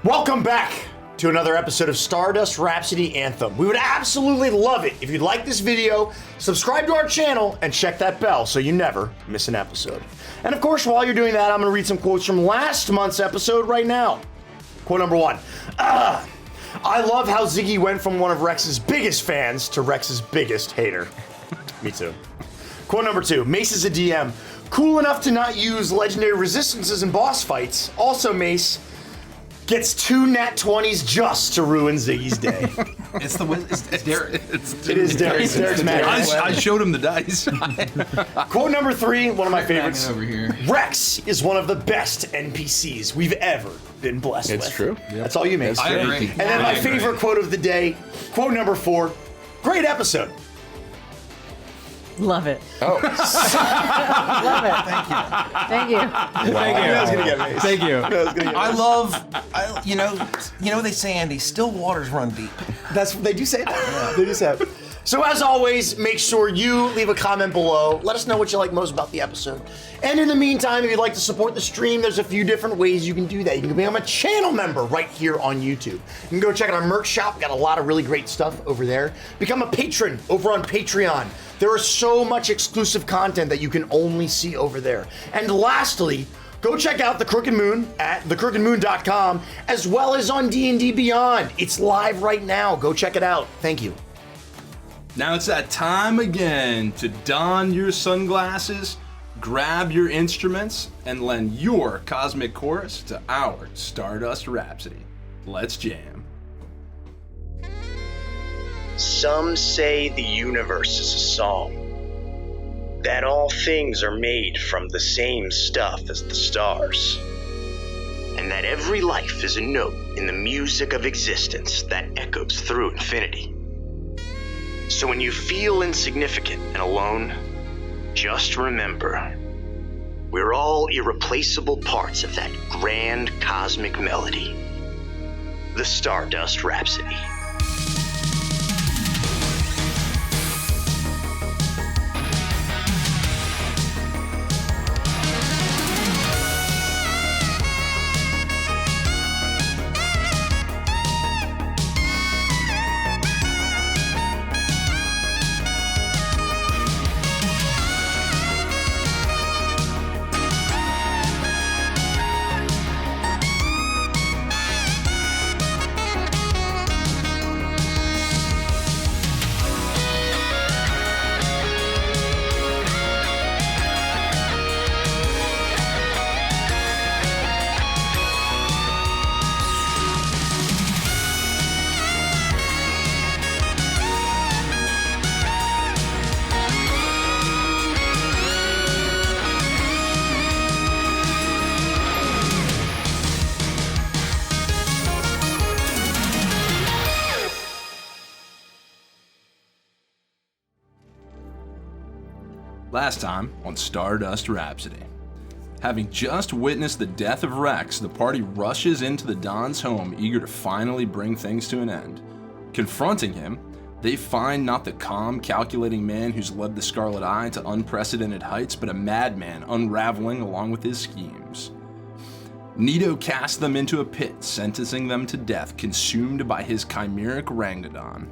Welcome back to another episode of Stardust Rhapsody Anthem. We would absolutely love it if you'd like this video, subscribe to our channel, and check that bell so you never miss an episode. And of course, while you're doing that, I'm going to read some quotes from last month's episode right now. Quote number 1. I love how Ziggy went from one of Rex's biggest fans to Rex's biggest hater. Me too. Quote number 2. Mace is a DM. Cool enough to not use legendary resistances in boss fights. Also, Mace gets 2 nat 20s just to ruin Ziggy's day. It's Derek. It is Derek. Derek's mad. I showed him the dice. Quote number 3, one of my favorites. Over here. Rex is one of the best NPCs we've ever been blessed with. It's true. That's all you, Mace. I agree. And then my favorite quote of the day, quote number 4, great episode. Love it. Oh. Love it. Thank you. I was gonna get Mace. Thank you. You know they say, Andy, still waters run deep. They do say that. They do say that. So as always, make sure you leave a comment below. Let us know what you like most about the episode. And in the meantime, if you'd like to support the stream, there's a few different ways you can do that. You can become a channel member right here on YouTube. You can go check out our merch shop. We got a lot of really great stuff over there. Become a patron over on Patreon. There is so much exclusive content that you can only see over there. And lastly, go check out The Crooked Moon at thecrookedmoon.com, as well as on D&D Beyond. It's live right now. Go check it out. Thank you. Now it's that time again to don your sunglasses, grab your instruments, and lend your cosmic chorus to our Stardust Rhapsody. Let's jam. Some say the universe is a song, that all things are made from the same stuff as the stars, and that every life is a note in the music of existence that echoes through infinity. So when you feel insignificant and alone, just remember, we're all irreplaceable parts of that grand cosmic melody, the Stardust Rhapsody. Last time on Stardust Rhapsody. Having just witnessed the death of Rex, the party rushes into the Don's home, eager to finally bring things to an end. Confronting him, they find not the calm, calculating man who's led the Scarlet Eye to unprecedented heights, but a madman unraveling along with his schemes. Nito casts them into a pit, sentencing them to death, consumed by his chimeric Rangadon.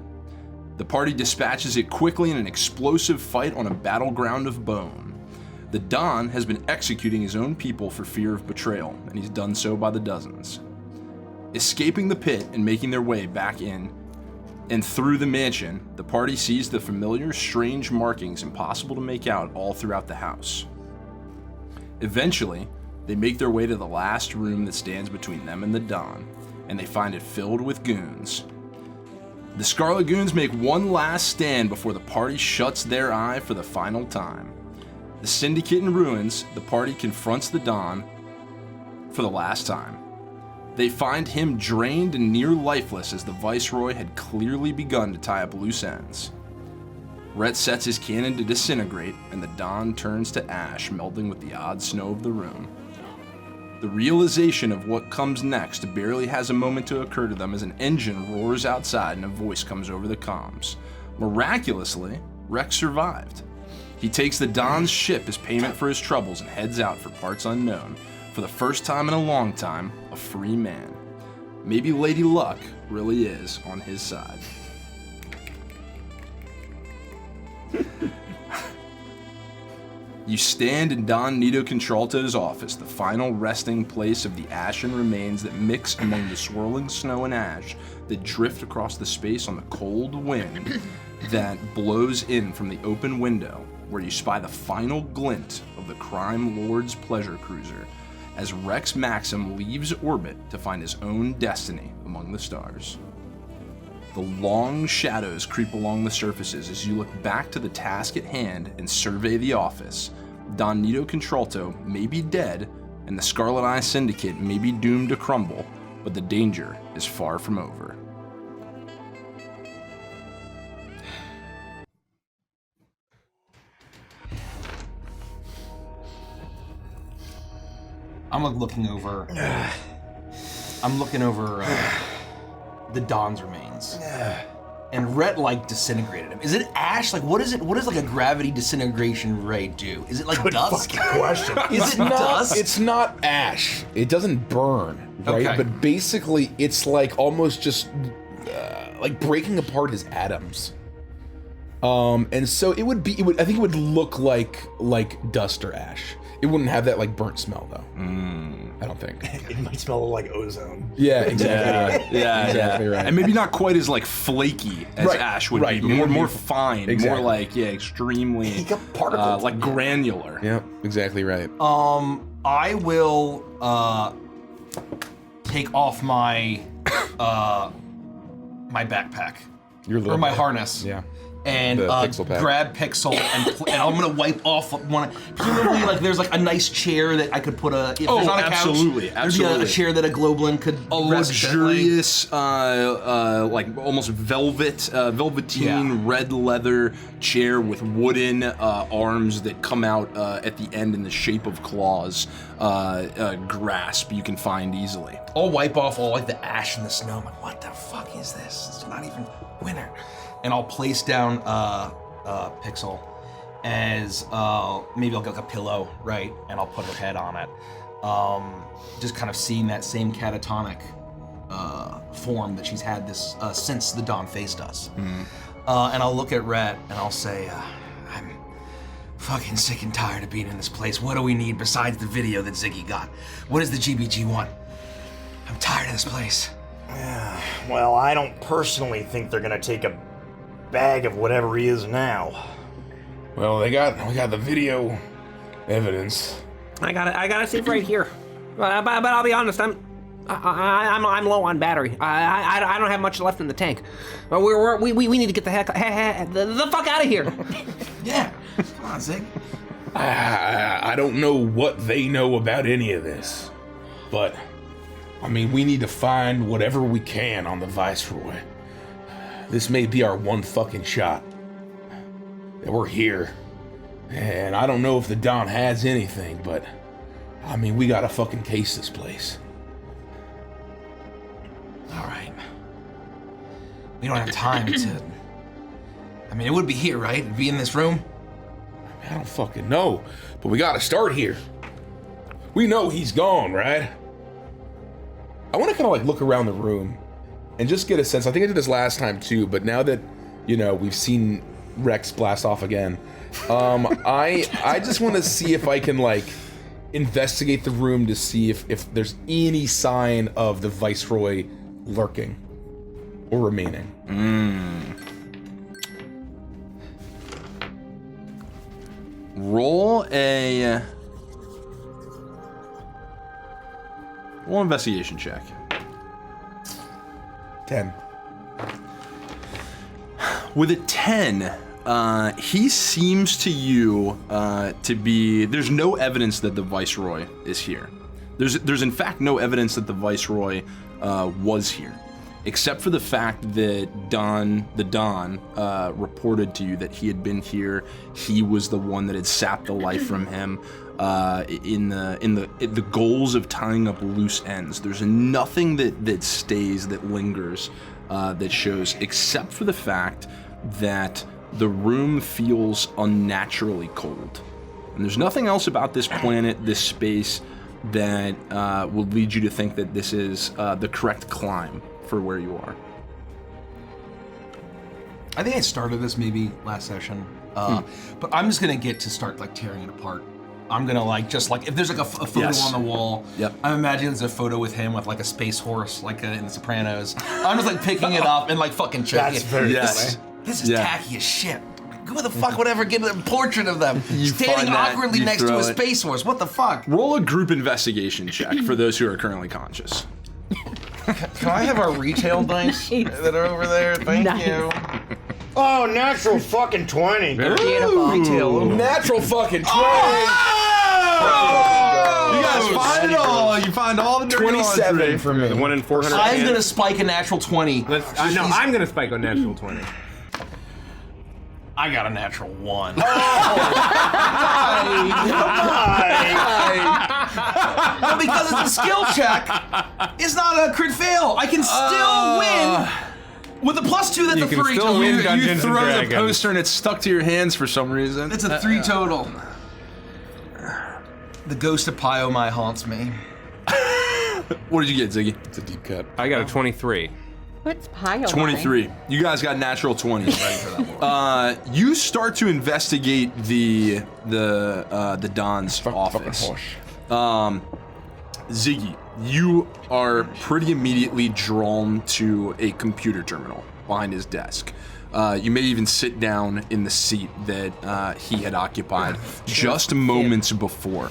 The party dispatches it quickly in an explosive fight on a battleground of bone. The Don has been executing his own people for fear of betrayal, and he's done so by the dozens. Escaping the pit and making their way back in and through the mansion, the party sees the familiar, strange markings impossible to make out all throughout the house. Eventually, they make their way to the last room that stands between them and the Don, and they find it filled with goons. The Scarlet Goons make one last stand before the party shuts their eye for the final time. The Syndicate in ruins, the party confronts the Don for the last time. They find him drained and near lifeless as the Viceroy had clearly begun to tie up loose ends. Rett sets his cannon to disintegrate, and the Don turns to ash, melding with the odd snow of the room. The realization of what comes next barely has a moment to occur to them as an engine roars outside and a voice comes over the comms. Miraculously, Rex survived. He takes the Don's ship as payment for his troubles and heads out for parts unknown. For the first time in a long time, a free man. maybe Lady Luck really is on his side. You stand in Don Nito Contralto's office, the final resting place of the ashen remains that mix among the swirling snow and ash that drift across the space on the cold wind that blows in from the open window, where you spy the final glint of the crime lord's pleasure cruiser as Rex Maxim leaves orbit to find his own destiny among the stars. The long shadows creep along the surfaces as you look back to the task at hand and survey the office. Don Nito Contralto may be dead, and the Scarlet Eye Syndicate may be doomed to crumble, but the danger is far from over. I'm looking over the Don's remains. And Rett disintegrated him. Is it ash? What is it? What does a gravity disintegration ray do? Is it dust? Fucking question. Is it dust? It's not ash. It doesn't burn, right? Okay. But basically, it's almost just breaking apart his atoms. And so I think it would look like dust or ash. It wouldn't have that burnt smell though. I don't think. It might smell like ozone. Yeah, exactly right. Yeah, exactly right. And maybe not quite as flaky as ash would be. More fine. Exactly. More extremely granular. Yep, exactly right. I will take off my my backpack Your or my harness. Yeah. And The Pixel pack. grab Pixel and I'm gonna wipe off one. Presumably, there's a nice chair that I could put if there's not a couch. Absolutely. There's a chair that a Globlin could A rest luxurious, almost velveteen red leather chair with wooden arms that come out at the end in the shape of claws. Grasp you can find easily. I'll wipe off all the ash and the snow. I'm like, what the fuck is this? It's not even winter. And I'll place down Pixel as maybe I'll get a pillow, right? And I'll put her head on it. Just kind of seeing that same catatonic form that she's had this since the Dawn faced us. And I'll look at Rett and I'll say, I'm fucking sick and tired of being in this place. What do we need besides the video that Ziggy got? What does the GBG want? I'm tired of this place. Yeah, well, I don't personally think they're gonna take a bag of whatever he is now. Well, we got the video evidence. I got a safe right here. But I'll be honest, I'm low on battery. I don't have much left in the tank. We need to get the the fuck out of here. Yeah, come on, Zig. I don't know what they know about any of this, but we need to find whatever we can on the Viceroy. This may be our one fucking shot. That we're here. And I don't know if the Don has anything, but we gotta fucking case this place. All right. We don't have time to. It would be here, right? It'd be in this room. I don't fucking know, but we gotta start here. We know he's gone, right? I want to kind of look around the room and just get a sense. I think I did this last time too, but now that we've seen Rex blast off again, I just want to see if I can investigate the room to see if there's any sign of the Viceroy lurking or remaining. Roll an investigation check. 10. With a 10, he seems to you to be. There's no evidence that the Viceroy is here. There's in fact no evidence that the Viceroy was here, except for the fact that the Don reported to you that he had been here. He was the one that had sapped the life from him. In the goals of tying up loose ends. There's nothing that stays, that lingers, that shows, except for the fact that the room feels unnaturally cold. And there's nothing else about this planet, this space, that will lead you to think that this is the correct climb for where you are. I think I started this maybe last session, but I'm just gonna get to start like tearing it apart. I'm gonna like if there's like a photo on the wall. Yep. I'm imagining there's a photo with him with like a space horse, like in The Sopranos. I'm just like picking it up and like fucking checking That's it. very Yes. This is tacky as shit. Who the fuck would ever get a portrait of them standing find that, awkwardly you next to throw a it. space horse? What the fuck? Roll a group investigation check for those who are currently conscious. Can I have our retail dice that are over there? Thank you. Oh, natural fucking 20. Beautiful. Retail. Natural fucking 20. You guys find it all. You find all the dirty 27 laundry. for me. The 1 in 400. I'm gonna spike a natural 20. I'm gonna spike on natural 20. I got a natural 1. Well, because it's a skill check, it's not a crit fail. I can still win with a +2. That's You a can 3 still total. win You Dungeons and throw the Dragons. poster and it's stuck to your hands for some reason. It's a 3 total. The ghost of Pyke haunts me. What did you get, Ziggy? It's a deep cut. I got a 23. What's pile? 23. You guys got natural 20s. You start to investigate the Don's office. Ziggy, you are pretty immediately drawn to a computer terminal behind his desk. You may even sit down in the seat that he had occupied just moments before.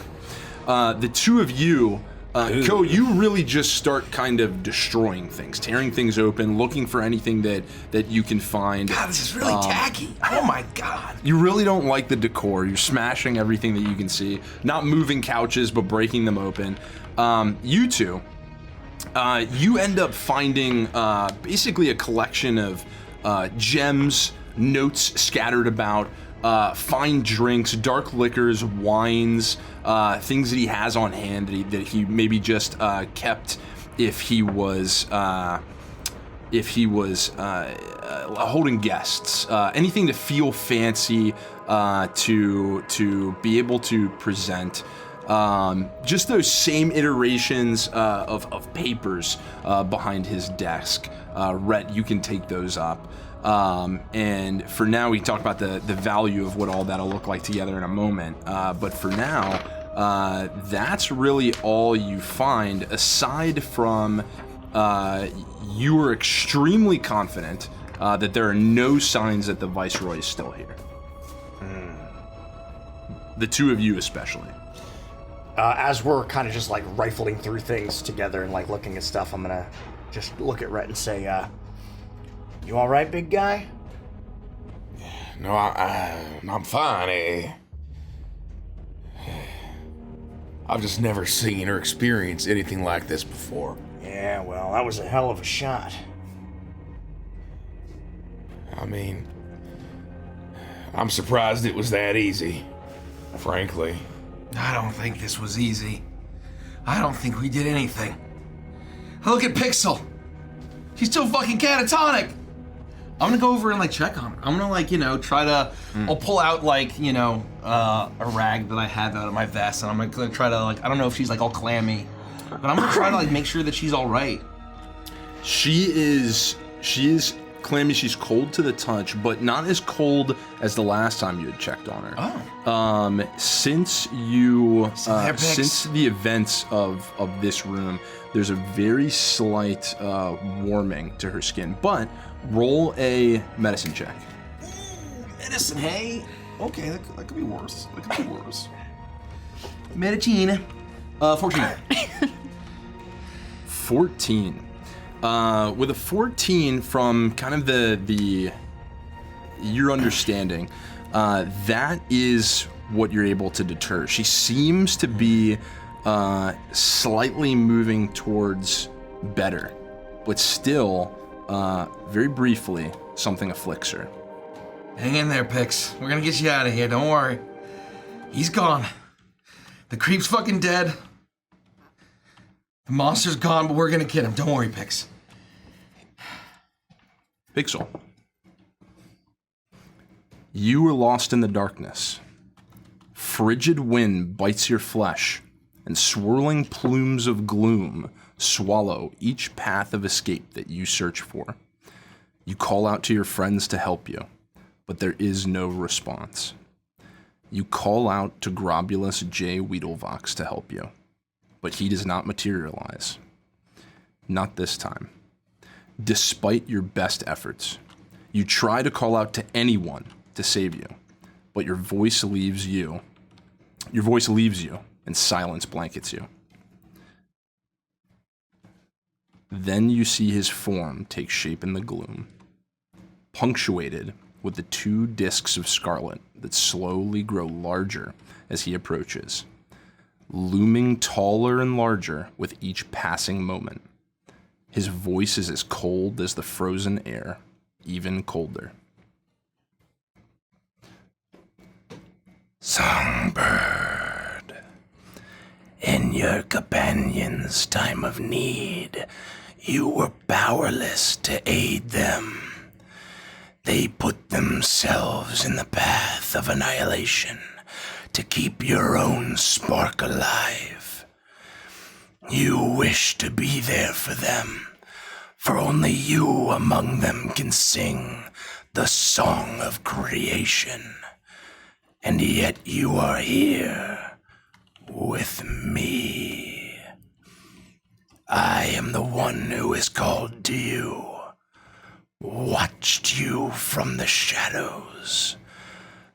The two of you, Ko, you really just start kind of destroying things, tearing things open, looking for anything that you can find. God, this is really tacky. Oh my God. You really don't like the decor. You're smashing everything that you can see, not moving couches, but breaking them open. You two, you end up finding basically a collection of gems, notes scattered about, fine drinks, dark liquors, wines, things that he has on hand that he maybe just kept if he was holding guests. Anything to feel fancy, to be able to present. Just those same iterations of papers behind his desk. Rett, you can take those up. And for now, we can talk about the value of what all that'll look like together in a moment. But for now, that's really all you find, aside from you are extremely confident that there are no signs that the Viceroy is still here. The two of you especially. As we're kind of just like rifling through things together and like looking at stuff, I'm gonna just look at Rett and say, you all right, big guy? No, I'm fine. I've just never seen or experienced anything like this before. Yeah, well, that was a hell of a shot. I mean, I'm surprised it was that easy, frankly. I don't think this was easy. I don't think we did anything. Look at Pixel. She's still fucking catatonic. I'm gonna go over and like check on her. I'm gonna like, try to, I'll pull out like, a rag that I have out of my vest, and I'm gonna try to like, I don't know if she's like all clammy, but I'm gonna try to like make sure that she's all right. She is clammy, she's cold to the touch, but not as cold as the last time you had checked on her. Oh. Since the events of this room, there's a very slight warming to her skin, but roll a medicine check. Medicine, hey? Okay, that could be worse. Medicine. 14. 14. With a 14, from kind of your understanding, that is what you're able to deter. She seems to be slightly moving towards better, but still, very briefly, something afflicts her. Hang in there, Pix. We're gonna get you out of here, don't worry. He's gone. The creep's fucking dead. The monster's gone, but we're gonna get him. Don't worry, Pix. Pixel, you were lost in the darkness. Frigid wind bites your flesh and swirling plumes of gloom swallow each path of escape that you search for. You call out to your friends to help you, but there is no response. You call out to Grobulus J. Weedlevox to help you, but he does not materialize. Not this time. Despite your best efforts, you try to call out to anyone to save you, but your voice leaves you. Your voice leaves you, and silence blankets you. Then you see his form take shape in the gloom, punctuated with the 2 discs of scarlet that slowly grow larger as he approaches, looming taller and larger with each passing moment. His voice is as cold as the frozen air, even colder. Songbird, in your companion's time of need, you were powerless to aid them. They put themselves in the path of annihilation to keep your own spark alive. You wish to be there for them, for only you among them can sing the song of creation. And yet you are here with me. I am the one who is called to you, watched you from the shadows,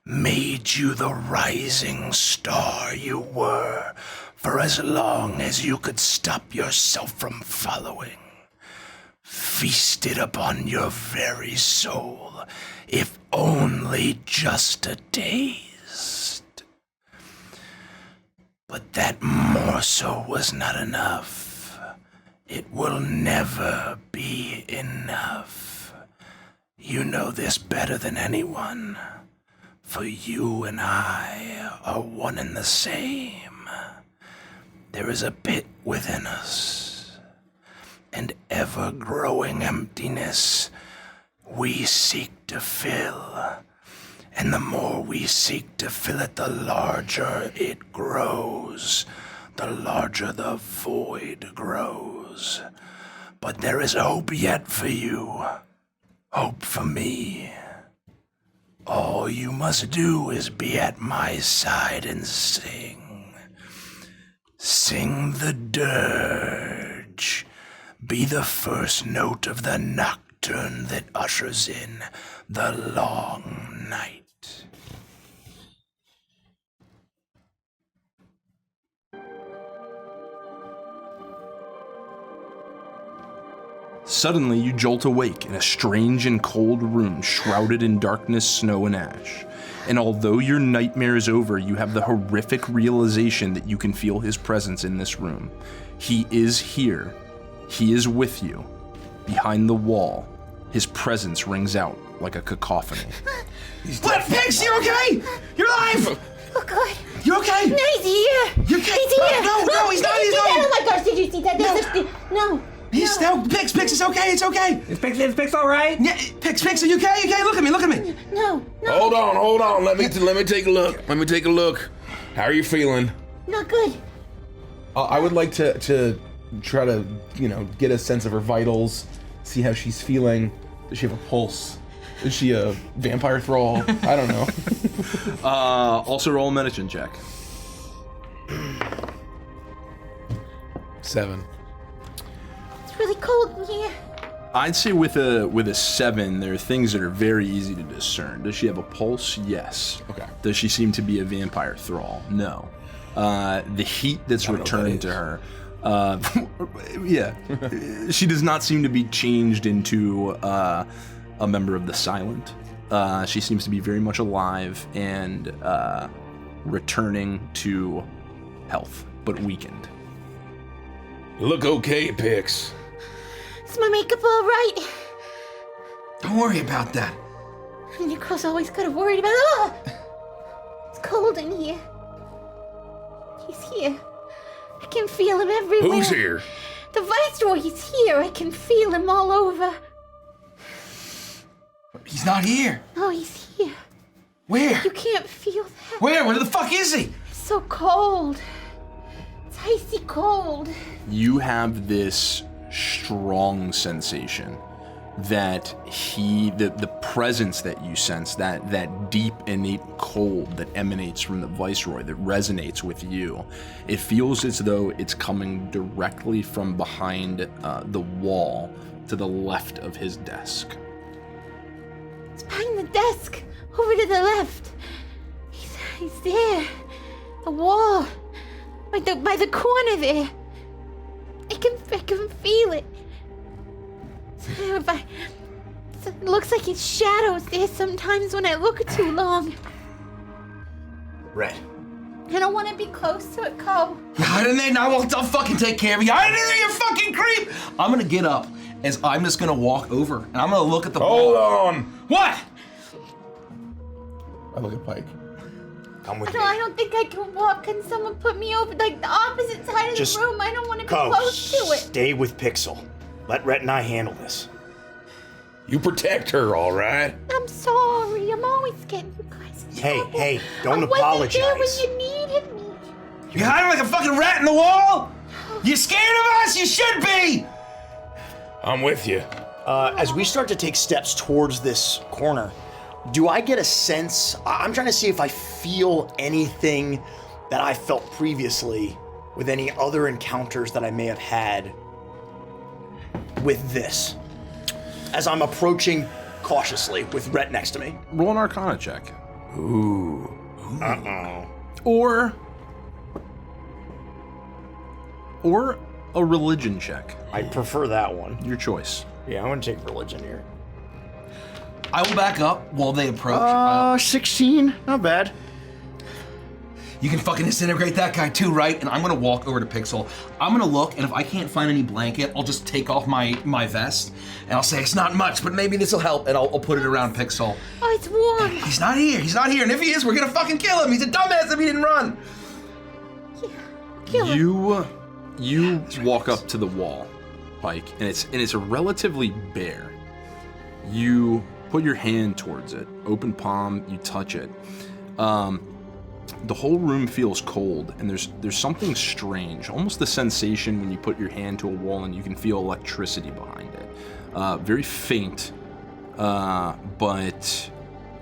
made you the rising star you were for as long as you could stop yourself from following, feasted upon your very soul, if only just a taste. But that morsel was not enough. It will never be enough. You know this better than anyone, for you and I are one and the same. There is a pit within us, an ever-growing emptiness we seek to fill. And the more we seek to fill it, the larger it grows. The larger the void grows. But there is hope yet for you. Hope for me. All you must do is be at my side and sing. Sing the dirge. Be the first note of the nocturne that ushers in the long night. Suddenly, you jolt awake in a strange and cold room shrouded in darkness, snow, and ash. And although your nightmare is over, you have the horrific realization that you can feel his presence in this room. He is here. He is with you. Behind the wall, his presence rings out like a cacophony. What, Pigs, you okay? You're alive! Oh, God. You okay? No, he's here. You okay? He's here. No, he's not. He's not. Oh, my gosh, did you see that? No. He's no, Pigs, it's okay, it's okay. Is Pix all right? Yeah, Pigs, are you okay? Look at me. No. Hold on. Let me take a look. How are you feeling? Not good. I would like to try to, get a sense of her vitals, see how she's feeling. Does she have a pulse? Is she a vampire thrall? I don't know. Also roll a medicine check. 7. It's really cold in here. I'd say with a 7, there are things that are very easy to discern. Does she have a pulse? Yes. Okay. Does she seem to be a vampire thrall? No. The heat that's returned to her, yeah, she does not seem to be changed into a member of the Silent. She seems to be very much alive and returning to health, but weakened. You look okay, Pix. Is my makeup all right? Don't worry about that. I mean, your girl's always gotta worry about it's cold in here. He's here. I can feel him everywhere. Who's here? The Viceroy is here. I can feel him all over. He's not here. Oh, he's here. Where? You can't feel that. Where the fuck is he? It's so cold. It's icy cold. You have this strong sensation that the presence that you sense, that deep innate cold that emanates from the Viceroy, that resonates with you, it feels as though it's coming directly from behind the wall to the left of his desk. It's behind the desk, over to the left. He's there. The wall. By the corner there. I can feel it. It looks like his shadows there sometimes when I look too long. Rett. I don't want to be close to it, Cole. I'll fucking take care of you. I didn't know you fucking creep. I'm gonna get up as I'm just gonna walk over and I'm gonna look at the Hold wall. on. What? I look at Pyke. Come with me. No, I don't think I can walk. Can someone put me over like the opposite side of Just the room? I don't want to be Go. close to it. Stay with Pixel. Let Rett and I handle this. You protect her, all right? I'm sorry. I'm always getting you guys in trouble. Hey, don't I apologize. wasn't there when you needed me. You hiding like a fucking rat in the wall? You scared of us? You should be. I'm with you. As we start to take steps towards this corner, do I get a sense? I'm trying to see if I feel anything that I felt previously with any other encounters that I may have had with this. As I'm approaching cautiously with Rett next to me. Roll an Arcana check. Ooh. Uh-oh. Or a religion check. I prefer that one. Your choice. Yeah, I want to take religion here. I will back up while they approach. 16. Not bad. You can fucking disintegrate that guy too, right? And I'm gonna walk over to Pixel. I'm gonna look, and if I can't find any blanket, I'll just take off my vest, and I'll say it's not much, but maybe this will help, and I'll put it around Pixel. Oh, it's warm. He's not here. He's not here. And if he is, we're gonna fucking kill him. He's a dumbass if he didn't run. Kill him. You walk up to the wall, Pyke, and it's relatively bare. You put your hand towards it, open palm, you touch it. The whole room feels cold, and there's something strange, almost the sensation when you put your hand to a wall and you can feel electricity behind it. Very faint, but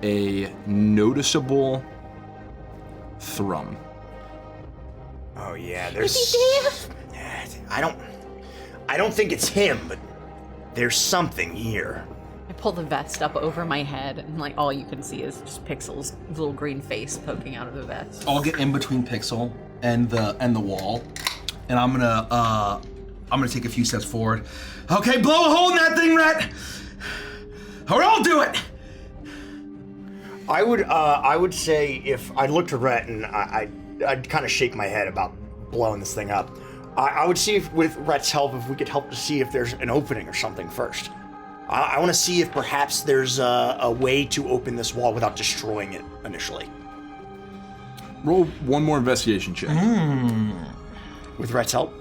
a noticeable thrum. Oh yeah, there's. Is he there? I don't think it's him, but there's something here. I pull the vest up over my head, and like all you can see is just Pixel's little green face poking out of the vest. I'll get in between Pixel and the wall, and I'm gonna take a few steps forward. Okay, blow a hole in that thing, Rett, or I'll do it. I would say if I looked at Rett and I'd kind of shake my head about blowing this thing up. I would see if with Rett's help if we could help to see if there's an opening or something first. I want to see if perhaps there's a way to open this wall without destroying it initially. Roll one more investigation check. With Rett's help?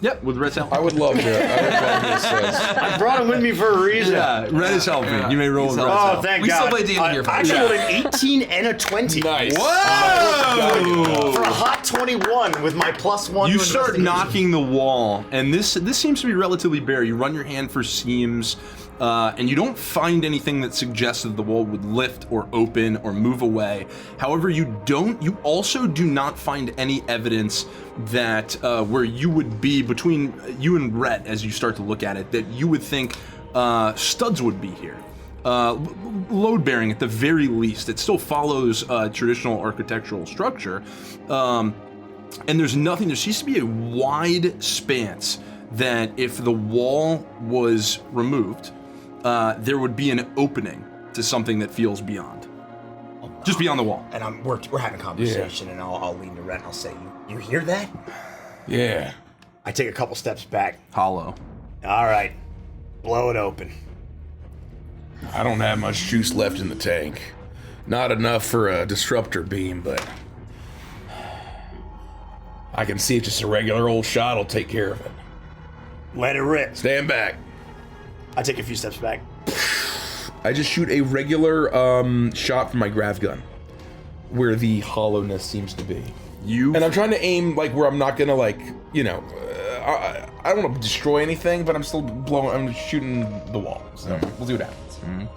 Yep, with Rett's help. I would love to. this says. I brought him with me for a reason. Yeah, Rett is helping. You may roll with Rett's Oh, help. thank We God. still play D&D here, I actually rolled an 18 and a 20. Nice. Whoa! For a hot 21 with my +1. You to start investigation. knocking the wall, and this seems to be relatively bare. You run your hand for seams, and you don't find anything that suggests that the wall would lift or open or move away. However, you also do not find any evidence that where you would be between you and Rett as you start to look at it, that you would think studs would be here. Load bearing at the very least. It still follows traditional architectural structure. And there's nothing, there seems to be a wide expanse that if the wall was removed, there would be an opening to something that feels beyond. Just beyond the wall. And we're having a conversation, and I'll lean to Rett and I'll say, you hear that? Yeah. I take a couple steps back. Hollow. All right, blow it open. I don't have much juice left in the tank. Not enough for a disruptor beam, but I can see if just a regular old shot will take care of it. Let it rip. Stand back. I take a few steps back. I just shoot a regular shot from my grav gun, where the hollowness seems to be. And I'm trying to aim like where I'm not gonna you know, I don't want to destroy anything, but I'm shooting the wall. So we'll see what happens.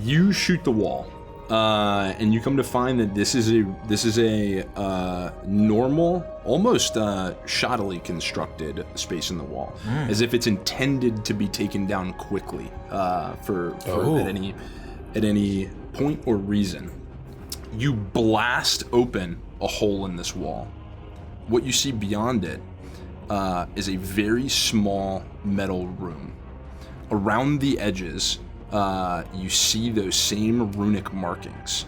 You shoot the wall, and you come to find that this is a normal, almost shoddily constructed space in the wall, as if it's intended to be taken down quickly for at any point or reason. You blast open a hole in this wall. What you see beyond it is a very small metal room. Around the edges, you see those same runic markings.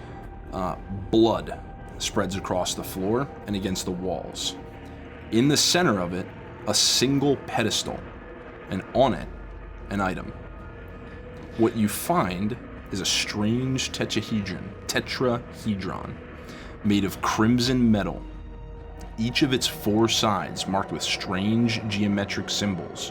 Blood spreads across the floor and against the walls. In the center of it, a single pedestal, and on it, an item. What you find is a strange tetrahedron, made of crimson metal. Each of its 4 sides marked with strange geometric symbols.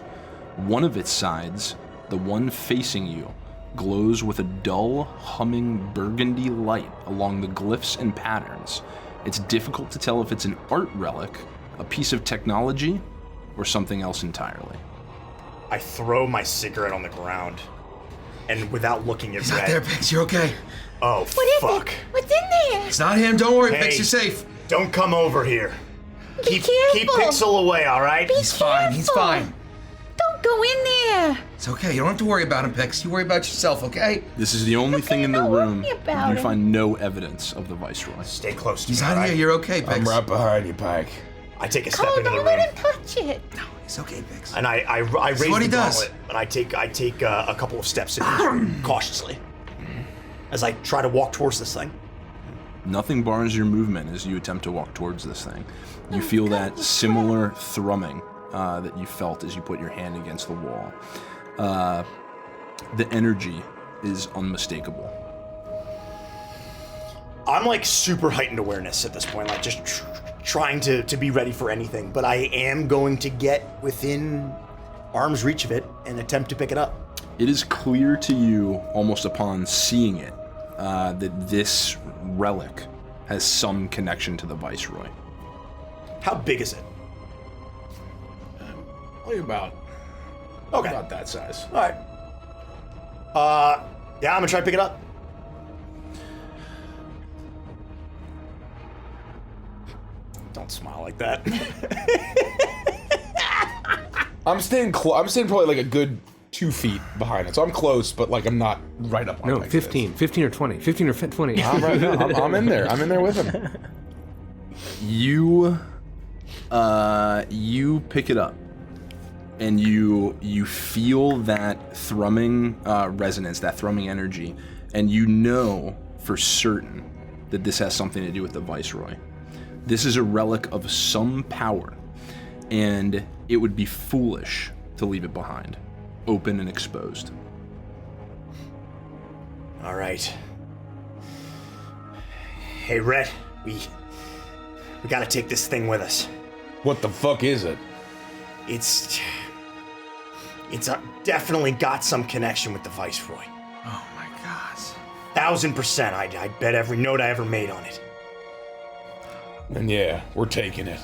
One of its sides, the one facing you, glows with a dull, humming burgundy light along the glyphs and patterns. It's difficult to tell if it's an art relic, a piece of technology, or something else entirely. I throw my cigarette on the ground, and without looking at He's Rett. not there, Pix. You're okay. Oh, What is fuck. it? What's in there? It's not him. Don't worry, Hey, Pix. You're safe. Don't come over here. Be Keep careful. Pixel away, all right? He's fine. He's careful. fine. Don't go in there. It's okay. You don't have to worry about him, Pix. You worry about yourself, okay? This is the only thing in the don't room. worry about You it. find no evidence of the Viceroy. Stay close to He's me, not all here. right? You're okay, Pix. I'm right behind you, Pyke. I take a step Oh, into the don't room, let him touch it. He's okay, Pix. and I raise what the he does. gauntlet, and I take a couple of steps into this room, cautiously, as I try to walk towards this thing. Nothing bars your movement as you attempt to walk towards this thing. You feel that similar thrumming that you felt as you put your hand against the wall. The energy is unmistakable. I'm like super heightened awareness at this point, like just trying to be ready for anything, but I am going to get within arm's reach of it and attempt to pick it up. It is clear to you, almost upon seeing it, that this relic has some connection to the Viceroy. How big is it? Probably about that size. All right. Yeah, I'm gonna try to pick it up. Don't smile like that. I'm staying probably like a good 2 feet behind it, so I'm close, but like I'm not right up on it. No, like 15 or 20. 15 or 20. I'm right now. I'm in there. I'm in there with him. You pick it up, and you feel that thrumming resonance, that thrumming energy, and you know for certain that this has something to do with the Viceroy. This is a relic of some power, and it would be foolish to leave it behind, open and exposed. All right. Hey, Rett, we gotta take this thing with us. What the fuck is it? It's definitely got some connection with the Viceroy. Oh my God. 1000%. I'd bet every note I ever made on it. And yeah, we're taking it.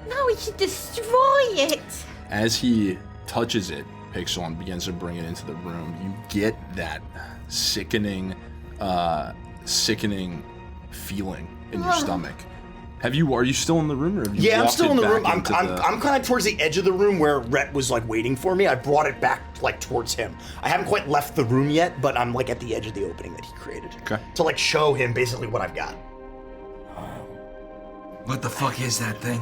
No, we should destroy it. As he touches it, Pixel, and begins to bring it into the room, you get that sickening feeling in your stomach. Are you still in the room, or have you Yeah, I'm walked still it in the back room. I'm into kind of towards the edge of the room where Rett was like waiting for me. I brought it back like towards him. I haven't quite left the room yet, but I'm like at the edge of the opening that he created. Okay. To like show him basically what I've got. What the fuck is that thing?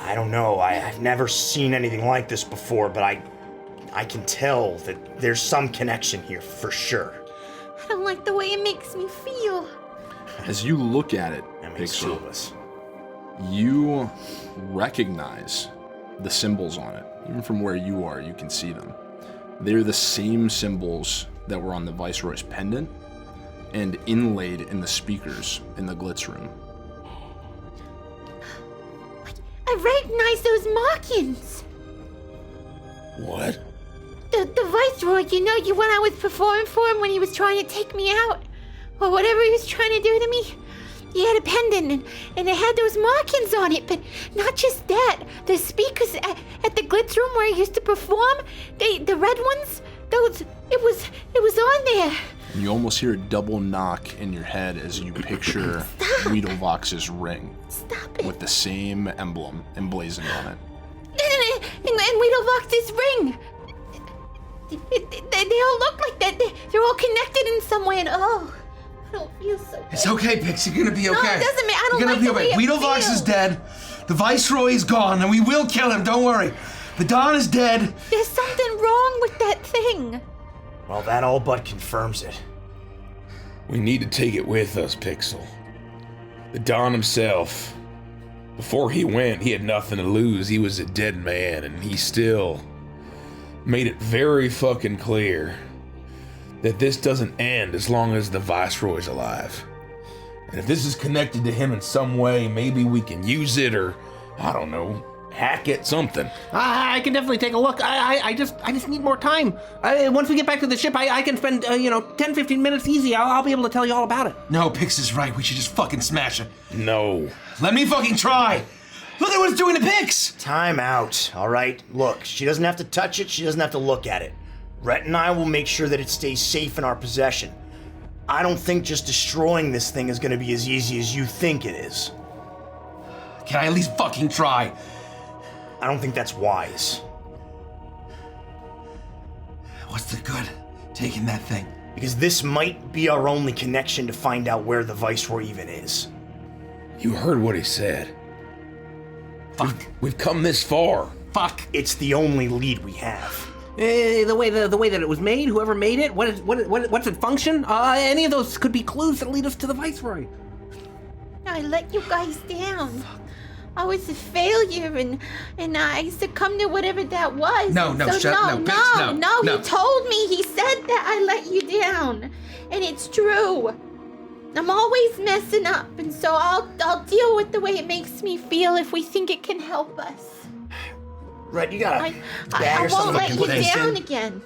I don't know. I've never seen anything like this before, but I can tell that there's some connection here for sure. I don't like the way it makes me feel. As you look at it, That makes two Pixel, of us. you recognize the symbols on it. Even from where you are, you can see them. They're the same symbols that were on the Viceroy's pendant and inlaid in the speakers in the Glitz room. I recognize those markings. What? The Viceroy, you know, when I was performing for him when he was trying to take me out, or whatever he was trying to do to me, He had a pendant, and it had those markings on it. But not just that. The speakers at the Glitz room where he used to perform, the red ones, those, it was on there. And you almost hear a double knock in your head as you picture Weedlevox's ring. Stop it. With the same emblem emblazoned on it. And Weedlevox's ring. They all look like that. They're all connected in some way. And oh, I don't feel so good. It's okay, Pix. You're gonna be okay. No, it doesn't mean I don't You're like gonna the be way okay. it Weedlevox is feels. dead. The Viceroy is gone, and we will kill him. Don't worry. The Don is dead. There's something wrong with that thing. Well, that all but confirms it. We need to take it with us, Pixel. The Don himself, before he went, he had nothing to lose. He was a dead man, and he still made it very fucking clear that this doesn't end as long as the Viceroy's alive. And if this is connected to him in some way, maybe we can use it, or, I don't know, hack it, something. I can definitely take a look. I just need more time. Once we get back to the ship, I can spend 10, 15 minutes easy. I'll be able to tell you all about it. No, Pix is right. We should just fucking smash it. No. Let me fucking try. Look at what it's doing to Pix. Time out, all right? Look, she doesn't have to touch it. She doesn't have to look at it. Rhett and I will make sure that it stays safe in our possession. I don't think just destroying this thing is going to be as easy as you think it is. Can I at least fucking try? I don't think that's wise. What's the good taking that thing? Because this might be our only connection to find out where the Viceroy even is. You heard what he said. Fuck. We've come this far. Fuck. It's the only lead we have. The way that it was made, whoever made it, what's its function? Any of those could be clues that lead us to the Viceroy. I let you guys down. I was a failure, and I succumbed to whatever that was. No, And no, so shut- no, Pix, no. He told me. He said that I let you down, and it's true. I'm always messing up, and so I'll deal with the way it makes me feel if we think it can help us. Rhett, you got a I bag or won't something? let you place down in. again.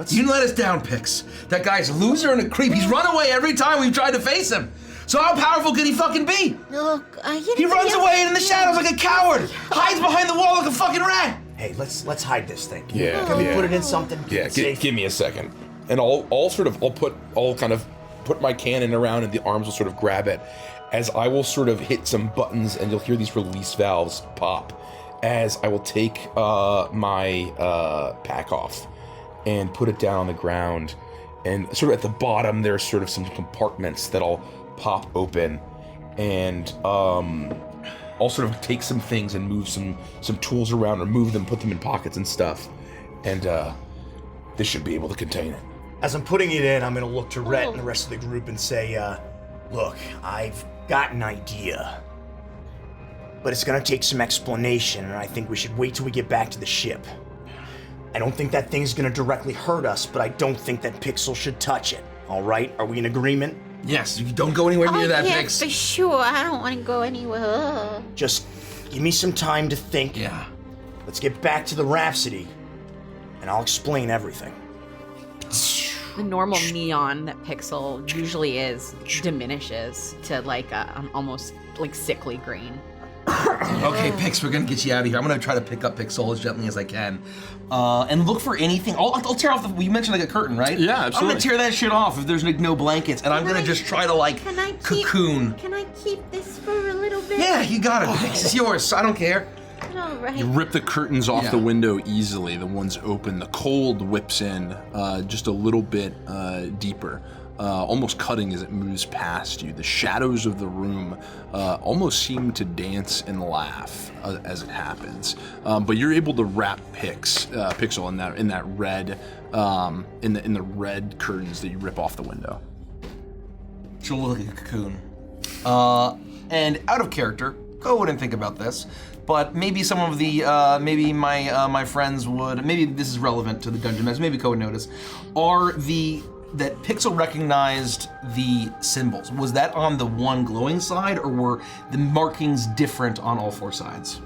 You let us down, Pix. That guy's a loser and a creep. He's run away every time we've tried to face him. So how powerful could he fucking be? Look, He runs away in the shadows like a coward. Hides behind the wall like a fucking rat. Hey, let's hide this thing. Yeah, Can we yeah. put it in something? Yeah, safe? give me a second. And I'll kind of put my cannon around, and the arms will sort of grab it as I will sort of hit some buttons, and you'll hear these release valves pop as I will take my pack off and put it down on the ground. And sort of at the bottom, there's sort of some compartments that I'll pop open, and I'll sort of take some things and move some tools around, remove them, put them in pockets and stuff. And this should be able to contain it. As I'm putting it in, I'm going to look to Rhett and the rest of the group and say, look, I've got an idea. But it's going to take some explanation, and I think we should wait till we get back to the ship. I don't think that thing's going to directly hurt us, but I don't think that Pixel should touch it. All right? Are we in agreement? Yes, you don't go anywhere near that, yeah, Pix. for sure. I don't want to go anywhere. Just give me some time to think. Yeah. Let's get back to the Rhapsody, and I'll explain everything. The normal neon that Pixel usually is diminishes to like a almost like sickly green. Okay, Pix, we're gonna get you out of here. I'm gonna try to pick up Pixel as gently as I can, and look for anything. I'll tear off the. You mentioned like a curtain, right? Yeah, I'm absolutely. gonna tear that shit off if there's like no blankets, and I'm gonna just try to like cocoon. Can I keep this for a little bit? Yeah, you got it, Pix. It's yours. I don't care. All right. You rip the curtains off Yeah. the window easily. The one's open. The cold whips in just a little bit deeper, almost cutting as it moves past you. The shadows of the room almost seem to dance and laugh as it happens. But you're able to wrap Pixel in that red in the red curtains that you rip off the window. She'll look like a cocoon. And out of character, Ko wouldn't think about this, but maybe some of the, maybe my friends would, maybe this is relevant to the Dungeon Master, maybe Ko would notice, that Pixel recognized the symbols. Was that on the one glowing side, or were the markings different on all four sides?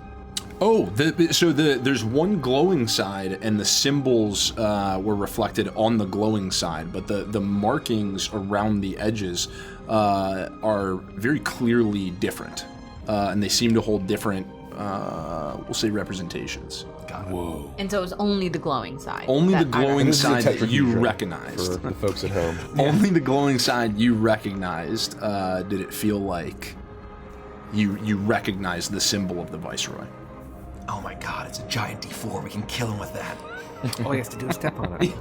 There's one glowing side, and the symbols were reflected on the glowing side, but the markings around the edges are very clearly different, and they seem to hold different, we'll say, representations. Got it. Whoa. And so it was only the glowing side. Only the that I glowing This is a side that you tetrahedron recognized. for the folks at home. Only the glowing side you recognized. Did it feel like you recognized the symbol of the Viceroy? Oh my god, it's a giant D4. We can kill him with that. All he has to do is step on it.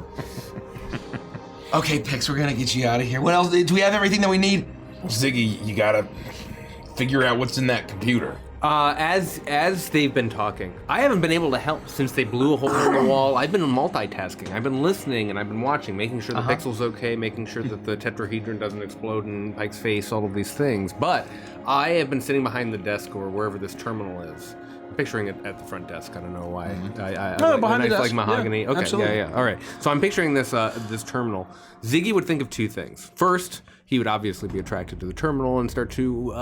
Okay, Pix, we're gonna get you out of here. What else? Do we have everything that we need? Ziggy, you gotta figure out what's in that computer. As they've been talking, I haven't been able to help since they blew a hole in the wall. I've been multitasking. I've been listening and I've been watching, making sure the pixel's okay, making sure that the tetrahedron doesn't explode in Pyke's face, all of these things. But I have been sitting behind the desk or wherever this terminal is. I'm picturing it at the front desk. I don't know why. Behind the desk. Like mahogany. Yeah, okay, absolutely. yeah. All right. So I'm picturing this this terminal. Ziggy would think of two things. First, he would obviously be attracted to the terminal and start to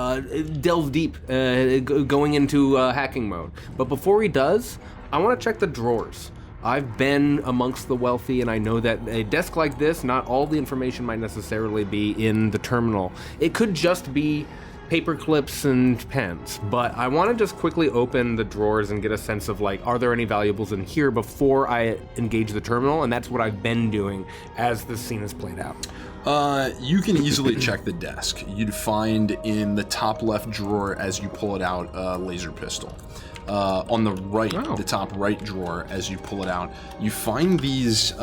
delve deep, going into hacking mode. But before he does, I want to check the drawers. I've been amongst the wealthy, and I know that a desk like this, not all the information might necessarily be in the terminal. It could just be paper clips and pens, but I want to just quickly open the drawers and get a sense of, like, are there any valuables in here before I engage the terminal? And that's what I've been doing as this scene has played out. You can easily check the desk. You'd find in the top left drawer, as you pull it out, a laser pistol. On the right, the top right drawer, as you pull it out, you find these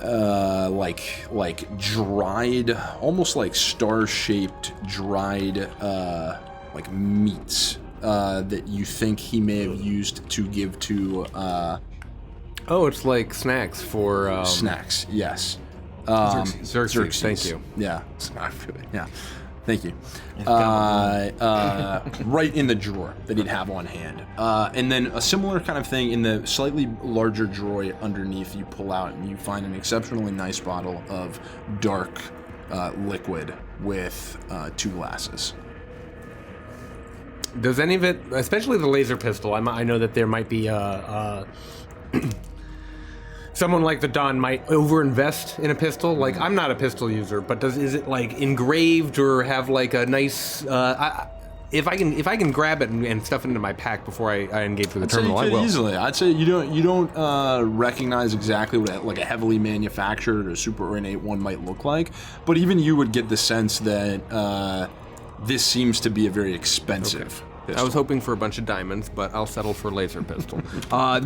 like dried, almost like star-shaped dried like meats that you think he may have used to give to Oh, it's like snacks for snacks. Yes. Xerxes. Thank you. Yeah. Yeah. Thank you. Right in the drawer that he'd have on hand. And then a similar kind of thing in the slightly larger drawer underneath, you pull out and you find an exceptionally nice bottle of dark liquid with 2 glasses. Does any of it, especially the laser pistol, I know that there might be someone like the Don might overinvest in a pistol. Like, I'm not a pistol user, but is it like engraved or have like a nice? If I can grab it and stuff it into my pack before I engage with the terminal, I will. Easily. I'd say you don't recognize exactly what like a heavily manufactured or super ornate one might look like, but even you would get the sense that this seems to be a very expensive. Okay. Pistol. I was hoping for a bunch of diamonds, but I'll settle for laser pistol.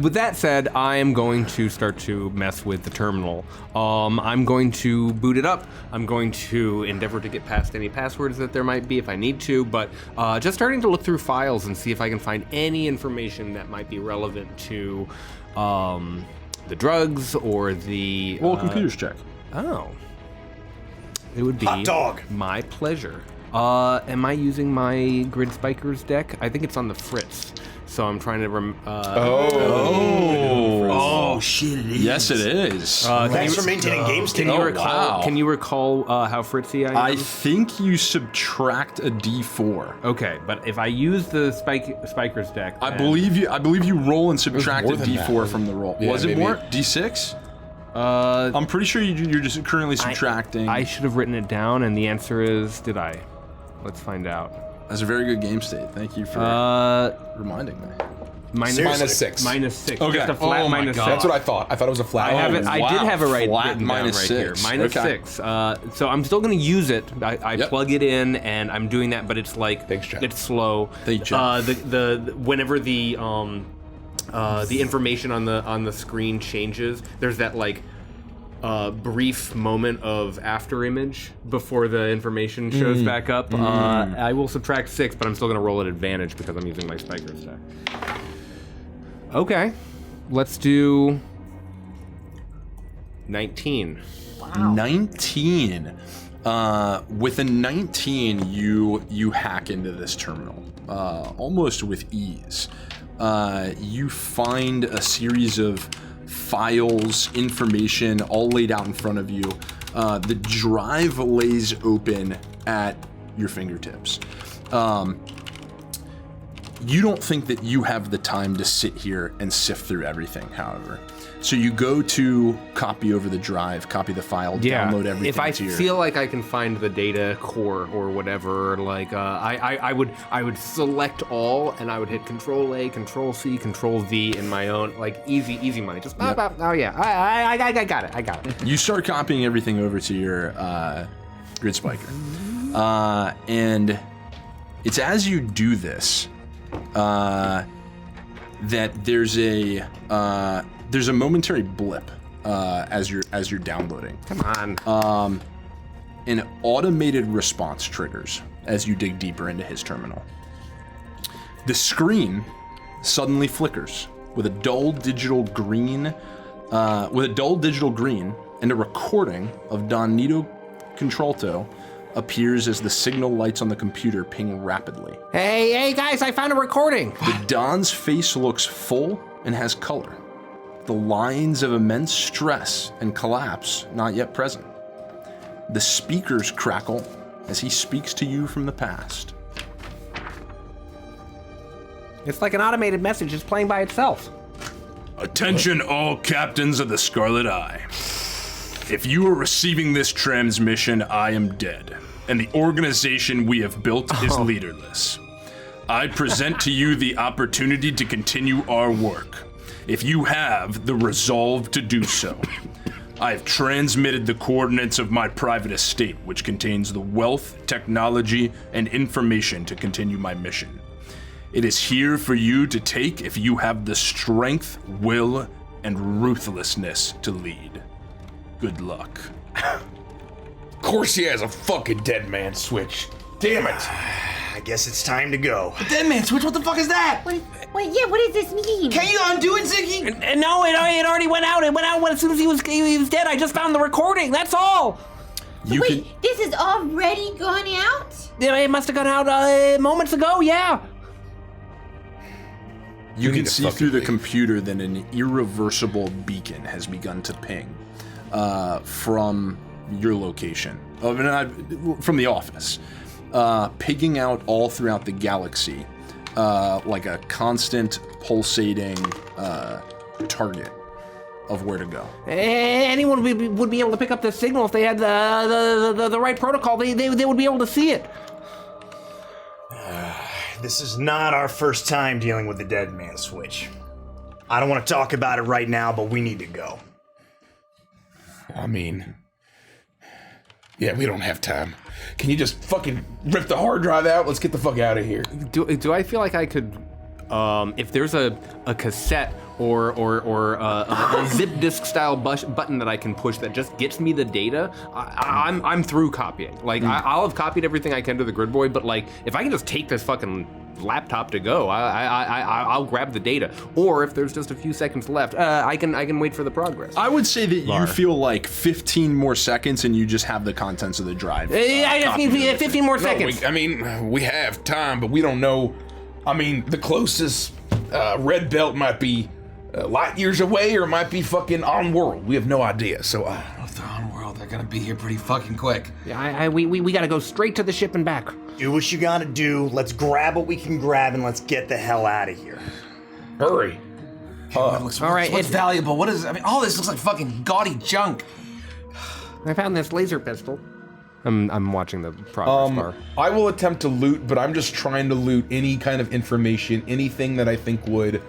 With that said, I am going to start to mess with the terminal. I'm going to boot it up. I'm going to endeavor to get past any passwords that there might be if I need to, but just starting to look through files and see if I can find any information that might be relevant to the drugs or the... Well, computers check. Oh. It would be Hot dog. My pleasure. Am I using my Grid Spikers deck? I think it's on the Fritz. So I'm trying to Oh shit! It is. Yes, it is. Thanks for maintaining game state. Can you recall how fritzy I am? I think you subtract a D4. Okay, but if I use the Spikers deck, I believe you roll and subtract a more than that, D4 from the roll. Yeah, Was it maybe. more? D6? I'm pretty sure you're just currently subtracting. I should have written it down, and the answer is, did I? Let's find out. That's a very good game state. Thank you for reminding me. -6. -6. Okay. Just a flat Oh my -6. God. That's what I thought. I thought it was a flat. I have it. I did have it right. Flat written down -6. right here. -6. So I'm still going to use it. I Yep. plug it in, and I'm doing that, but it's like Thanks, Jeff. it's slow. Thanks, Jeff. The whenever the information on the screen changes, there's that like brief moment of after image before the information shows back up. I will subtract 6, but I'm still going to roll at advantage because I'm using my Spikers deck. Okay, let's do 19. Wow. 19. With a 19, you hack into this terminal almost with ease. You find a series of files, information, all laid out in front of you. The drive lays open at your fingertips. You don't think that you have the time to sit here and sift through everything, however. So you go to copy over the drive, copy the file, download everything. If I to your... feel like I can find the data core or whatever, like I would select all and I would hit Control A, Control C, Control V in my own like easy money. Just oh yeah, I got it. I got it. You start copying everything over to your grid spiker, and it's as you do this that there's a momentary blip as you're downloading. Come on. An automated response triggers as you dig deeper into his terminal. The screen suddenly flickers with a dull digital green, and a recording of Don Nito Contralto appears as the signal lights on the computer ping rapidly. Hey guys, I found a recording. The Don's face looks full and has color. The lines of immense stress and collapse not yet present. The speakers crackle as he speaks to you from the past. It's like an automated message just playing by itself. Attention all captains of the Scarlet Eye. If you are receiving this transmission, I am dead, and the organization we have built is leaderless. I present to you the opportunity to continue our work, if you have the resolve to do so. I have transmitted the coordinates of my private estate, which contains the wealth, technology, and information to continue my mission. It is here for you to take if you have the strength, will, and ruthlessness to lead. Good luck. Of course he has a fucking dead man switch. Damn it. I guess it's time to go. The dead man switch? What the fuck is that? What does this mean? Can you undo it, Ziggy? No, it already went out. It went out as soon as he was dead. I just found the recording. That's all. This is already gone out? It must have gone out moments ago. Yeah. You can see through the computer that an irreversible beacon has begun to ping from your location, from the office, pigging out all throughout the galaxy like a constant pulsating target of where to go. Anyone would be able to pick up the signal if they had the right protocol. They would be able to see it. This is not our first time dealing with the dead man switch. I don't want to talk about it right now, but we need to go. I mean, yeah, we don't have time. Can you just fucking rip the hard drive out? Let's get the fuck out of here. Do I feel like I could, if there's a cassette or a zip disk style button that I can push that just gets me the data, I'm through copying. Like I'll have copied everything I can to the grid boy, but like if I can just take this fucking laptop to go, I'll grab the data. Or if there's just a few seconds left, I can wait for the progress. I would say that you feel like 15 more seconds and you just have the contents of the drive. I just need 15 more seconds. We have time, but we don't know. I mean, the closest red belt might be light years away, or it might be fucking on world. We have no idea. So If they're on world, they're gonna be here pretty fucking quick. Yeah, we gotta go straight to the ship and back. Do what you gotta do. Let's grab what we can grab and let's get the hell out of here. Hurry. All right, What's valuable? What is? I mean, all this looks like fucking gaudy junk. I found this laser pistol. I'm watching the progress bar. I will attempt to loot, but I'm just trying to loot any kind of information, anything that I think would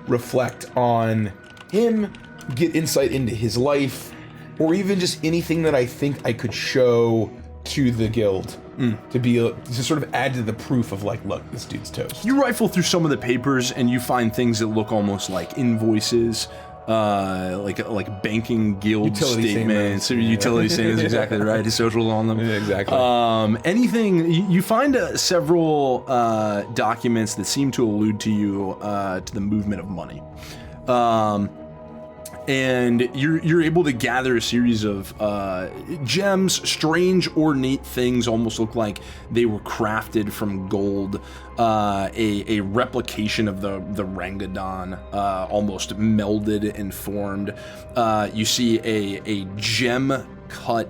reflect on him, get insight into his life, or even just anything that I think I could show to the guild to sort of add to the proof of like, look, this dude's toast. You rifle through some of the papers and you find things that look almost like invoices, like banking guild statements, or utility statements, exactly right. His socials on them, yeah, exactly. Anything you find several documents that seem to allude to you to the movement of money. And you're able to gather a series of gems, strange, ornate things, almost look like they were crafted from gold. A replication of the Rangadon, almost melded and formed. You see a gem cut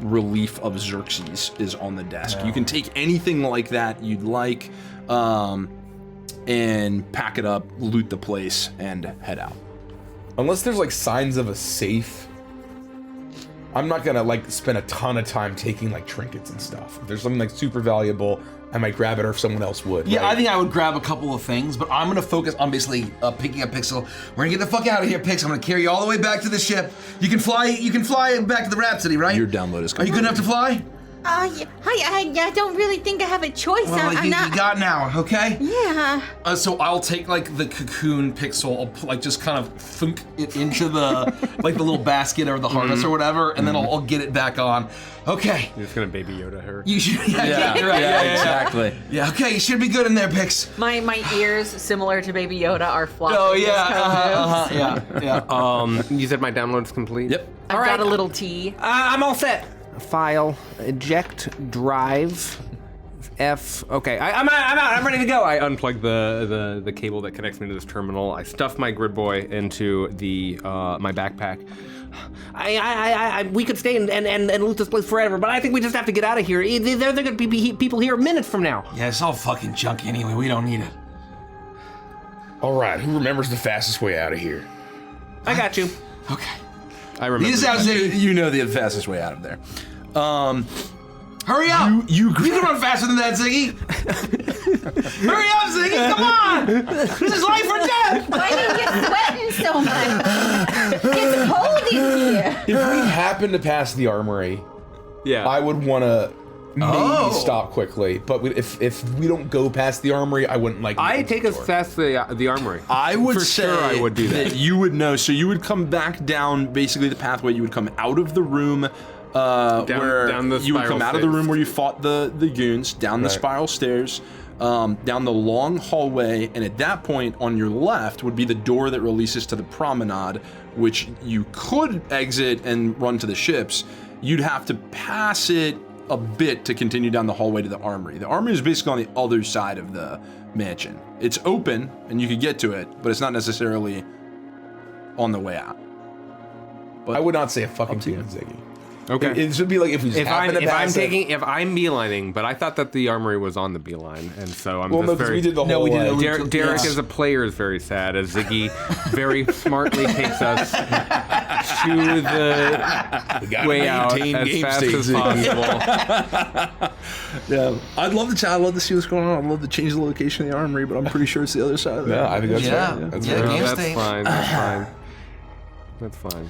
relief of Xerxes is on the desk. You can take anything like that you'd like, and pack it up, loot the place, and head out. Unless there's like signs of a safe, I'm not gonna like spend a ton of time taking like trinkets and stuff. If there's something like super valuable, I might grab it, or if someone else would. Yeah, right? I think I would grab a couple of things, but I'm gonna focus on basically picking up Pixel. We're gonna get the fuck out of here, Pix. I'm gonna carry you all the way back to the ship. You can fly back to the Rhapsody, right? Your download is Are complete. you good enough to fly? Yeah, I don't really think I have a choice. Well, I'm you not. got an hour, okay? Yeah. So I'll take like the cocoon Pixel, I'll like just kind of thunk it into the like the little basket or the harness or whatever, and then I'll get it back on. Okay. You're just gonna Baby Yoda her. You should. Yeah, you're right. Exactly. Yeah. Okay. You should be good in there, Pix. My ears, similar to Baby Yoda, are flopping. Oh This yeah. kind of moves. Yeah. You said my download's complete? Yep. I've got a little T. I'm all set. File, eject, drive, F. Okay, I'm out. I'm ready to go. I unplug the cable that connects me to this terminal. I stuff my grid boy into the my backpack. We could stay and loot this place forever, but I think we just have to get out of here. They're going to be people here minutes from now. Yeah. It's all fucking junk anyway. We don't need it. All right, who remembers the fastest way out of here? I got you. Okay. I remember. These out, Ziggy. You know the fastest way out of there. Hurry up! You can run faster than that, Ziggy. Hurry up, Ziggy! Come on! This is life or death. Why are you sweating so much? It's cold in here. If we happen to pass the armory, Yeah. I would want to maybe stop quickly. But if we don't go past the armory, I wouldn't like. I take us past the armory. I would For say sure I would do that. you would know. So you would come back down basically the pathway. You would come out of the room where down the you would come spiral out of the room stairs. where you fought the goons, down the Right. spiral stairs, down the long hallway, and at that point on your left would be the door that releases to the promenade, which you could exit and run to the ships. You'd have to pass it a bit to continue down the hallway to the armory. The armory is basically on the other side of the mansion. It's open and you could get to it, but it's not necessarily on the way out. I would not say a fucking thing, Ziggy. Okay. It should be like if we just happen to pass it. if I'm beelining, but I thought that the armory was on the beeline, and so I'm Well, no, just because very. we did the whole we did way. the- Derek Yes. as a player is very sad as Ziggy very smartly takes us to the gotta way out maintain as game fast state, as Ziggy. possible. Yeah, I'd love to see what's going on. I'd love to change the location of the armory, but I'm pretty sure it's the other side of it. Yeah, I think that's Yeah. right. That's Yeah. right. Game That's state. fine. That's fine. That's fine.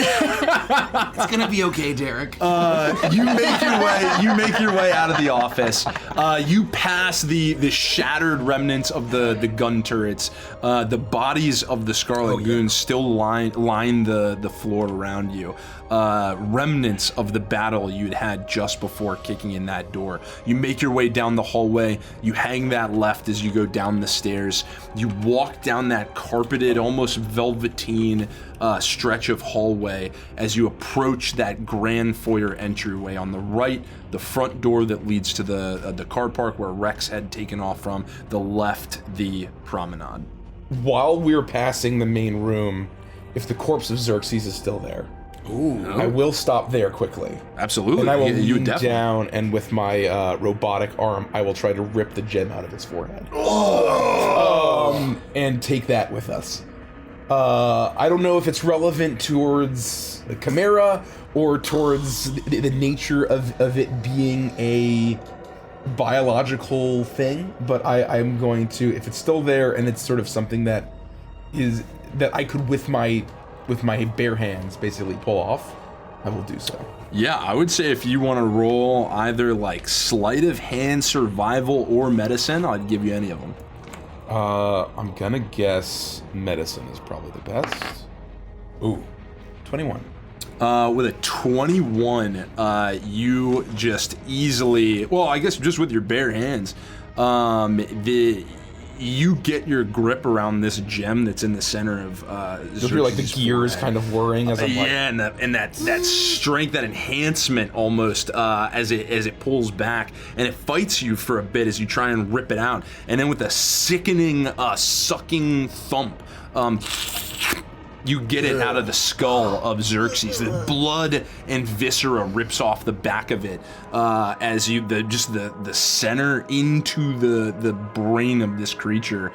It's gonna be okay, Derek. You make your way out of the office. You pass the shattered remnants of the gun turrets. The bodies of the Scarlet Goons still line the floor around you. Remnants of the battle you'd had just before kicking in that door. You make your way down the hallway. You hang that left as you go down the stairs. You walk down that carpeted, almost velveteen stretch of hallway as you approach that grand foyer entryway. On the right, the front door that leads to the car park where Rex had taken off from. The left, the promenade. While we're passing the main room, if the corpse of Xerxes is still there, I will stop there quickly. Absolutely. And I will you lean definitely. down, and with my robotic arm, I will try to rip the gem out of his forehead. And take that with us. I don't know if it's relevant towards the Chimera or towards the nature of it being a biological thing, but I'm going to, if it's still there and it's sort of something that I could with my bare hands basically pull off, I will do so. Yeah, I would say if you want to roll either like sleight of hand, survival, or medicine, I'd give you any of them. I'm gonna guess medicine is probably the best. Ooh, 21. With a 21, you just easily, well, I guess just with your bare hands, you get your grip around this gem that's in the center of You'll hear like the gears kind of whirring as I'm like, yeah, and that strength, that enhancement almost as it pulls back, and it fights you for a bit as you try and rip it out, and then with a sickening sucking thump, You get it out of the skull of Xerxes. The blood and viscera rips off the back of it as the center into the brain of this creature,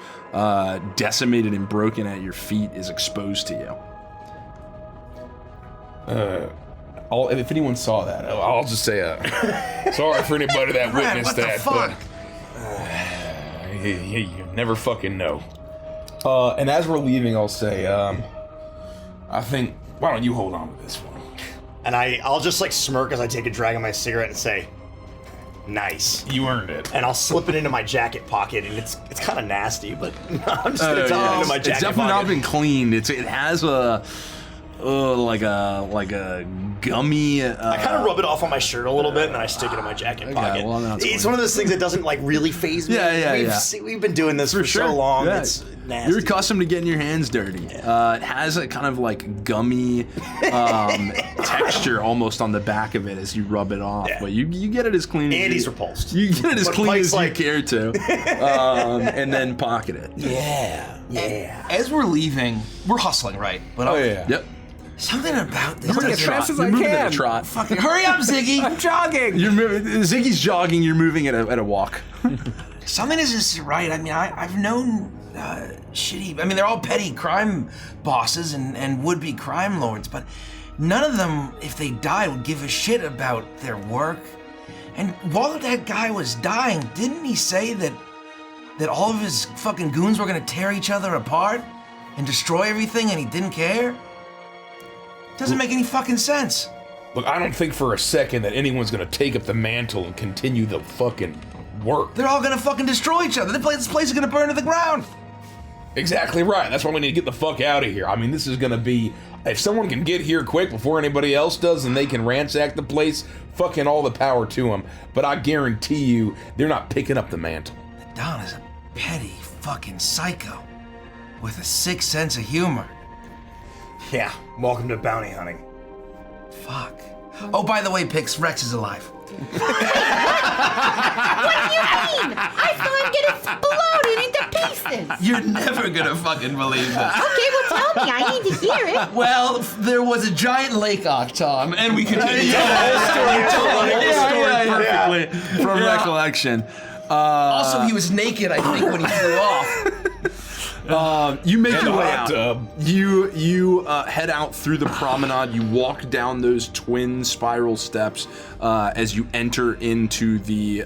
decimated and broken at your feet, is exposed to you. If anyone saw that, I'll just say sorry for anybody that witnessed that. Fuck? But you never fucking know. And as we're leaving, I'll say, I think, why don't you hold on to this one? And I'll just like smirk as I take a drag of my cigarette and say, nice. You earned it. And I'll slip it into my jacket pocket, and it's kind of nasty, but I'm just gonna tuck it into my jacket It's definitely pocket. not been cleaned. It has a like a gummy. I kind of rub it off on my shirt a little bit, and then I stick it in my jacket pocket. well, that's It's fine. one of those things that doesn't like really faze me. We've been doing this for so long. Yeah. It's nasty. You're accustomed to getting your hands dirty. It has a kind of like gummy texture almost on the back of it as you rub it off, but you get it as clean. Andy's repulsed. You get it as But clean Pyke's as like- you care to, and then pocket it. Yeah. As we're leaving, we're hustling, right? But Yep. something about this. Moving as fast as I You're moving at can. a trot. Fucking hurry up, Ziggy! I'm jogging. You're moving. Ziggy's jogging. You're moving at a walk. Something is just right. I mean, I've known shitty. I mean, they're all petty crime bosses and would-be crime lords, but none of them, if they died, would give a shit about their work. And while that guy was dying, didn't he say that all of his fucking goons were gonna tear each other apart and destroy everything, and he didn't care? Doesn't make any fucking sense. Look, I don't think for a second that anyone's gonna take up the mantle and continue the fucking work. They're all gonna fucking destroy each other. This place is gonna burn to the ground. Exactly right. That's why we need to get the fuck out of here. I mean, this is gonna be... If someone can get here quick before anybody else does and they can ransack the place, fucking all the power to them. But I guarantee you, they're not picking up the mantle. Don is a petty fucking psycho with a sick sense of humor. Yeah. Welcome to bounty hunting. Fuck. Oh, by the way, Pix, Rex is alive. What do you mean? I saw him get exploded into pieces. You're never gonna fucking believe this. Okay, well tell me. I need to hear it. Well, there was a giant lake arc, Tom, and we continue. Perfectly from recollection. Also, he was naked, I think, when he flew off. You make And your a way hot out. tub. You head out through the promenade. You walk down those twin spiral steps as you enter into the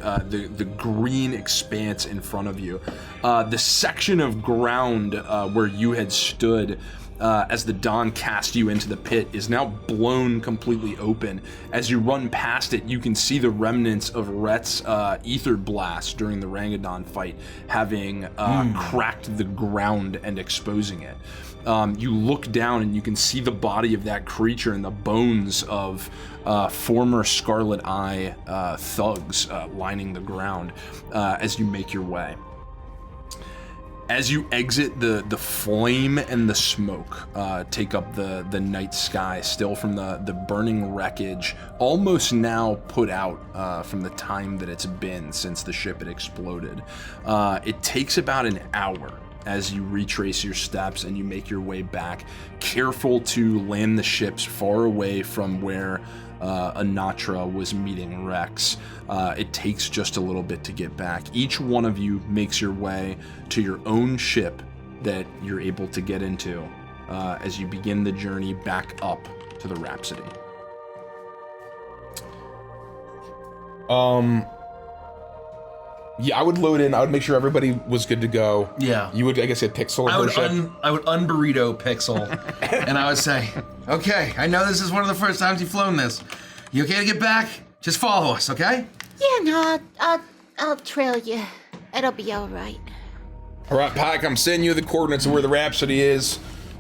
green expanse in front of you. The section of ground where you had stood as the dawn cast you into the pit is now blown completely open. As you run past it, you can see the remnants of Rett's aether blast during the Rangadon fight, having cracked the ground and exposing it. You look down and you can see the body of that creature and the bones of former Scarlet Eye thugs lining the ground as you make your way. As you exit, the flame and the smoke take up the night sky, still from the burning wreckage, almost now put out from the time that it's been since the ship had exploded. It takes about an hour as you retrace your steps and you make your way back, careful to land the ships far away from where Anatra was meeting Rex. It takes just a little bit to get back. Each one of you makes your way to your own ship that you're able to get into as you begin the journey back up to the Rhapsody. Yeah, I would load in. I would make sure everybody was good to go. Yeah. You would, I guess, hit Pixel. I would unburrito Pixel, and I would say, okay, I know this is one of the first times you've flown this. You okay to get back? Just follow us, okay? Yeah, no, I'll trail you. It'll be all right. All right, Pyke, I'm sending you the coordinates of where the Rhapsody is.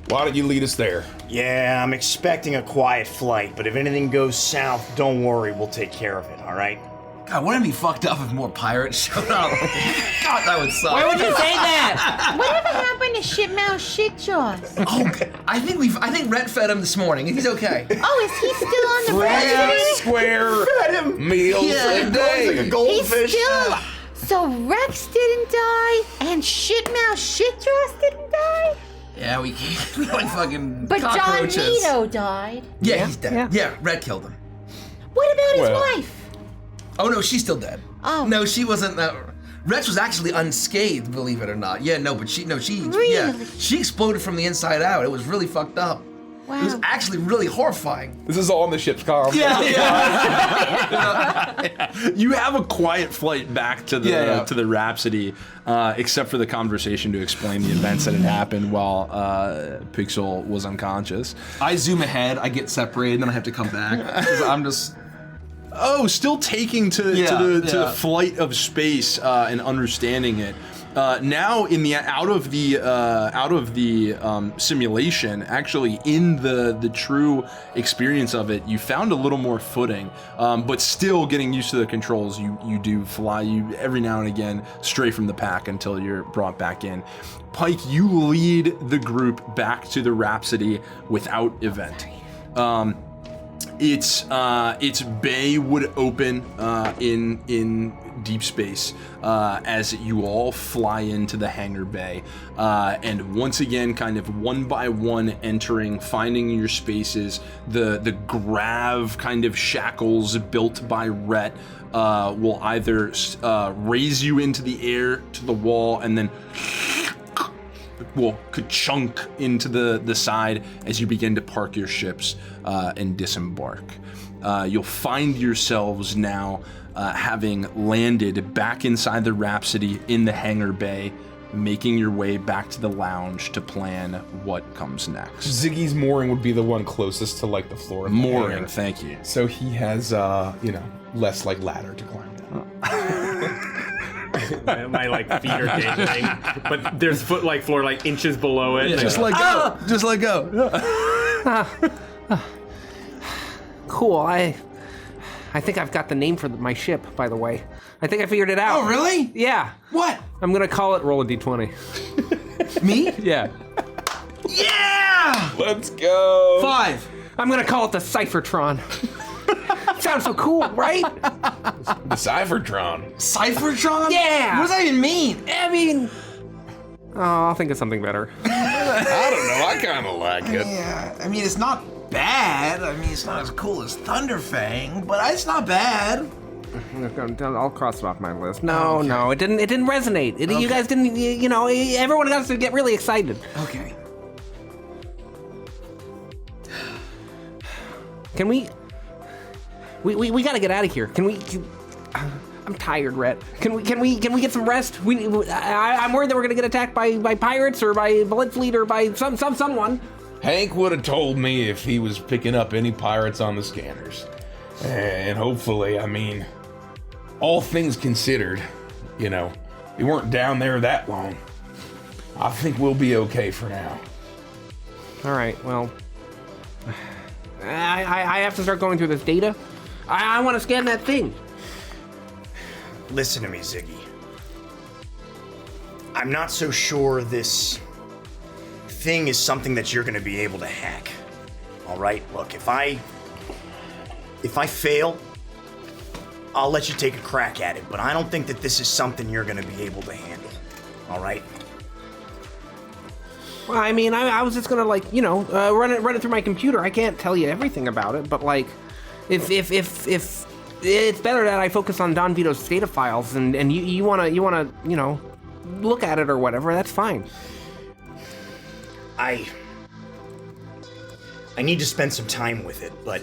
Why don't you lead us there? Yeah, I'm expecting a quiet flight, but if anything goes south, don't worry, we'll take care of it, all right? God, wouldn't it be fucked up if more pirates showed up? God, that would suck. Why would you say that? Whatever happened to Shitmouth Shitjaws? Oh, I think Rett fed him this morning, and he's okay. Oh, is he still on the Rhapsody? Square meals a day. Like a goldfish. He's still. So Rex didn't die, and Shitmouth Shitjaws didn't die? Yeah, we like fucking But John cockroaches. Nito died. Yeah, he's dead. Yeah, Rett killed him. What about his Well. wife? Oh no, she's still dead. Oh. No, she wasn't. Rett was actually unscathed, believe it or not. Yeah, no, but she Really? yeah, she exploded from the inside out. It was really fucked up. Wow. It was actually really horrifying. This is all on the ship's comm. You have a quiet flight back to the to the Rhapsody, except for the conversation to explain the events that had happened while Pixel was unconscious. I zoom ahead, I get separated, then I have to come back. 'Cause I'm just. Oh, still taking to the flight of space and understanding it. Now in the out of the simulation, actually in the true experience of it, you found a little more footing, but still getting used to the controls. You do fly every now and again stray from the pack until you're brought back in. Pyke, you lead the group back to the Rhapsody without event. Its bay would open in deep space as you all fly into the hangar bay, and once again, kind of one by one entering, finding your spaces. The grav kind of shackles built by Rett will either raise you into the air to the wall and then will ka-chunk into the side as you begin to park your ships and disembark. You'll find yourselves now having landed back inside the Rhapsody in the hangar bay, making your way back to the lounge to plan what comes next. Ziggy's mooring would be the one closest to like the floor of the Mooring, hangar. thank you. So he has, less like ladder to climb down. My like feet are dangling, but there's foot like floor like inches below it. Just let go. Just let go. Cool. I think I've got the name for my ship, by the way. I think I figured it out. Oh, really? Yeah. What? I'm gonna call it roll a d20. Me? Yeah. Yeah! Let's go! 5. I'm gonna call it the Cyphertron. Sounds so cool, right? The Cyphertron. Cyphertron? Yeah! What does that even mean? I mean, I'll think of something better. I don't know, I kind of like it. Yeah, I mean, it's not bad. I mean, it's not as cool as Thunderfang, but it's not bad. I'll cross it off my list. No, it didn't resonate. You guys didn't. Everyone got to get really excited. Okay. Can we gotta get out of here. I'm tired, Rett. Can we get some rest? I'm worried that we're gonna get attacked by pirates or by Blood Fleet or by someone. Hank would have told me if he was picking up any pirates on the scanners. And hopefully, I mean, all things considered, we weren't down there that long. I think we'll be okay for now. All right, well, I have to start going through this data. I want to scan that thing. Listen to me, Ziggy. I'm not so sure this thing is something that you're going to be able to hack. All right, look, if I fail, I'll let you take a crack at it, but I don't think that this is something you're going to be able to handle. All right? Well, I mean, I was just gonna run it through my computer. I can't tell you everything about it, but like, if it's better that I focus on Don Vito's data files, and you wanna look at it or whatever, that's fine. I need to spend some time with it, but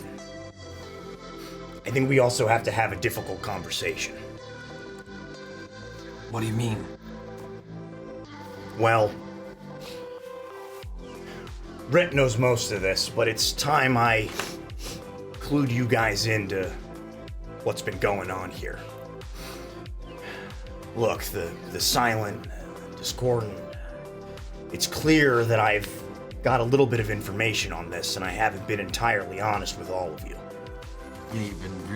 I think we also have to have a difficult conversation. What do you mean? Well, Rett knows most of this, but it's time I clued you guys into what's been going on here. Look, the silent, discordant, it's clear that I've got a little bit of information on this, and I haven't been entirely honest with all of you. Yeah, you've been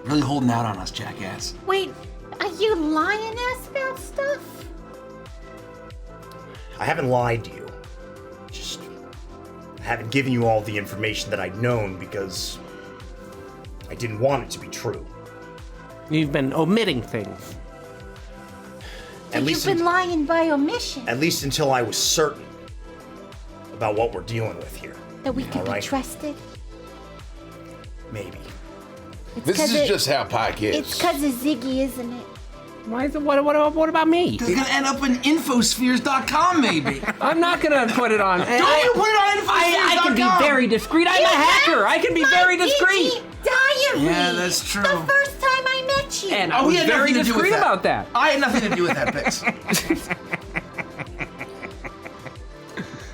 really holding out on us, jackass. Wait, are you lying us about stuff? I haven't lied to you. Just I haven't given you all the information that I'd known because I didn't want it to be true. You've been omitting things. So you've been lying by omission. At least until I was certain about what we're dealing with here. That we can All be right. trusted. Maybe. It's This 'cause is just how Pyke is. It's because of Ziggy, isn't it? Why is it, what about me? It's gonna end up in infospheres.com, maybe. I'm not gonna put it on. Don't you put it on infospheres.com. I can be very discreet. I'm a hacker. I can be very discreet. Diary. Yeah, that's true. The first time I met you. And I Oh, was we had very nothing to do with discreet that. about that. I had nothing to do with that, Pix.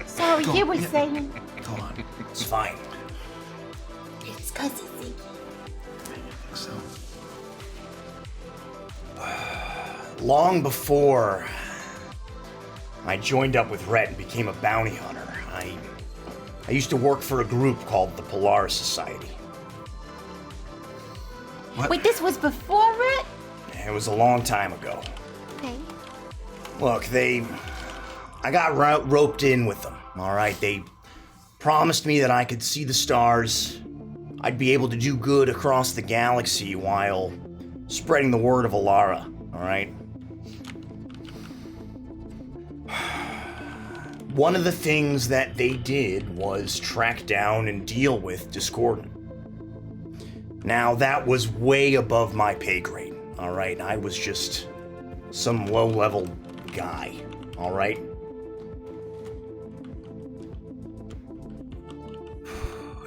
So you were saying Hold on. It's fine. it's because of Ziggy. So, Long before I joined up with Rett and became a bounty hunter, I used to work for a group called the Polaris Society. Wait, this was before Rett? It was a long time ago. Okay. Look, I got roped in with them, all right? They promised me that I could see the stars, I'd be able to do good across the galaxy while spreading the word of Alara, all right? One of the things that they did was track down and deal with Discordant. Now, that was way above my pay grade, all right? I was just some low-level guy, all right?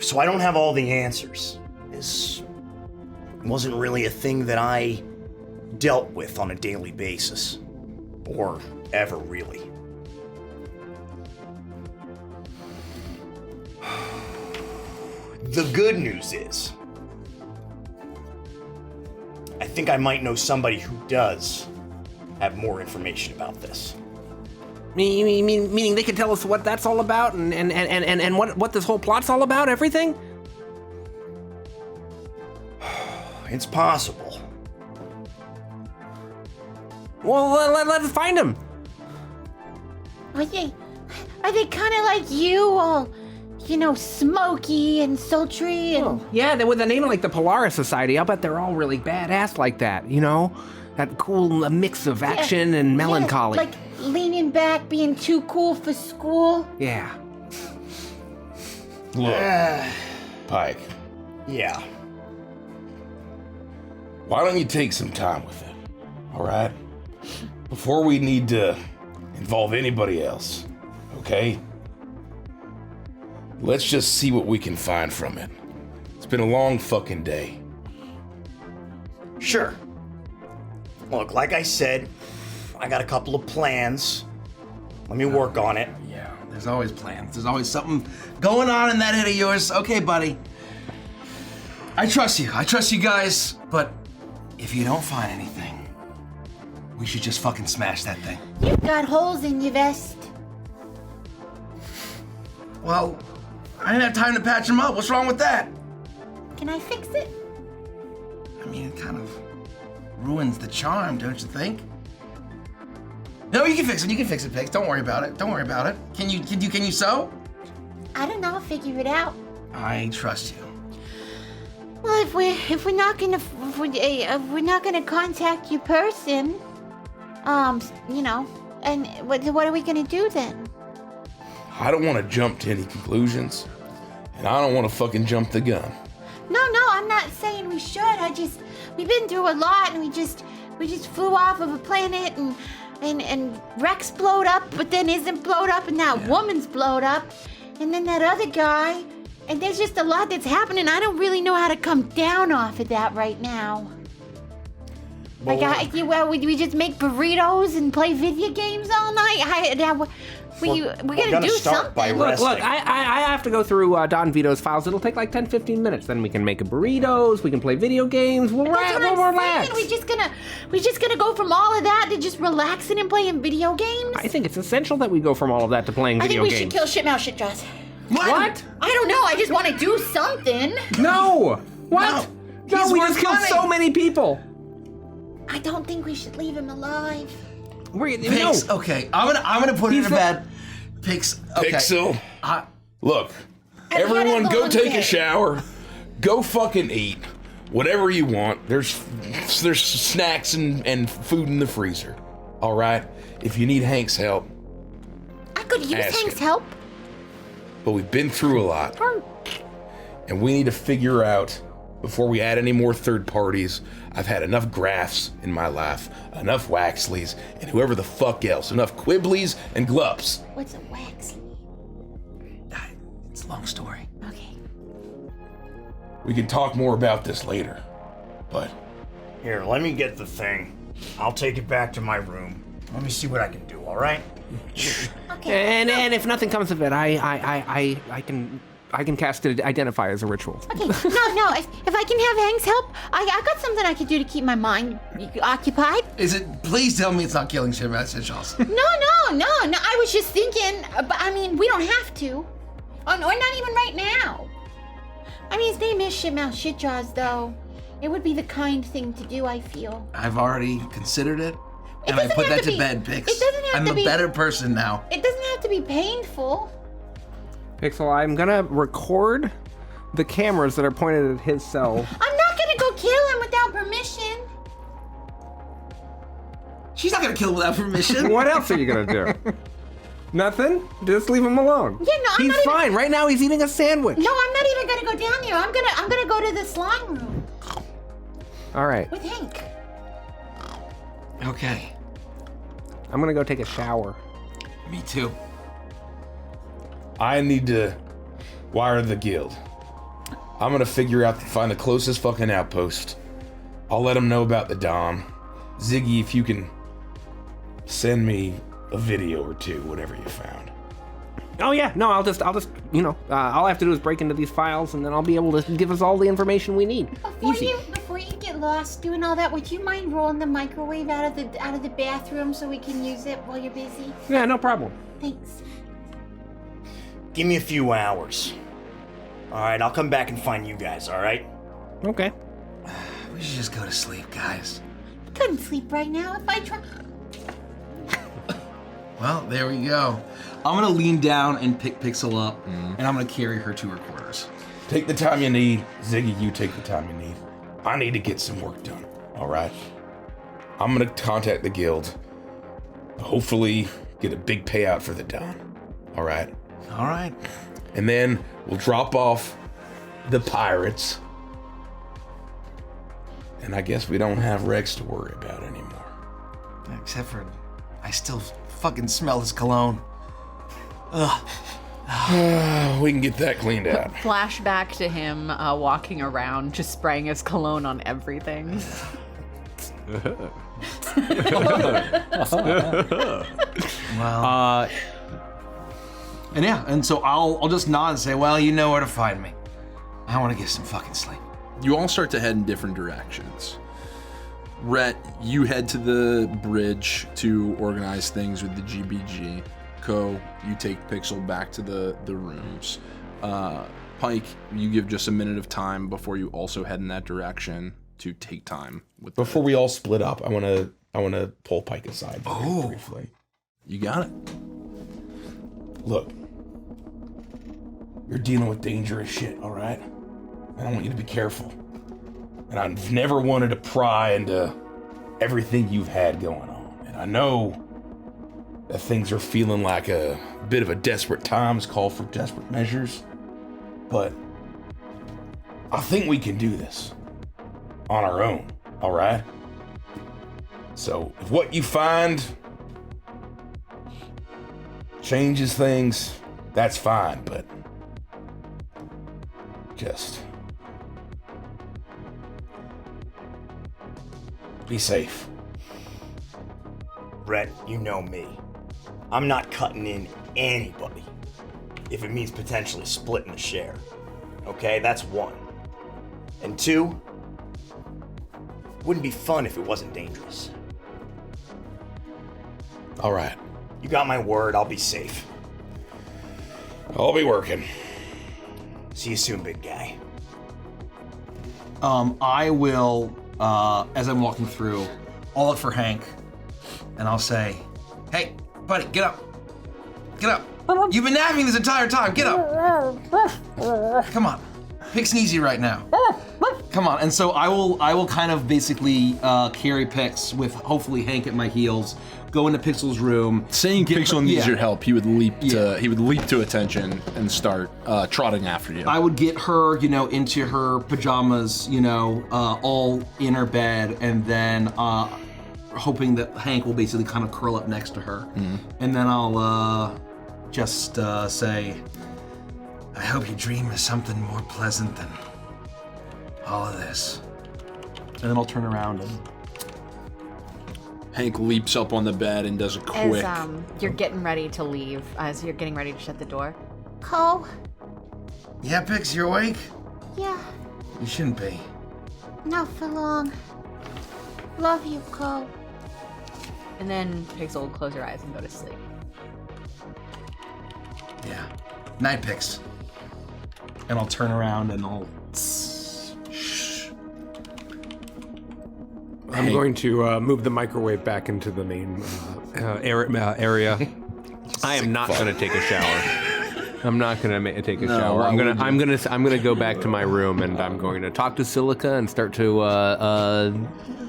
So I don't have all the answers. This wasn't really a thing that I dealt with on a daily basis. Or ever, really. The good news is, I think I might know somebody who does have more information about this. Meaning they can tell us what that's all about and what this whole plot's all about, everything? It's possible. Well, let's find him. Are they kind of like you, all, smoky and sultry and... Yeah, with a name like the Polaris Society, I'll bet they're all really badass like that, That cool mix of action and melancholy. Yeah, like leaning back, being too cool for school. Yeah. Look, Pyke, Yeah. why don't you take some time with it, all right? Before we need to involve anybody else, okay? Let's just see what we can find from it. It's been a long fucking day. Sure. Look, like I said, I got a couple of plans. Let me work on it. yeah, there's always plans. There's always something going on in that head of yours. Okay, buddy. I trust you. I trust you guys. But if you don't find anything, we should just fucking smash that thing. You've got holes in your vest. Well, I didn't have time to patch them up. What's wrong with that? Can I fix it? I mean, it kind of ruins the charm, don't you think? No, you can fix it. You can fix it, Pix. Don't worry about it. Don't worry about it. Can you sew? I don't know. I'll figure it out. I trust you. Well, if we're not gonna contact your person, and what are we gonna do then? I don't want to jump to any conclusions, and I don't want to fucking jump the gun. No, I'm not saying we should. We've been through a lot, and we just flew off of a planet, and Rex blowed up, but then isn't blowed up, and that woman's blowed up, and then that other guy, and there's just a lot that's happening. I don't really know how to come down off of that right now. We just make burritos and play video games all night. We gotta do something. By Look, resting. I have to go through Don Vito's files. It'll take like 10-15 minutes. Then we can make burritos, we can play video games, we'll That's what I'm relax. saying. We're just gonna go from all of that to just relaxing and playing video games. I think it's essential that we go from all of that to playing I think video we games. should kill Shitmouth Shitjaws. What? I don't know. I just want to do something. No! What? No, He's we worth just killed money. so many people. I don't think we should leave him alive. Pix, okay. I'm gonna put it to bed. Pix, okay. Pixel, I- look, And he had everyone a go long take day. a shower, go fucking eat, whatever you want. There's snacks and food in the freezer, all right? If you need Hank's help, I could use Ask Hank's him. help. but we've been through a lot. And we need to figure out, before we add any more third parties, I've had enough graphs in my life, enough Waxleys, and whoever the fuck else, enough Quibblies and Glups. What's a wax? It's a long story. Okay. We can talk more about this later, but... Here, let me get the thing. I'll take it back to my room. Let me see what I can do, all right? Okay. And if nothing comes of it, I can cast it identify as a ritual. Okay. No. If I can have Hank's help, I got something I could do to keep my mind occupied. Is it? Please tell me it's not killing shit essentials. No. I was just thinking. But I mean, we don't have to. Oh no, not even right now. I mean, his name is Shitmouth Shitjaws, though. It would be the kind thing to do, I feel. I've already considered it, and I doesn't put have that to to be- bed, Pix. it doesn't have I'm to a be- better person now. It doesn't have to be painful. Pixel, I'm gonna record the cameras that are pointed at his cell. I'm not gonna go kill him without permission. She's not gonna kill him without permission. What else are you gonna do? Nothing? Just leave him alone. Yeah, no, I'm He's not even- fine. Right now he's eating a sandwich. No, I'm not even gonna go down there. I'm gonna go to the slime room All right. with Hank. Okay, I'm gonna go take a shower. me too. I need to wire the guild. I'm gonna find the closest fucking outpost. I'll let them know about the Dom. Ziggy, if you can send me a video or two, whatever you found. Oh yeah, no, I'll just, all I have to do is break into these files, and then I'll be able to give us all the information we need. Easy. Before you get lost doing all that, would you mind rolling the microwave out of the bathroom so we can use it while you're busy? Yeah, no problem. Thanks. Give me a few hours. All right, I'll come back and find you guys, all right? Okay. We should just go to sleep, guys. I couldn't sleep right now if I tried. Well, there we go. I'm gonna lean down and pick Pixel up, and I'm gonna carry her to her quarters. Take the time you need. Ziggy, you take the time you need. I need to get some work done, all right? I'm gonna contact the guild. Hopefully get a big payout for the Don, all right? All right. And then we'll drop off the pirates. And I guess we don't have Rex to worry about anymore. Except for, I still fucking smell his cologne. Ugh. We can get that cleaned out. Flashback to him walking around, just spraying his cologne on everything. Well. And so I'll just nod and say, well, you know where to find me. I want to get some fucking sleep. You all start to head in different directions. Rett, you head to the bridge to organize things with the GBG. Ko, you take Pixel back to the rooms. Pyke, you give just a minute of time before you also head in that direction to take time with. Before we all split up, I wanna pull Pyke aside briefly. You got it. Look, you're dealing with dangerous shit, all right? And I want you to be careful. And I've never wanted to pry into everything you've had going on. And I know that things are feeling like a bit of a desperate times call for desperate measures. But I think we can do this on our own, all right? So if what you find changes things, that's fine, but just be safe. Rett, you know me. I'm not cutting in anybody if it means potentially splitting the share. Okay, that's one. And two, wouldn't be fun if it wasn't dangerous. All right, You got my word, I'll be safe. I'll be working. See you soon, big guy. I will, as I'm walking through, I'll look for Hank, and I'll say, "Hey, buddy, get up. Get up. You've been napping this entire time. Get up. Come on. Pick's easy right now. Come on." And so I will kind of basically carry Pix with hopefully Hank at my heels go into Pixel's room. Saying Pixel needs yeah. your help, he would leap to attention and start trotting after you. I would get her, into her pajamas, all in her bed, and then hoping that Hank will basically kind of curl up next to her. And then I'll just say, I hope you dream of something more pleasant than all of this. And then I'll turn around and... Hank leaps up on the bed and does a quick... As you're getting ready to leave, as you're getting ready to shut the door. Cole? Yeah, Pix, you awake? Yeah, You shouldn't be. not for long. Love you, Cole. And then Pixel will close her eyes and go to sleep. Yeah. Night, Pix. And I'll turn around and I'll... I'm going to move the microwave back into the main area. I am not going to take a shower. I'm not going to take a shower. I'm gonna go back to my room and I'm going to talk to Silica and start to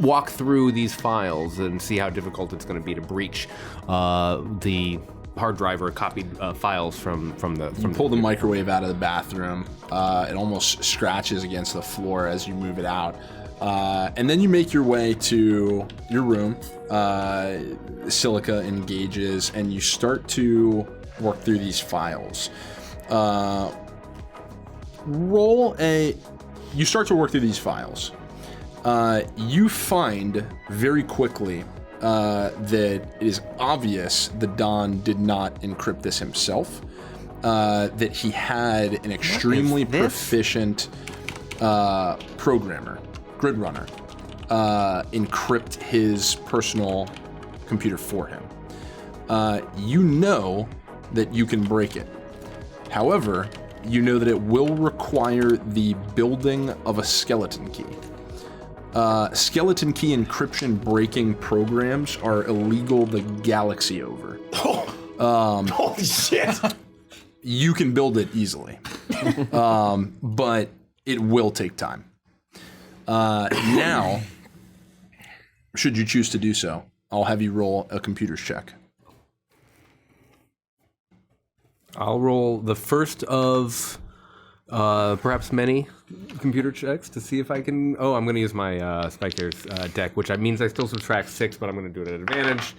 walk through these files and see how difficult it's going to be to breach the hard drive or copied files from the. You pull the microwave out of the bathroom. It almost scratches against the floor as you move it out. And then you make your way to your room. Silica engages, and you start to work through these files. You start to work through these files. You find very quickly that it is obvious the Don did not encrypt this himself. That he had an extremely proficient programmer, grid runner, encrypt his personal computer for him. You know that you can break it. However, you know that it will require the building of a skeleton key. Skeleton key encryption breaking programs are illegal the galaxy over. Holy shit! You can build it easily, but it will take time. Now, should you choose to do so, I'll have you roll a computer's check. I'll roll the first of perhaps many computer checks to see if I can... Oh, I'm going to use my Spiker's deck, which means I still subtract 6, but I'm going to do it at advantage.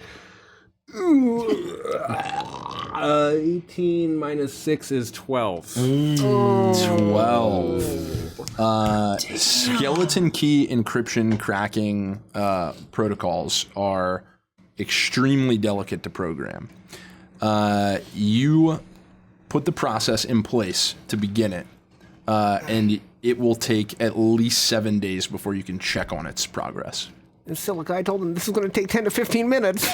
18 minus 6 is 12. 12. Skeleton key encryption cracking protocols are extremely delicate to program. You put the process in place to begin it, and it will take at least 7 days before you can check on its progress. And Silica, I told him this is going to take 10 to 15 minutes.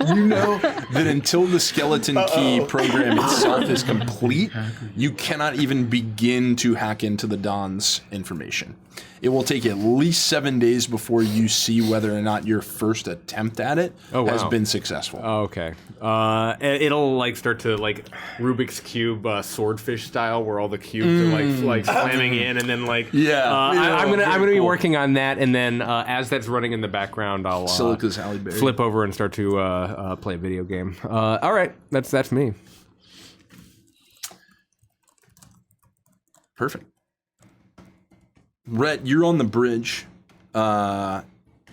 You know that until the skeleton key program itself is complete, you cannot even begin to hack into the Don's information. It will take at least 7 days before you see whether or not your first attempt at it has been successful. Oh, okay. It'll start to Rubik's Cube swordfish style, where all the cubes are like slamming in, and then I'm gonna be working on that, and then as that's running in the background, I'll Silica's Halle Berry. flip over and start to play a video game. All right, that's me. Perfect. Rett, you're on the bridge. I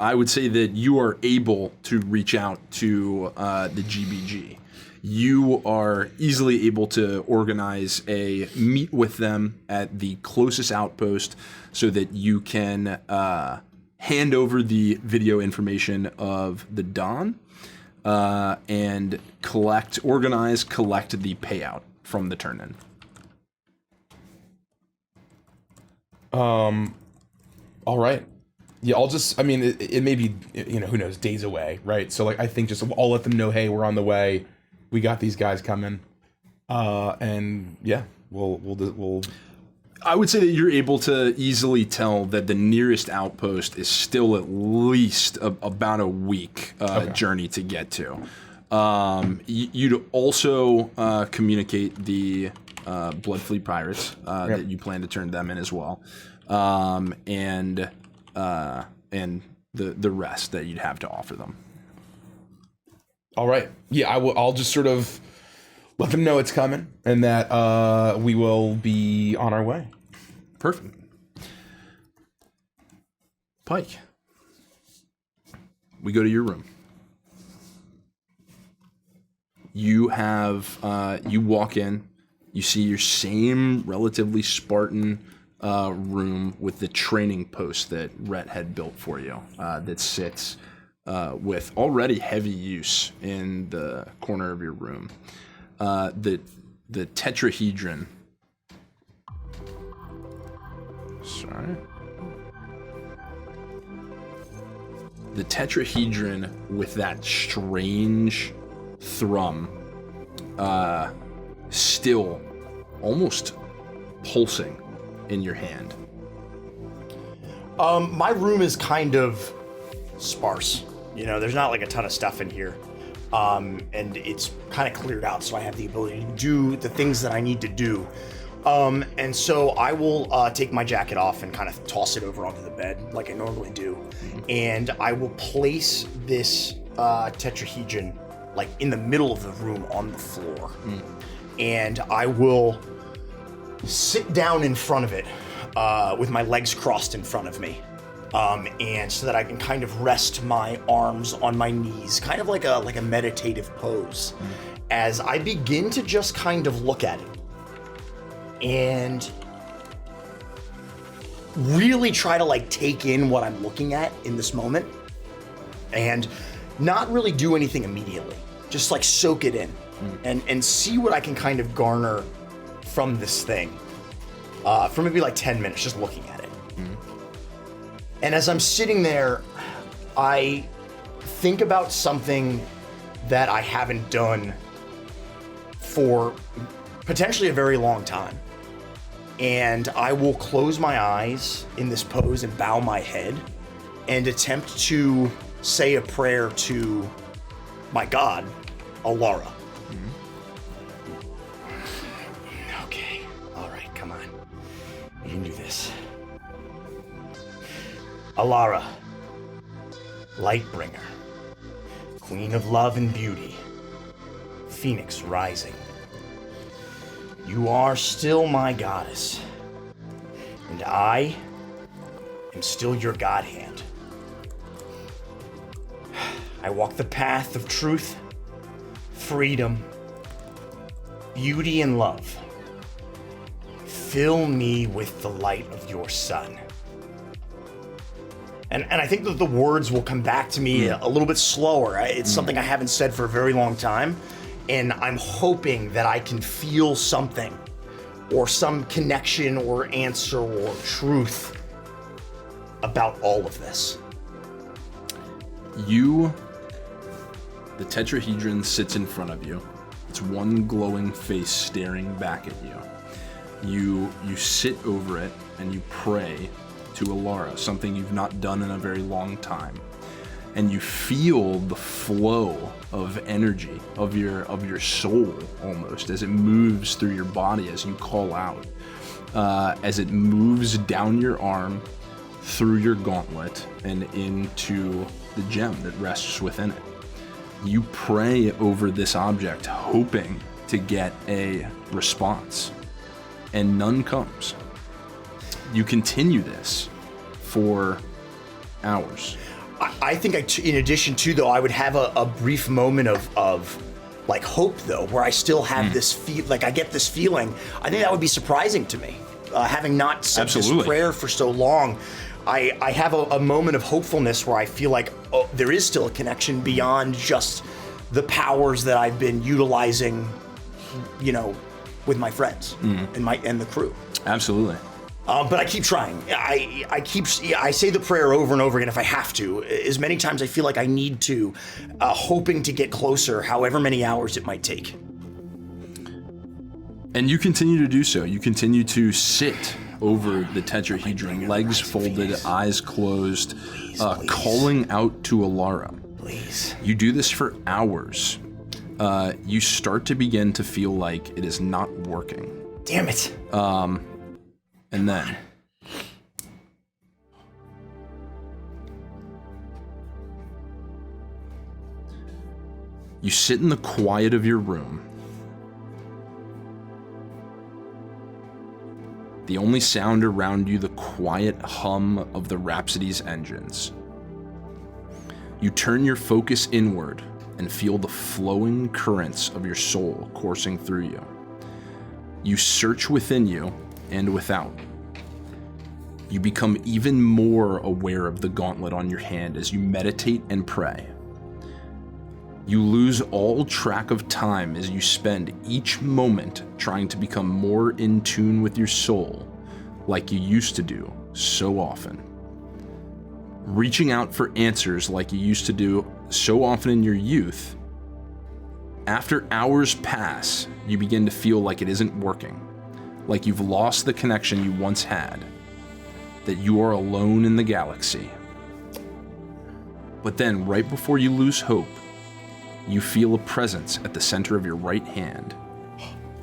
would say that you are able to reach out to the GBG. You are easily able to organize a meet with them at the closest outpost so that you can hand over the video information of the Don and collect the payout from the turn-in. All right. Yeah, I'll just, it may be, who knows, days away, right? So, I think I'll let them know, hey, we're on the way. We got these guys coming. And yeah, we'll. I would say that you're able to easily tell that the nearest outpost is still at least about a week journey to get to. You'd also communicate the Bloodfleet pirates that you plan to turn them in as well. And and the rest that you'd have to offer them. All right. Yeah, I'll just sort of let them know it's coming and that we will be on our way. Perfect. Pyke, we go to your room. You have, you walk in, you see your same relatively Spartan room with the training post that Rett had built for you that sits with already heavy use in the corner of your room. The tetrahedron. Sorry. The tetrahedron with that strange thrum, still almost pulsing in your hand. My room is kind of sparse. You know, there's not like a ton of stuff in here. And it's kind of cleared out, so I have the ability to do the things that I need to do. And so I will take my jacket off and kind of toss it over onto the bed like I normally do. And I will place this tetrahedron like in the middle of the room on the floor. And I will sit down in front of it with my legs crossed in front of me. And so that I can kind of rest my arms on my knees, kind of like a meditative pose, as I begin to just kind of look at it and really try to like take in what I'm looking at in this moment, and not really do anything immediately. Just like soak it in and see what I can kind of garner from this thing for maybe like 10 minutes, just looking at it. And as I'm sitting there, I think about something that I haven't done for potentially a very long time. And I will close my eyes in this pose and bow my head and attempt to say a prayer to my god, Alara. Okay, all right, come on. You can do this. Alara, Lightbringer, Queen of Love and Beauty, Phoenix Rising. You are still my goddess, and I am still your god hand. I walk the path of truth, freedom, beauty, and love. Fill me with the light of your sun. And I think that the words will come back to me a little bit slower. It's something I haven't said for a very long time. And I'm hoping that I can feel something or some connection or answer or truth about all of this. The tetrahedron sits in front of you. It's one glowing face staring back at you. You sit over it and you pray to Alara, something you've not done in a very long time. And you feel the flow of energy of your soul almost as it moves through your body as you call out, as it moves down your arm, through your gauntlet, and into the gem that rests within it. You pray over this object, hoping to get a response, and none comes. You continue this for hours. I think in addition to, though, I would have a brief moment of like hope, though, where I still have this I get this feeling. I think that would be surprising to me, having not said this prayer for so long. I have a moment of hopefulness where I feel like there is still a connection beyond just the powers that I've been utilizing, you know, with my friends and the crew. Absolutely. But I keep trying. I say the prayer over and over again if I have to, as many times I feel like I need to, hoping to get closer, however many hours it might take. And you continue to do so. You continue to sit over the tetrahedron, legs folded, eyes closed, calling out to Alara. Please. You do this for hours. You start to begin to feel like it is not working. Damn it. And then You sit in the quiet of your room. The only sound around you, the quiet hum of the Rhapsody's engines. You turn your focus inward and feel the flowing currents of your soul coursing through you. You search within you and without. You become even more aware of the gauntlet on your hand as you meditate and pray. You lose all track of time as you spend each moment trying to become more in tune with your soul, like you used to do so often. Reaching out for answers like you used to do so often in your youth. After hours pass, you begin to feel like it isn't working, like you've lost the connection you once had, that you are alone in the galaxy. But then, right before you lose hope, you feel a presence at the center of your right hand,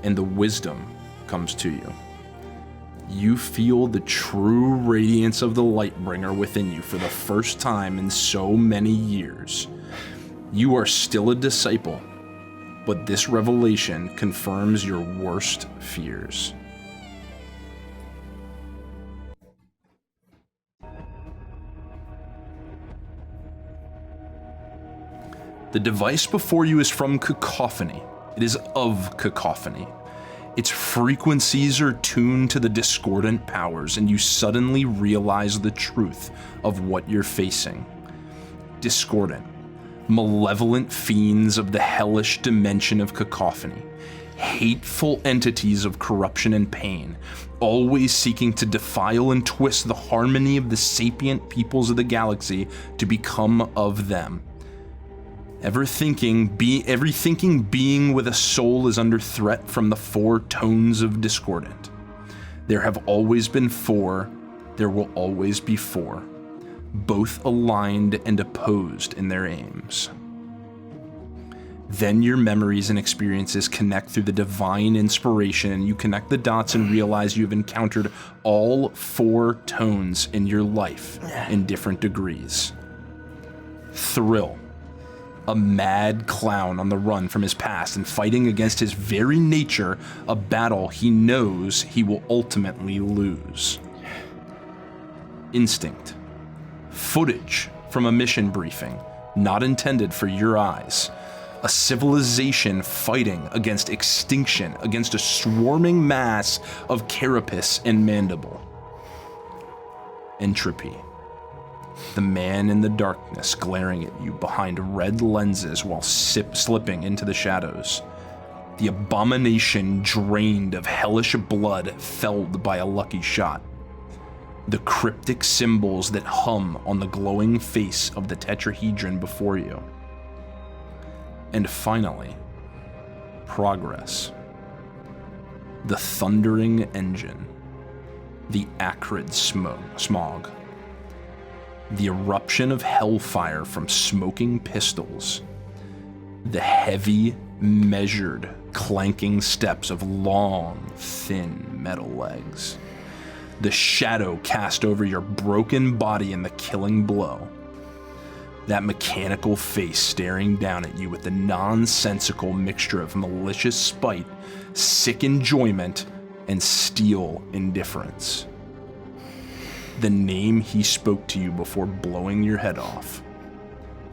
and the wisdom comes to you. You feel the true radiance of the Lightbringer within you for the first time in so many years. You are still a disciple, but this revelation confirms your worst fears. The device before you is from Cacophony. It is of Cacophony. Its frequencies are tuned to the discordant powers, and you suddenly realize the truth of what you're facing. Discordant, malevolent fiends of the hellish dimension of Cacophony. Hateful entities of corruption and pain, always seeking to defile and twist the harmony of the sapient peoples of the galaxy to become of them. Every thinking being with a soul is under threat from the four tones of discordant. There have always been four, there will always be four, both aligned and opposed in their aims. Then your memories and experiences connect through the divine inspiration, and you connect the dots and realize you have encountered all four tones in your life in different degrees. Thrill. A mad clown on the run from his past and fighting against his very nature, a battle he knows he will ultimately lose. Instinct. Footage from a mission briefing, not intended for your eyes. A civilization fighting against extinction, against a swarming mass of carapace and mandible. Entropy. The man in the darkness glaring at you behind red lenses while slipping into the shadows. The abomination drained of hellish blood felled by a lucky shot. The cryptic symbols that hum on the glowing face of the tetrahedron before you. And finally, progress. The thundering engine. The acrid smog. The eruption of hellfire from smoking pistols, the heavy, measured, clanking steps of long, thin metal legs, the shadow cast over your broken body in the killing blow, that mechanical face staring down at you with the nonsensical mixture of malicious spite, sick enjoyment, and steel indifference. The name he spoke to you before blowing your head off.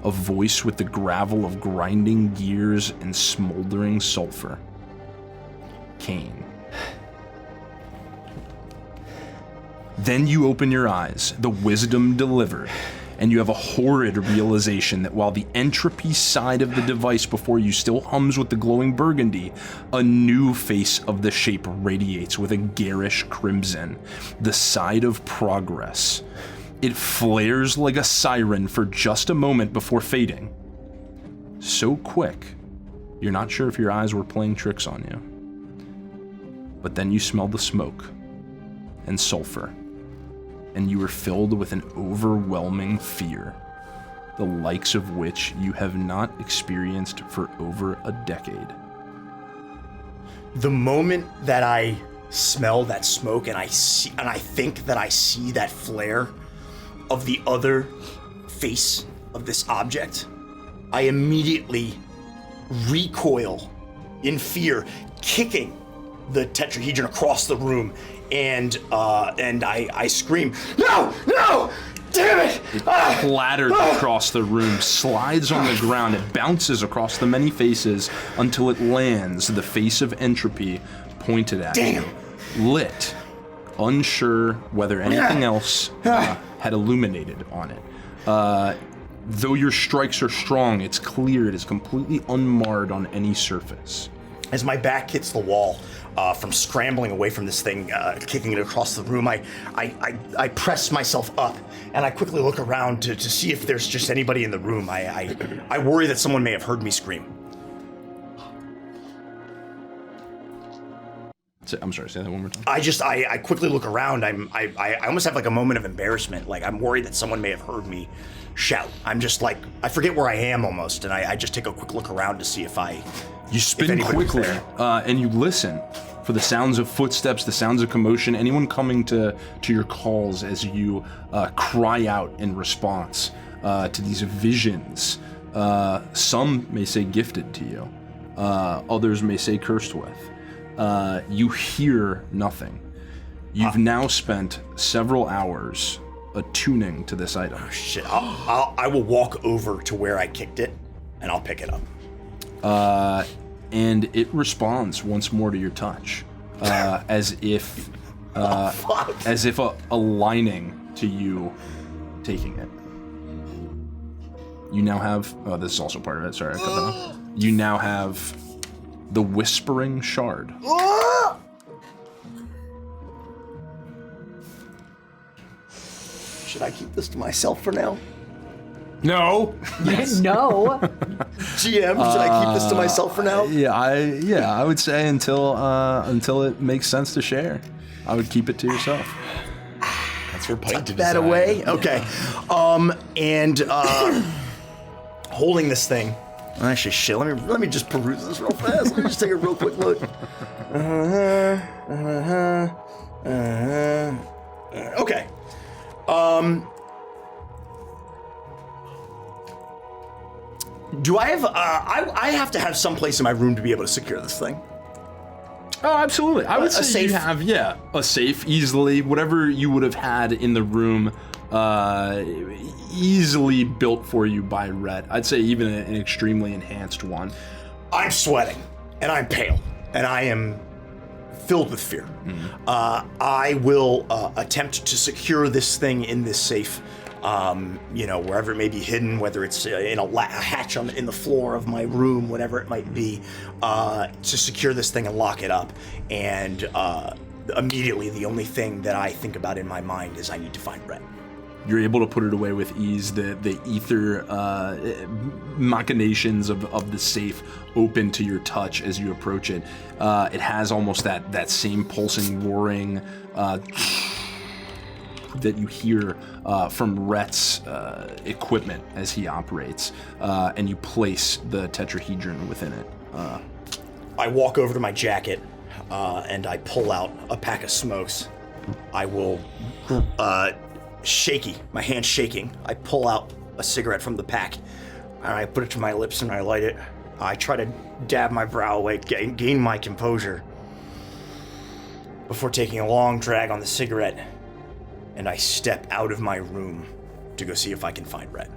A voice with the gravel of grinding gears and smoldering sulfur. Cain. Then you open your eyes, the wisdom delivered, and you have a horrid realization that while the entropy side of the device before you still hums with the glowing burgundy, a new face of the shape radiates with a garish crimson, the side of progress. It flares like a siren for just a moment before fading. So quick, you're not sure if your eyes were playing tricks on you. But then you smell the smoke and sulfur, and you are filled with an overwhelming fear, the likes of which you have not experienced for over a decade. The moment that I smell that smoke and I think that I see that flare of the other face of this object, I immediately recoil in fear, kicking the tetrahedron across the room, and I scream, "No! No! Damn it!" It clatters across the room, slides on the ground, it bounces across the many faces until it lands the face of entropy pointed at you. Lit, unsure whether anything else had illuminated on it. Though your strikes are strong, it's clear it is completely unmarred on any surface. As my back hits the wall, from scrambling away from this thing, kicking it across the room, I press myself up, and I quickly look around to see if there's just anybody in the room. I worry that someone may have heard me scream. I'm sorry, say that one more time. I quickly look around. I almost have like a moment of embarrassment. Like, I'm worried that someone may have heard me shout. I'm just like, I forget where I am almost, and I just take a quick look around to see if You spin quickly, and you listen for the sounds of footsteps, the sounds of commotion, anyone coming to your calls as you cry out in response to these visions. Some may say gifted to you, others may say cursed with. You hear nothing. You've now spent several hours attuning to this item. Oh, shit. I will walk over to where I kicked it, and I'll pick it up. And it responds once more to your touch, as if aligning to you taking it. You now have. Oh, this is also part of it. Sorry, I cut that off. You now have the Whispering Shard. Should I keep this to myself for now? No. Yes. No. GM, should I keep this to myself for now? I would say until it makes sense to share, I would keep it to yourself. That's for Pyke to Tuck that away? Okay. And holding this thing. Actually, shit, let me just peruse this real fast. Let me just take a real quick look. Okay. Do I have, I have to have some place in my room to be able to secure this thing. Oh, absolutely. I would say safe. You have, a safe, easily. Whatever you would have had in the room, easily built for you by Rett. I'd say even an extremely enhanced one. I'm sweating, and I'm pale, and I am filled with fear. I will attempt to secure this thing in this safe, wherever it may be hidden, whether it's in a hatch in the floor of my room, whatever it might be, to secure this thing and lock it up. And immediately, the only thing that I think about in my mind is I need to find Rett. You're able to put it away with ease. The ether machinations of the safe open to your touch as you approach it. It has almost that same pulsing, roaring that you hear from Rett's equipment as he operates, and you place the tetrahedron within it. I walk over to my jacket, and I pull out a pack of smokes. I will, my hand shaking, I pull out a cigarette from the pack, and I put it to my lips and I light it. I try to dab my brow away, gain my composure, before taking a long drag on the cigarette, and I step out of my room to go see if I can find Rett.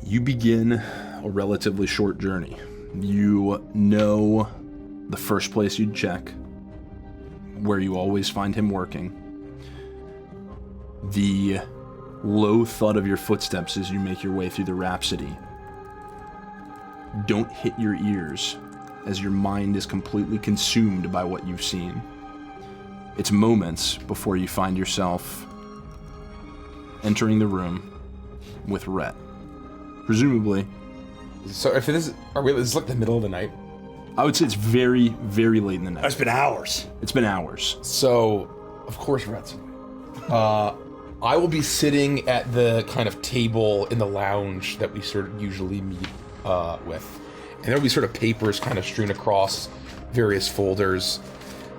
You begin a relatively short journey. You know the first place you'd check, where you always find him working. The low thud of your footsteps as you make your way through the Rhapsody don't hit your ears as your mind is completely consumed by what you've seen. It's moments before you find yourself entering the room with Rett. Presumably. So if this is like the middle of the night? I would say it's very, very late in the night. It's been hours. It's been hours. So, of course, Rett's I will be sitting at the kind of table in the lounge that we sort of usually meet with. And there'll be sort of papers kind of strewn across various folders.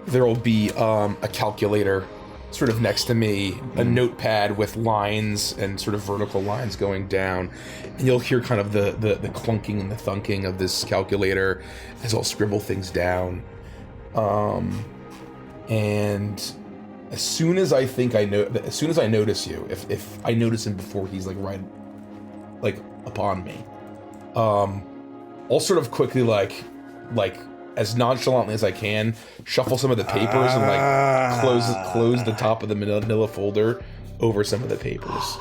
There will be a calculator sort of next to me, a notepad with lines and sort of vertical lines going down, and you'll hear kind of the clunking and the thunking of this calculator as I'll scribble things down. And as soon as I notice you, if I notice him before he's right upon me, I'll sort of quickly like as nonchalantly as I can, shuffle some of the papers and close the top of the manila folder over some of the papers.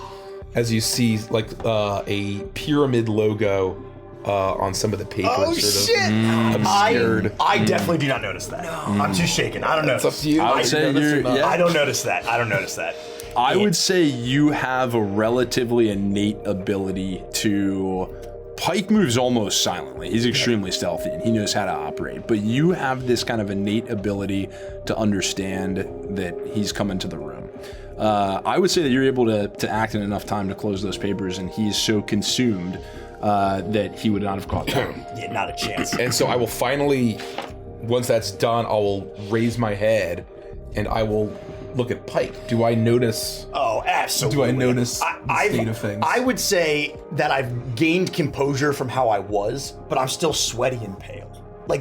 As you see, a pyramid logo on some of the papers. Oh sort shit! Of obscured. I definitely do not notice that. No. I'm too shaken. I don't know. It's up to you. I would say I don't notice that. I would say you have a relatively innate ability to... Pyke moves almost silently. He's extremely stealthy and he knows how to operate, but you have this kind of innate ability to understand that he's coming to the room. I would say that you're able to act in enough time to close those papers, and he's so consumed that he would not have caught that. Yeah, not a chance. And so I will finally, once that's done, I will raise my head and I will look at Pyke. Do I notice? Oh, absolutely. Do I notice the state of things? I would say that I've gained composure from how I was, but I'm still sweaty and pale.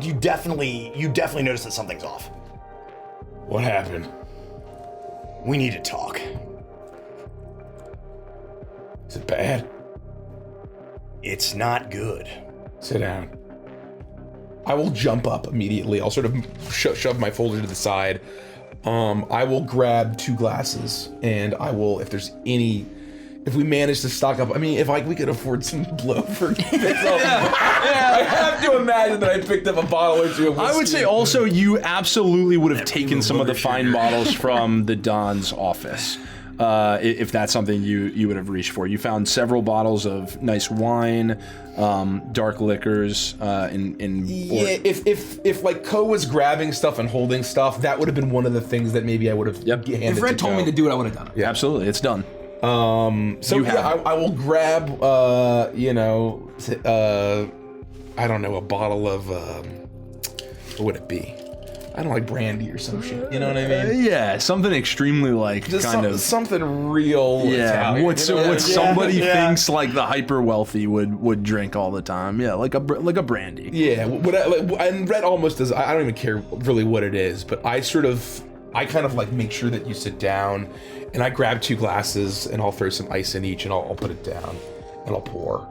You definitely notice that something's off. What happened? We need to talk. Is it bad? It's not good. Sit down. I will jump up immediately. I'll sort of shove my folder to the side. I will grab 2 glasses, and I will, if we manage to stock up, we could afford some blow for Pixel. I have to imagine that I picked up a bottle or 2 of whiskey. I would say also you absolutely would have taken some of the fine bottles from the Don's office. If that's something you would have reached for. You found several bottles of nice wine, dark liquors, if Ko was grabbing stuff and holding stuff, that would have been one of the things that maybe I would have handed to If Rett told me to do it, I would have done it. Yeah, absolutely, it's done. I will grab, I don't know, a bottle of, what would it be? I don't like brandy or some shit. You know what I mean? Yeah, something extremely something real. Yeah, Italian, what somebody thinks the hyper wealthy would drink all the time. Yeah, like a brandy. Yeah, and Rett almost does. I don't even care really what it is, but I kind of make sure that you sit down, and I grab 2 glasses and I'll throw some ice in each and I'll put it down and I'll pour.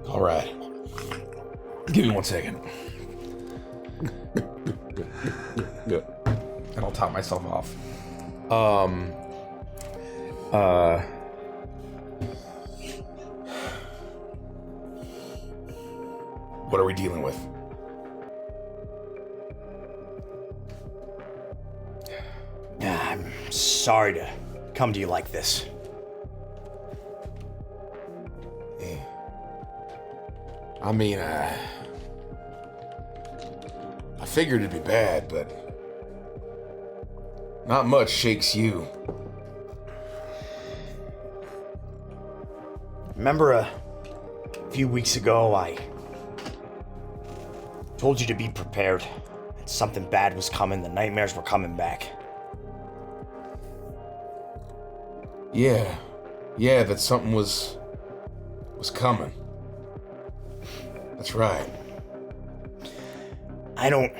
All right. Give me 1 second. Good. And I'll top myself off. What are we dealing with? I'm sorry to come to you like this. I figured it'd be bad, but not much shakes you. Remember a few weeks ago, I told you to be prepared. That something bad was coming, the nightmares were coming back. Yeah, that something was coming. That's right. I don't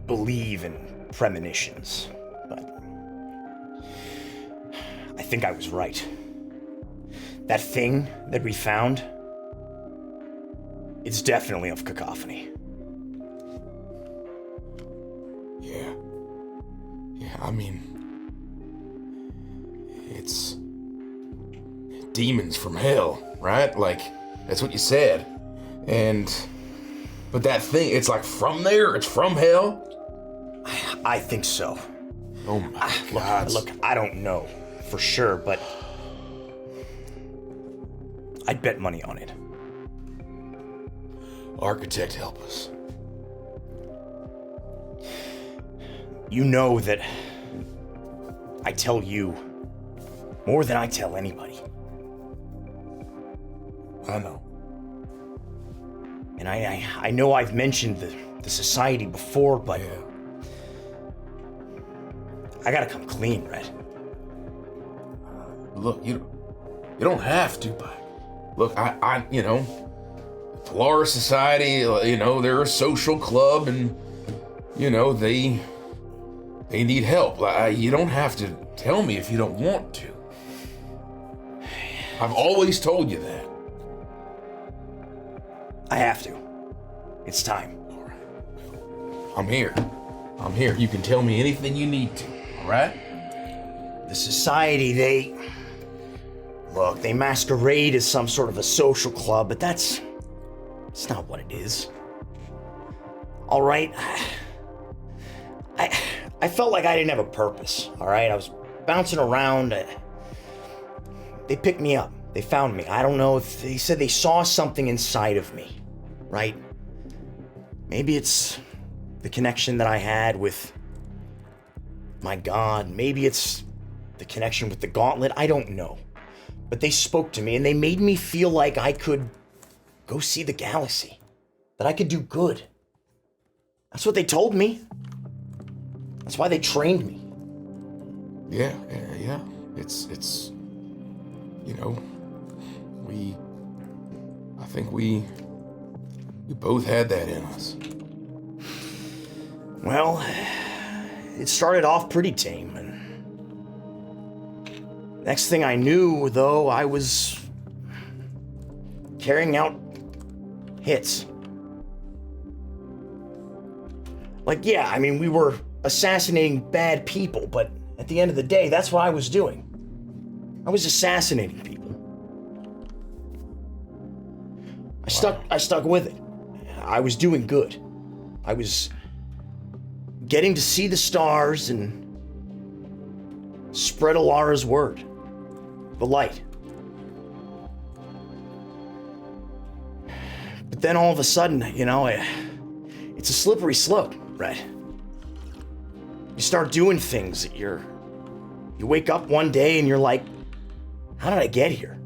believe in premonitions, but I think I was right. That thing that we found, it's definitely of cacophony. Yeah, it's demons from hell, right? That's what you said. But that thing, it's from there? It's from hell? I think so. Oh my God. Look, I don't know for sure, but I'd bet money on it. Architect, help us. You know that I tell you more than I tell anybody. I know. And I know I've mentioned the the society before, but I gotta come clean, Rett. Look, you don't have to, but look, I Polaris Society, they're a social club, and they need help. You don't have to tell me if you don't want to. I've always told you that. I have to. It's time. I'm here. You can tell me anything you need to, all right? The society, they masquerade as some sort of a social club, but that's not what it is. All right? I felt like I didn't have a purpose, all right? I was bouncing around. They picked me up. They found me. I don't know if they said they saw something inside of me, right? Maybe it's the connection that I had with my God. Maybe it's the connection with the gauntlet. I don't know. But they spoke to me and they made me feel like I could go see the galaxy, that I could do good. That's what they told me. That's why they trained me. Yeah. It's I think we both had that in us. Well, it started off pretty tame, and next thing I knew, though, I was carrying out hits. We were assassinating bad people, but at the end of the day, that's what I was doing. I was assassinating people. I stuck with it. I was doing good. I was getting to see the stars and spread Alara's word. The light. But then all of a sudden, it's a slippery slope, Rett. You start doing things that you wake up one day and you're like, how did I get here?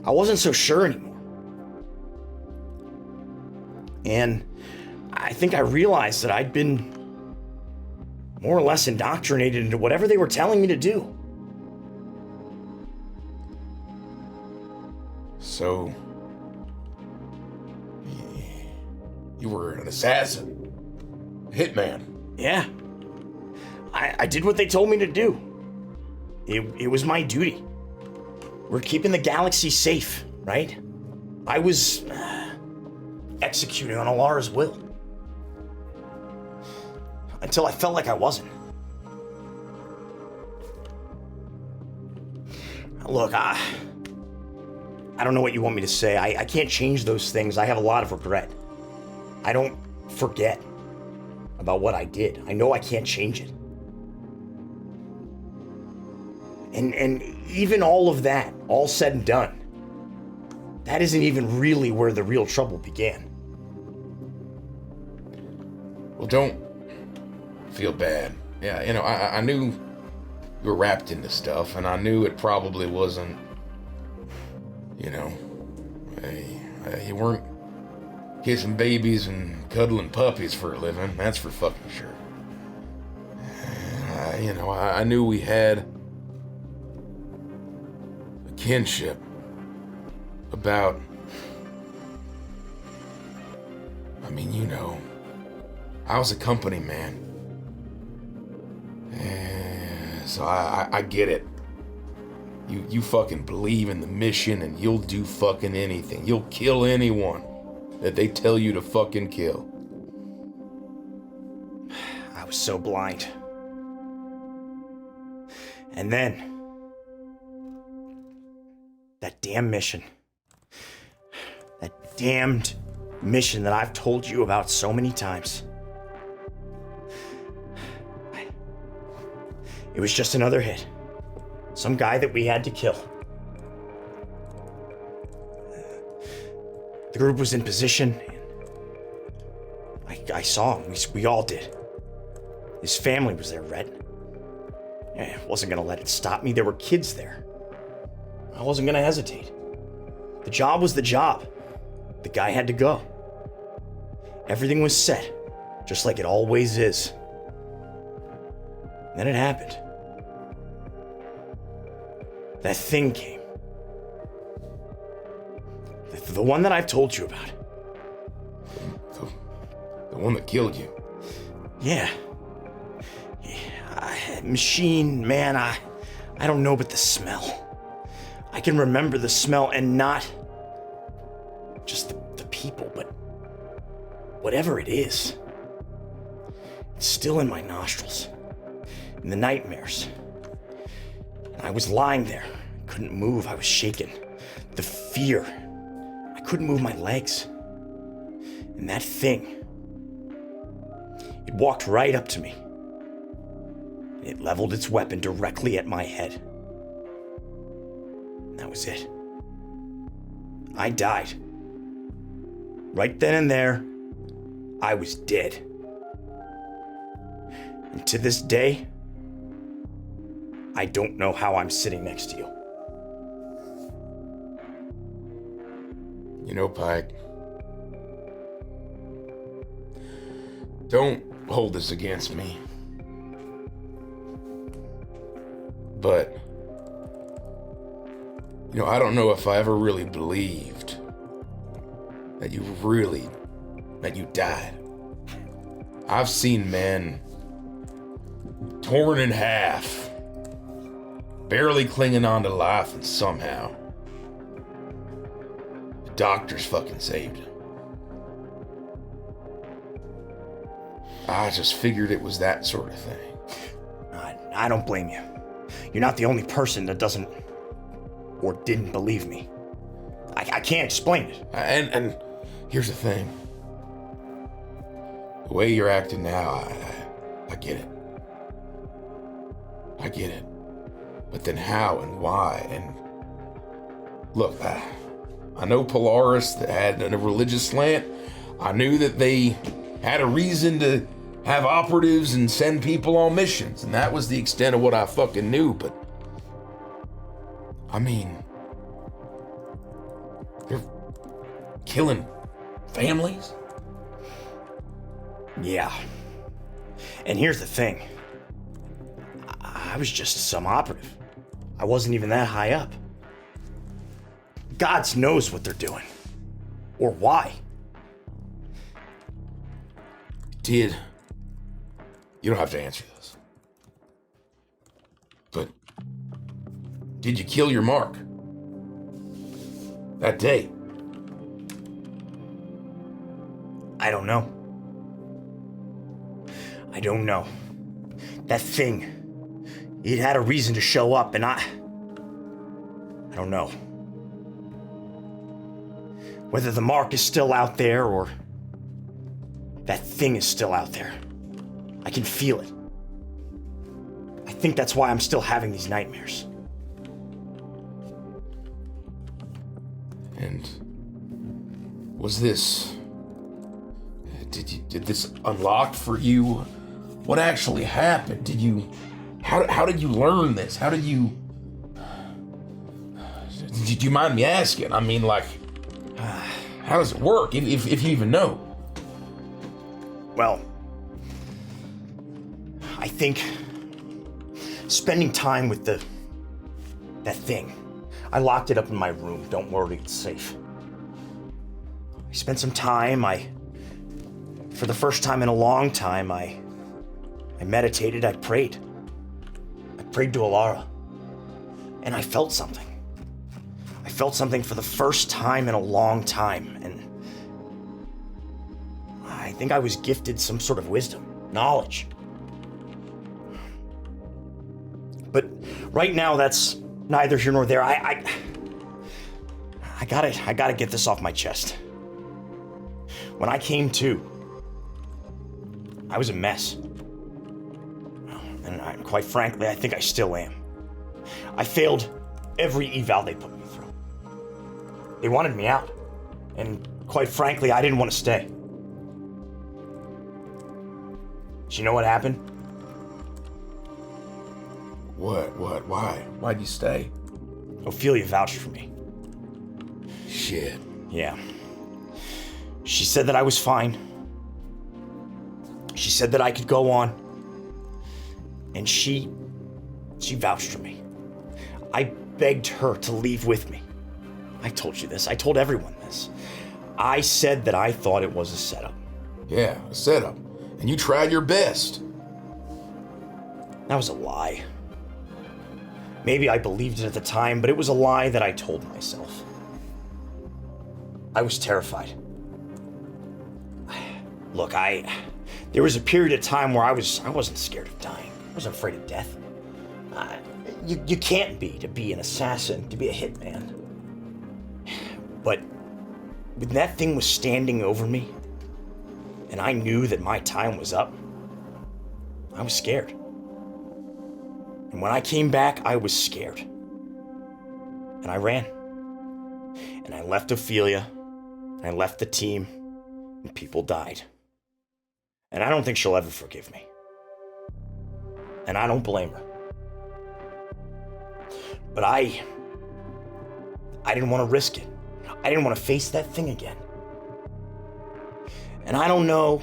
I wasn't so sure anymore. And I think I realized that I'd been more or less indoctrinated into whatever they were telling me to do. So, you were an assassin, hitman. Yeah. I did what they told me to do. It was my duty. We're keeping the galaxy safe, right? I was executing on Alara's will. Until I felt like I wasn't. Look, I don't know what you want me to say. I can't change those things. I have a lot of regret. I don't forget about what I did. I know I can't change it. And even all of that, all said and done, that isn't even really where the real trouble began. Well, don't feel bad. Yeah, I knew you were wrapped into stuff, and I knew it probably wasn't, you weren't kissing babies and cuddling puppies for a living, that's for fucking sure. I knew we had a kinship about, I was a company man. So I get it. You fucking believe in the mission and you'll do fucking anything. You'll kill anyone that they tell you to fucking kill. I was so blind. And then, that damn mission. That damned mission that I've told you about so many times. It was just another hit. Some guy that we had to kill. The group was in position. I saw him. We all did. His family was there, Rett. I wasn't gonna let it stop me. There were kids there. I wasn't gonna hesitate. The job was the job. The guy had to go. Everything was set, just like it always is. Then it happened. That thing came. The one that I've told you about. The one that killed you. Yeah. Machine, man, I don't know, but the smell. I can remember the smell, and not just the people, but whatever it is. It's still in my nostrils. In the nightmares. And I was lying there. I couldn't move. I was shaken. The fear. I couldn't move my legs. And that thing, it walked right up to me. It leveled its weapon directly at my head. And that was it. I died. Right then and there, I was dead. And to this day, I don't know how I'm sitting next to you. You know, Pyke, don't hold this against me. But, you know, I don't know if I ever really believed that you died. I've seen men torn in half, barely clinging on to life, and somehow the doctors fucking saved him. I just figured it was that sort of thing. I don't blame you. You're not the only person that doesn't or didn't believe me. I can't explain it. And here's the thing. The way you're acting now, I get it. I get it. But then how and why? And look, I know Polaris that had a religious slant. I knew that they had a reason to have operatives and send people on missions, and that was the extent of what I fucking knew. But I mean, they're killing families? Yeah. And here's the thing. I was just some operative. I wasn't even that high up. God knows what they're doing. Or why. You don't have to answer this. But did you kill your mark? That day? I don't know. I don't know. That thing, it had a reason to show up, and I don't know. Whether the mark is still out there or that thing is still out there. I can feel it. I think that's why I'm still having these nightmares. And was this... Did this unlock for you? What actually happened? Did you... How did you learn this? How did you... Did you mind me asking? I mean, like... How does it work, if you even know? Well... I think spending time with that thing. I locked it up in my room. Don't worry, it's safe. I spent some time. For the first time in a long time, I meditated. I prayed. I prayed to Alara, and I felt something. I felt something for the first time in a long time, and I think I was gifted some sort of wisdom, knowledge. But right now, that's neither here nor there. I gotta get this off my chest. When I came to, I was a mess. And quite frankly, I think I still am. I failed every eval they put me through. They wanted me out. And quite frankly, I didn't want to stay. Do you know what happened? What? Why? Why'd you stay? Ophelia vouched for me. Shit. Yeah. She said that I was fine, She said that I could go on. And she vouched for me. I begged her to leave with me. I told you this. I told everyone this. I said that I thought it was a setup. Yeah, a setup. And you tried your best. That was a lie. Maybe I believed it at the time, but it was a lie that I told myself. I was terrified. Look, there was a period of time where I wasn't scared of dying. I wasn't afraid of death. You can't be to be an assassin, to be a hitman. But when that thing was standing over me, and I knew that my time was up, I was scared. And when I came back, I was scared. And I ran. And I left Ophelia, and I left the team, and people died. And I don't think she'll ever forgive me. And I don't blame her. But I didn't want to risk it. I didn't want to face that thing again. And I don't know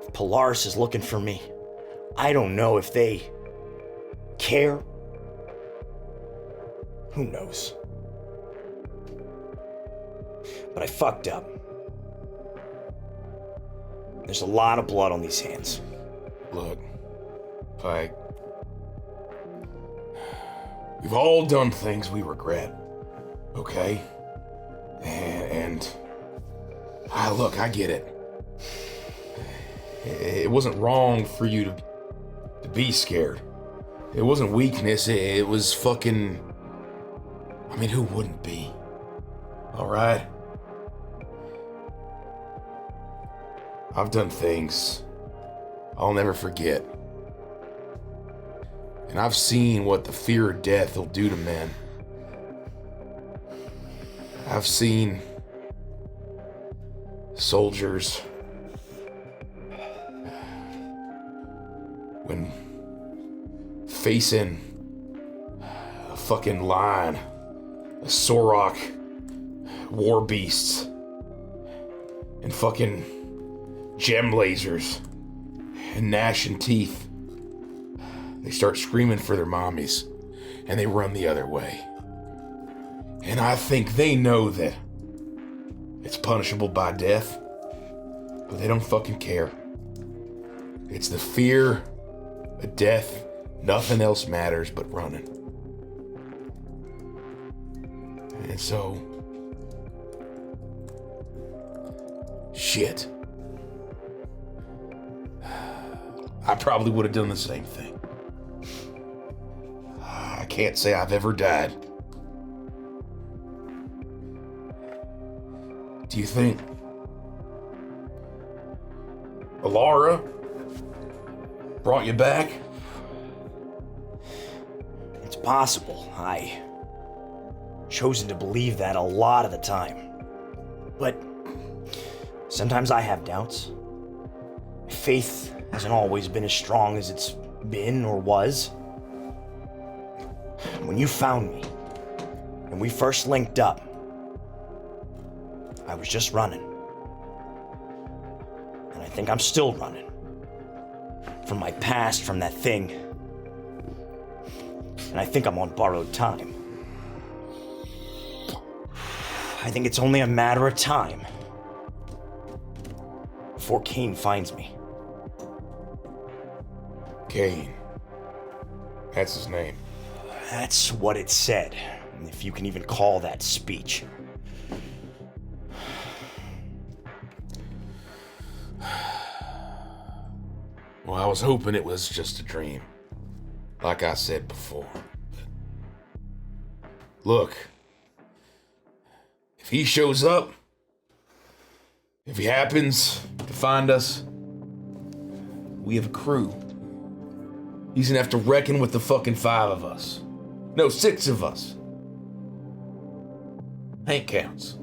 if Polaris is looking for me. I don't know if they care. Who knows? But I fucked up. There's a lot of blood on these hands. Look, Pyke, we've all done things we regret, okay? And look, I get it. It wasn't wrong for you to be scared. It wasn't weakness, it was fucking... I mean, who wouldn't be? All right? I've done things I'll never forget. And I've seen what the fear of death will do to men. I've seen soldiers when facing a fucking lion, a Sorok, war beasts, and fucking gem lasers and gnashing teeth. They start screaming for their mommies and they run the other way. And I think they know that it's punishable by death, but they don't fucking care. It's the fear of death. Nothing else matters but running. And so, shit. I probably would have done the same thing. I can't say I've ever died. Do you think Alara brought you back? It's possible. I chosen to believe that a lot of the time. But sometimes I have doubts. My faith hasn't always been as strong as it's been or was. When you found me, and we first linked up, I was just running. And I think I'm still running. From my past, from that thing. And I think I'm on borrowed time. I think it's only a matter of time before Cain finds me. Cain. That's his name. That's what it said, if you can even call that speech. Well, I was hoping it was just a dream. Like I said before. Look. If he shows up, if he happens to find us, we have a crew. He's gonna have to reckon with the fucking 5 of us. No, 6 of us. Hank counts.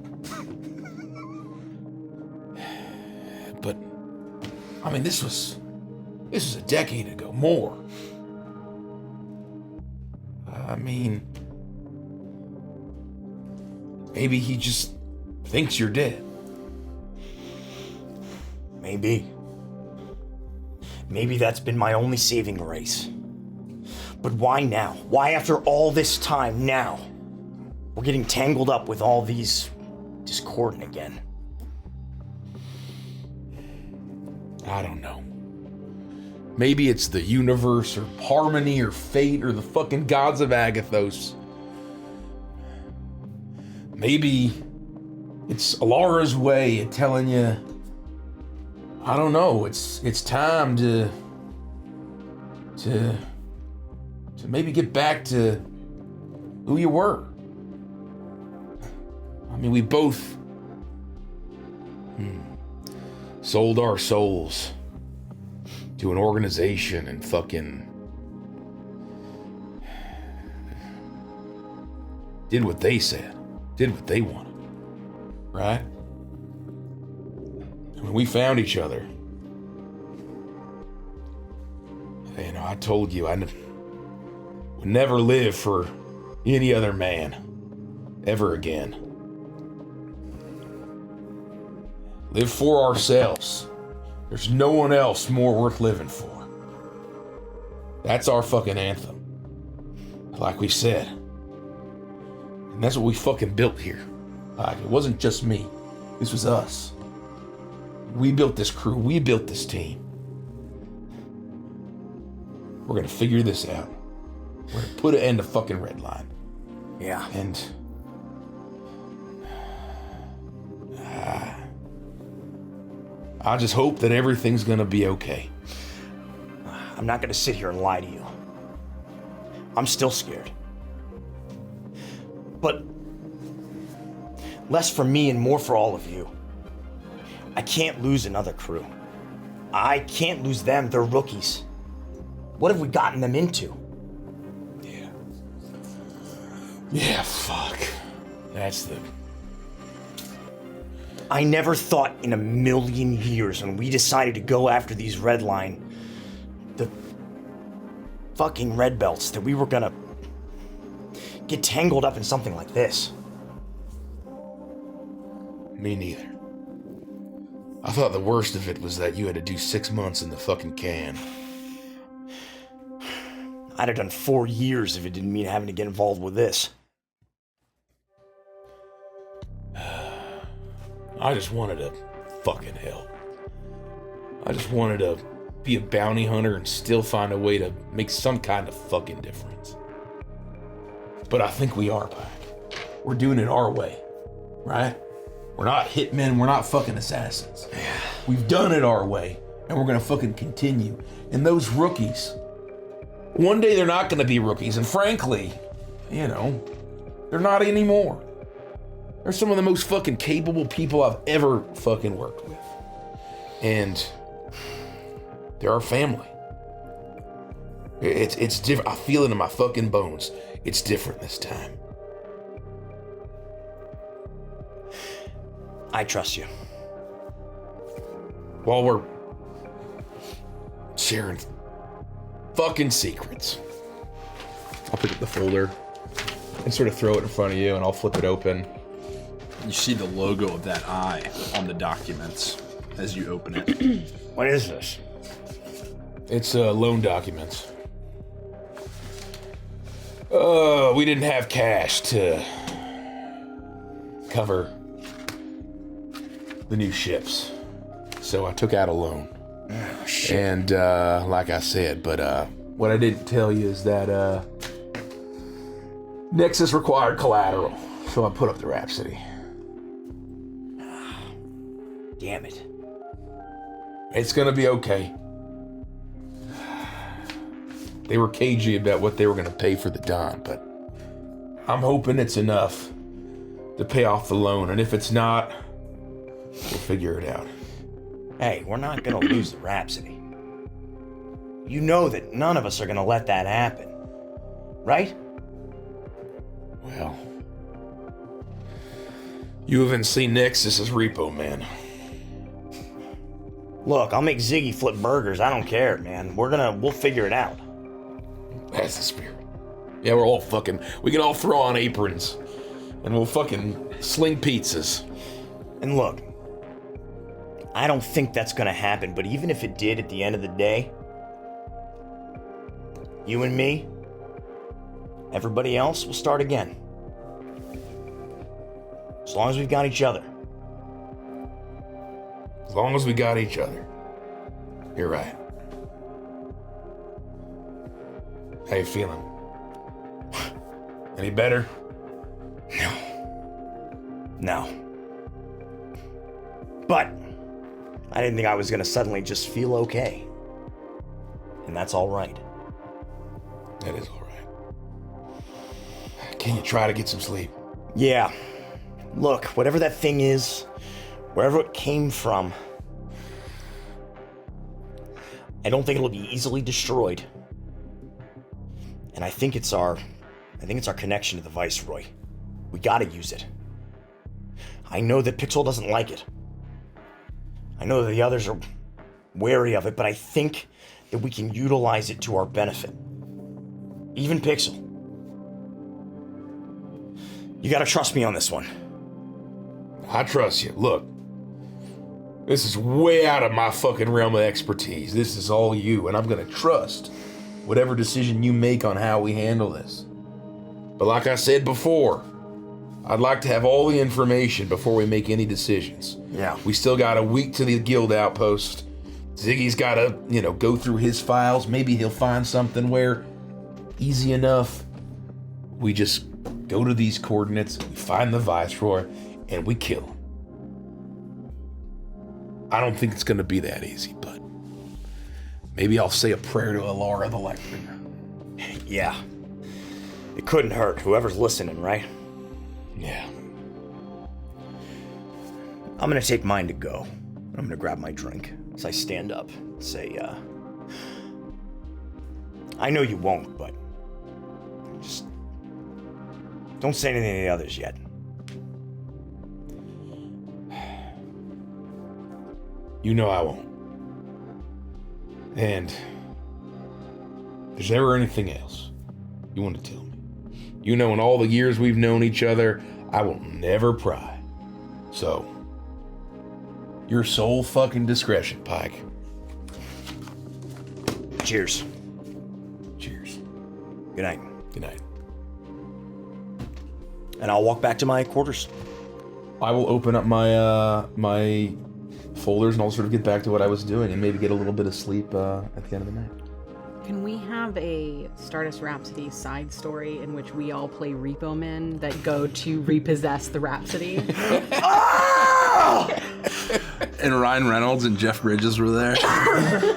But, I mean, this was a decade ago, more. I mean, maybe he just thinks you're dead. Maybe. Maybe that's been my only saving grace. But why now? Why after all this time now? We're getting tangled up with all these discordant again. I don't know. Maybe it's the universe or harmony or fate or the fucking gods of Agathos. Maybe it's Alara's way of telling you, I don't know, it's time to maybe get back to who you were. I mean, we both sold our souls to an organization and fucking did what they said, did what they wanted, right? When we found each other, you know, I told you I would never live for any other man ever again. Live for ourselves. There's no one else more worth living for. That's our fucking anthem. Like we said. And that's what we fucking built here. Like, it wasn't just me. This was us. We built this crew. We built this team. We're gonna figure this out. We're gonna put an end to fucking Redline. Yeah. And I just hope that everything's gonna be okay. I'm not gonna sit here and lie to you. I'm still scared. But less for me and more for all of you. I can't lose another crew. I can't lose them. They're rookies. What have we gotten them into? Yeah, fuck. That's the... I never thought in a million years when we decided to go after these Redline, the fucking Red Belts, that we were gonna get tangled up in something like this. Me neither. I thought the worst of it was that you had to do 6 months in the fucking can. I'd have done 4 years if it didn't mean having to get involved with this. I just wanted to fucking help. I just wanted to be a bounty hunter and still find a way to make some kind of fucking difference. But I think we are, Pyke. We're doing it our way, right? We're not hitmen, we're not fucking assassins. We've done it our way, and we're gonna fucking continue. And those rookies, one day they're not gonna be rookies, and frankly, you know, they're not anymore. They're some of the most fucking capable people I've ever fucking worked with. And they're our family. It's different. I feel it in my fucking bones. It's different this time. I trust you. While we're sharing fucking secrets. I'll pick up the folder and sort of throw it in front of you, and I'll flip it open. You see the logo of that eye on the documents as you open it. What is this? It's loan documents. We didn't have cash to cover the new ships, so I took out a loan. Oh, shit. And like I said, but what I didn't tell you is that Nexus required collateral, so I put up the Rhapsody. Damn it. It's gonna be okay. They were cagey about what they were gonna pay for the Don, but I'm hoping it's enough to pay off the loan, and if it's not, we'll figure it out. Hey, we're not gonna lose the Rhapsody. You know that none of us are gonna let that happen, right? Well, you haven't seen Nexus as Repo Man. Look, I'll make Ziggy flip burgers. I don't care, man. We'll figure it out. That's the spirit. Yeah, we can all throw on aprons, and we'll fucking sling pizzas. And look, I don't think that's gonna happen, but even if it did at the end of the day, you and me, everybody else will start again. As long as we've got each other. As long as we got each other. You're right. How you feeling? Any better? No. But I didn't think I was gonna suddenly just feel okay. And that's all right. That is all right. Can you try to get some sleep? Yeah. Look, whatever that thing is, wherever it came from, I don't think it'll be easily destroyed. And I think it's our connection to the Viceroy. We gotta use it. I know that Pixel doesn't like it. I know that the others are wary of it, but I think that we can utilize it to our benefit. Even Pixel. You gotta trust me on this one. I trust you. Look, this is way out of my fucking realm of expertise. This is all you, and I'm gonna trust whatever decision you make on how we handle this. But like I said before, I'd like to have all the information before we make any decisions. Yeah. We still got a week to the guild outpost. Ziggy's gotta, go through his files. Maybe he'll find something where, easy enough, we just go to these coordinates, we find the Viceroy, and we kill him. I don't think it's gonna be that easy, but maybe I'll say a prayer to Alara the Electric. Yeah. It couldn't hurt, whoever's listening, right? Yeah. I'm gonna take mine to go. I'm gonna grab my drink as I stand up. Say, I know you won't, but just don't say anything to the others yet. You know I won't. And if there's ever anything else you want to tell me, in all the years we've known each other, I will never pry. So, your sole fucking discretion, Pyke. Cheers. Cheers. Good night. Good night. And I'll walk back to my quarters. I will open up my my folders and I'll sort of get back to what I was doing and maybe get a little bit of sleep at the end of the night. Can we have a Stardust Rhapsody side story in which we all play repo men that go to repossess the Rhapsody? And Ryan Reynolds and Jeff Bridges were there.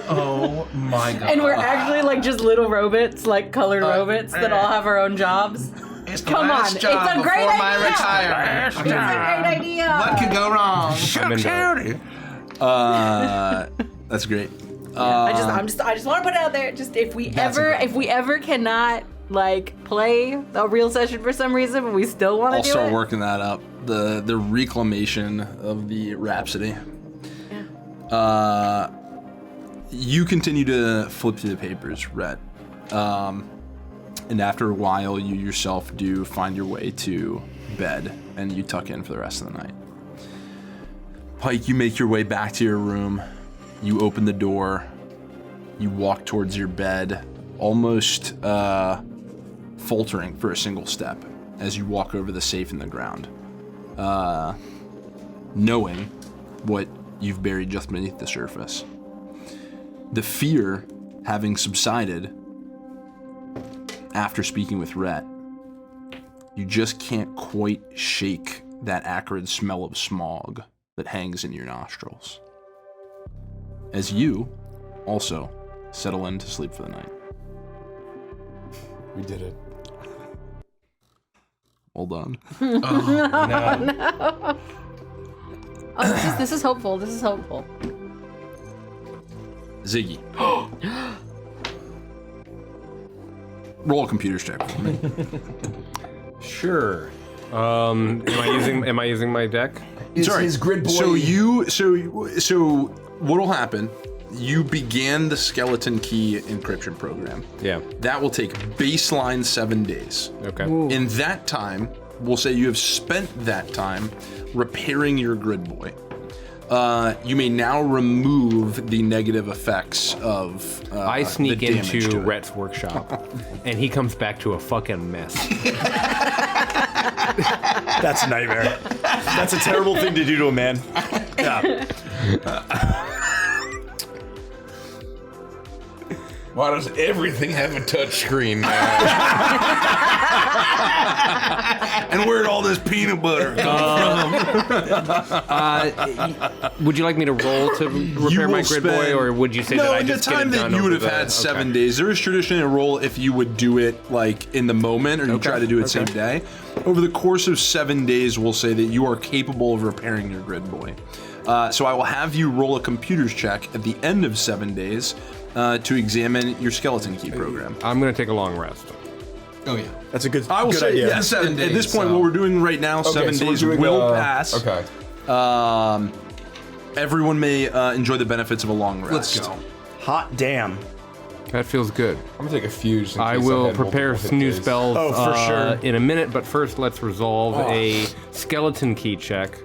Oh my god. And we're actually like just little robots, like colored robots that all have our own jobs. It's the Come on, last it's job a great before my idea. retirement. It's a great idea. What could go wrong? That's great. I just want to put it out there. Just if we ever cannot like play a real session for some reason, but we still want to I'll do start it. working that up. The reclamation of the Rhapsody. Yeah. You continue to flip through the papers, Rett. And after a while, you yourself do find your way to bed, and you tuck in for the rest of the night. Pyke, you make your way back to your room. You open the door. You walk towards your bed, almost faltering for a single step as you walk over the safe in the ground, knowing what you've buried just beneath the surface. The fear having subsided after speaking with Rett, you just can't quite shake that acrid smell of smog that hangs in your nostrils. As you also settle in to sleep for the night. We did it. Well done. No. Oh, this is hopeful. This is hopeful. Ziggy. Roll a computer check for me. Sure. Am I using my deck? Sorry. His grid boy. So what'll happen? You began the skeleton key encryption program. Yeah. That will take baseline 7 days. Okay. In that time, we'll say you have spent that time repairing your grid boy. you may now remove the negative effects of I sneak the damage into to it. Rhett's workshop, and he comes back to a fucking mess. That's a nightmare. That's a terrible thing to do to a man. Yeah. Why does everything have a touchscreen now? And where'd all this peanut butter come from? Would you like me to roll to repair my grid boy, or would you say that I just the time get it done that you would over have the- had 7 okay. days, there is traditionally a roll if you would do it like in the moment, or you try to do it same day. Over the course of 7 days, we'll say that you are capable of repairing your grid boy. So I will have you roll a computer's check at the end of 7 days to examine your skeleton key program. I'm going to take a long rest. Oh yeah. That's a good, I will good say idea. yes. 7 At days, this point, so- what we're doing right now, 7 so we're days doing, will pass. Okay. Everyone may enjoy the benefits of a long rest. Let's go. Hot damn. That feels good. I'm gonna take a fuse. In I case will had prepare multiple hit new days. spells Oh, for sure. in a minute, but first let's resolve a skeleton key check.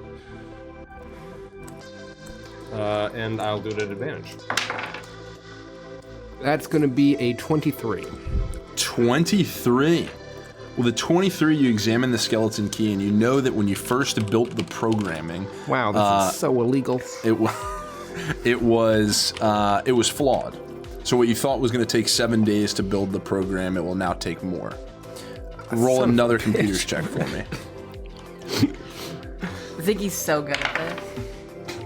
And I'll do it at advantage. That's going to be a 23. 23. Well, the 23, you examine the skeleton key, and you know that when you first built the programming, Wow, this is so illegal. it was flawed. So what you thought was going to take 7 days to build the program, it will now take more. Roll another computer's check for me. Ziggy's so good at this.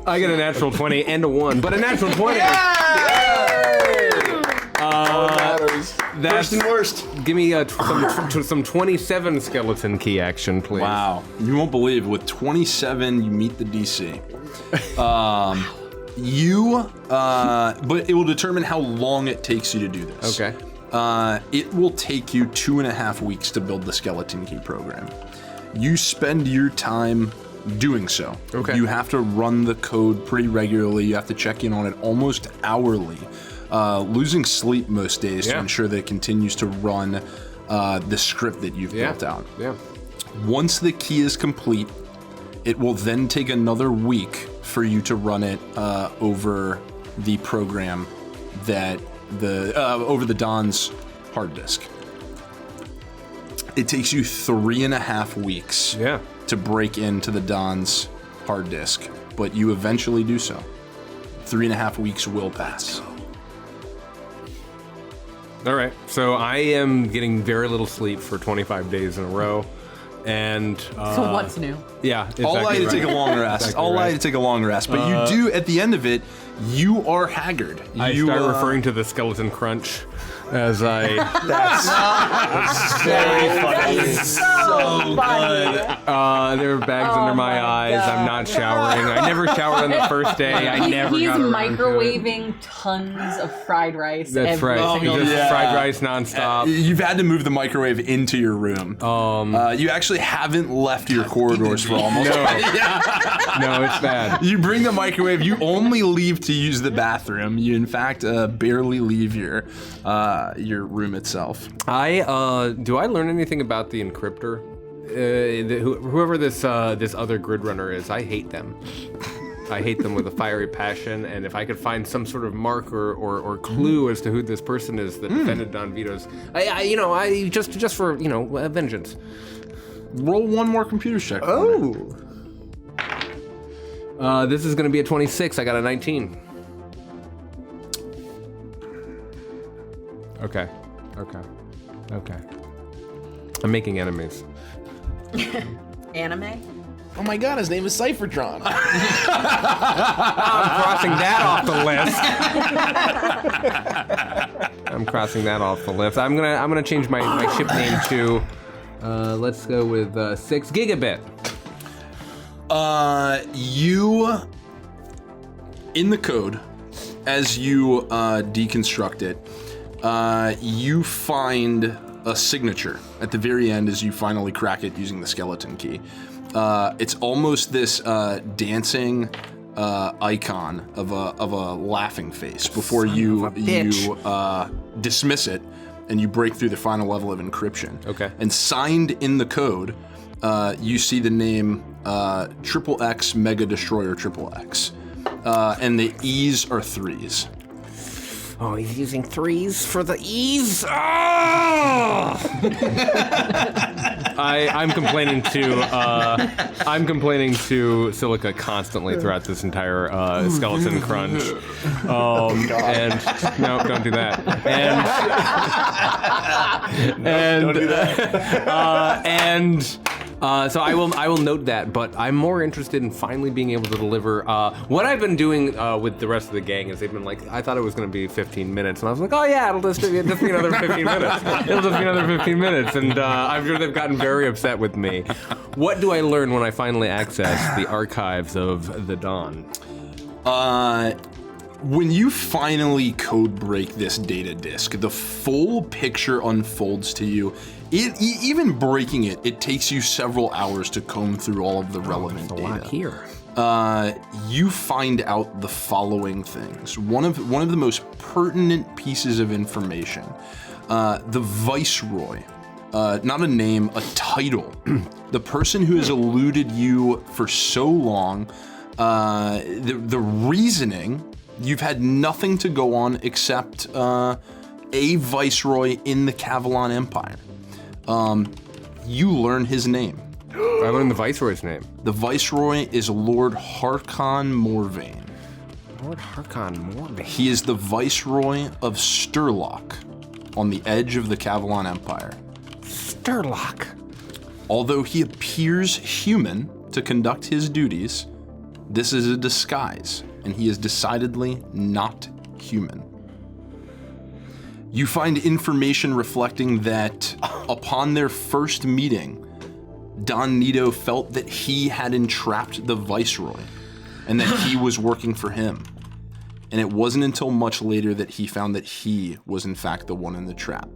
I get a natural 20 and a 1, but a natural 20. First and worst. Give me some 27 skeleton key action, please. Wow. You won't believe, with 27, you meet the DC. But it will determine how long it takes you to do this. Okay. It will take you 2.5 weeks to build the skeleton key program. You spend your time doing so. Okay. You have to run the code pretty regularly. You have to check in on it almost hourly. Losing sleep most days to Yeah. ensure that it continues to run the script that you've built out. Yeah. Once the key is complete, it will then take another week for you to run it over the program that over the Don's hard disk. It takes you 3.5 weeks Yeah. to break into the Don's hard disk, but you eventually do so. 3.5 weeks will pass. All right. So I am getting very little sleep for 25 days in a row. And So what's new? yeah, exactly I'll allow you to right. take a long rest. Exactly I'll allow right. you to take a long rest, but you do, at the end of it, you are haggard. I you, start referring to the skeleton crunch as I That's very funny. So good. there are bags under my eyes. I'm not showering. I never showered on the first day. I never He's got around to it. microwaving tons of fried rice. That's every right. single Just day. fried rice nonstop. You've had to move the microwave into your room. You actually haven't left your corridors for almost. No, it's bad. You bring the microwave. You only leave to use the bathroom. You, in fact, barely leave your room itself. Do I learn anything about the encryptor? Whoever this other grid runner is, I hate them. I hate them with a fiery passion, and if I could find some sort of marker or clue as to who this person is that defended Don Vito's, I just for vengeance. Roll one more computer check. Oh. This is going to be a 26. I got a 19. Okay. I'm making enemies. Anime? Oh my god, his name is Cyphertron. I'm crossing that off the list. I'm gonna change my ship name to let's go with 6 gigabit. You, in the code, as you deconstruct it, you find a signature at the very end as you finally crack it using the skeleton key. It's almost this dancing icon of a laughing face before you dismiss it and you break through the final level of encryption. Okay. And signed in the code, you see the name XXX Mega Destroyer XXX. and the E's are 3s. Oh, he's using 3s for the E's. Oh! I'm complaining to Silica constantly throughout this entire skeleton crunch. And no, don't do that. And Don't do that. So I will note that, but I'm more interested in finally being able to deliver. What I've been doing with the rest of the gang is they've been like, I thought it was going to be 15 minutes, and I was like, oh yeah, it'll just be another 15 minutes. It'll just be another 15 minutes, and I'm sure they've gotten very upset with me. What do I learn when I finally access the archives of the Dawn? When you finally code break this data disk, the full picture unfolds to you. Even breaking it, it takes you several hours to comb through all of the relevant data. A lot here. You find out the following things. One of the most pertinent pieces of information. The Viceroy, not a name, a title. The person who has eluded you for so long. The reasoning. You've had nothing to go on except a Viceroy in the Cavalon Empire. You learn his name. I learned the Viceroy's name. The Viceroy is Lord Harkon Morvain. Lord Harkon Morvain. He is the Viceroy of Sturlock, on the edge of the Cavalon Empire. Sturlock. Although he appears human to conduct his duties, this is a disguise, and he is decidedly not human. You find information reflecting that upon their first meeting, Don Nito felt that he had entrapped the Viceroy and that he was working for him. And it wasn't until much later that he found that he was in fact the one in the trap.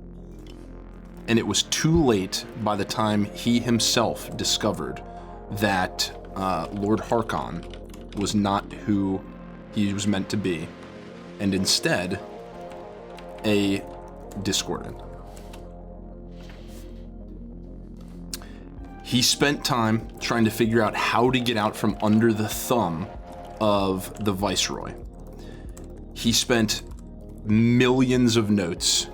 And it was too late by the time he himself discovered that Lord Harkon was not who he was meant to be, and instead a discordant. He spent time trying to figure out how to get out from under the thumb of the Viceroy. He spent millions of notes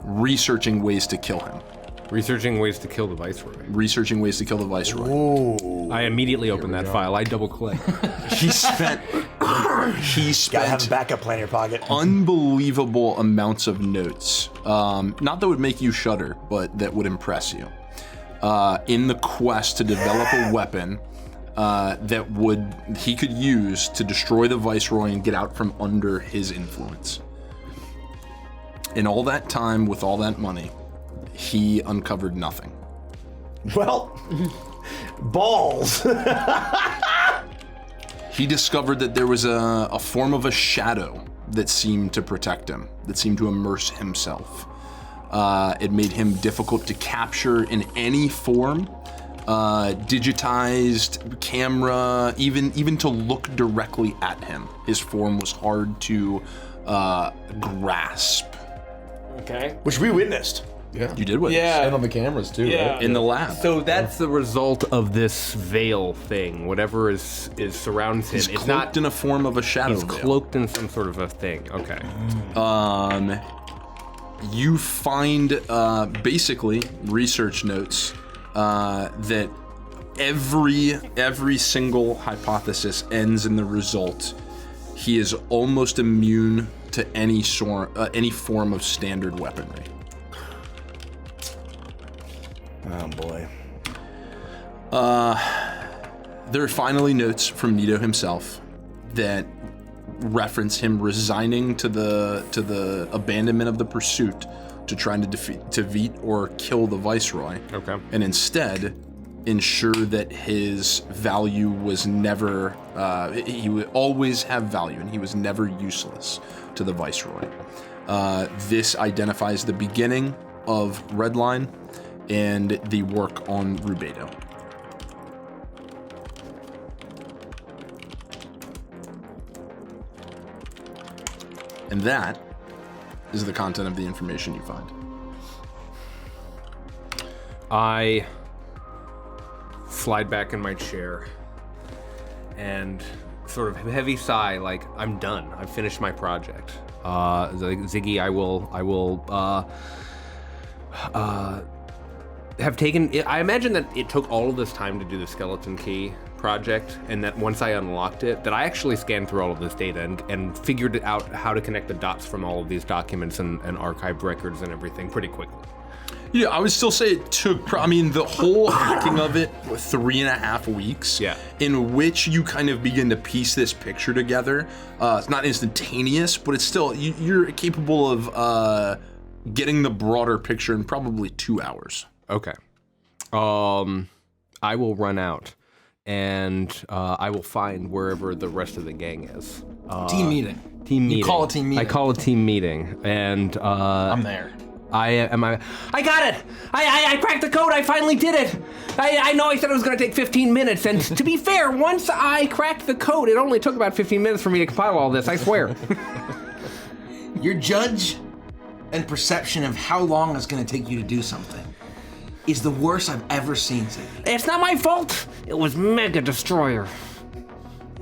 researching ways to kill him. Researching ways to kill the Viceroy. Researching ways to kill the Viceroy. Ooh. I immediately opened that file. I double click. He spent Gotta have a backup plan in your pocket. unbelievable amounts of notes. Not that would make you shudder, but that would impress you. In the quest to develop a weapon that he could use to destroy the Viceroy and get out from under his influence. In all that time, with all that money, he uncovered nothing. Well, balls. He discovered that there was a form of a shadow that seemed to protect him, that seemed to immerse himself. It made him difficult to capture in any form, digitized camera, even to look directly at him. His form was hard to grasp. Okay. Which we witnessed. Yeah. You did witness. Yeah. And on the cameras too, Yeah. right? In the lab. So that's the result of this veil thing. Whatever is surrounds him. He's It's cloaked not. in a form of a shadow He's veil. cloaked in some sort of a thing. Okay. You find basically research notes that every single hypothesis ends in the result. He is almost immune to any form of standard weaponry. Oh boy. There are finally notes from Nito himself that reference him resigning to the abandonment of the pursuit to trying to defeat or kill the Viceroy. Okay. And instead ensure that his value was never he would always have value and he was never useless to the Viceroy. This identifies the beginning of Redline and the work on Rubedo. And that is the content of the information you find. I slide back in my chair and sort of heavy sigh, like I'm done. I've finished my project. Ziggy, I will have taken. I imagine that it took all of this time to do the skeleton key project, and that once I unlocked it, that I actually scanned through all of this data and figured out how to connect the dots from all of these documents and archived records and everything pretty quickly. Yeah, I would still say it took, the whole hacking of it, 3.5 weeks, in which you kind of begin to piece this picture together. It's not instantaneous, but it's still, you're capable of getting the broader picture in probably 2 hours. Okay. I will run out, and I will find wherever the rest of the gang is. Team meeting. Team meeting. You call a team meeting. I call a team meeting, and I'm there. I got it! I cracked the code! I finally did it! I know I said it was gonna take 15 minutes, and to be fair, once I cracked the code, it only took about 15 minutes for me to compile all this, I swear. Your judge and perception of how long it's gonna take you to do something is the worst I've ever seen, Ziggy. It's not my fault! It was Mega Destroyer.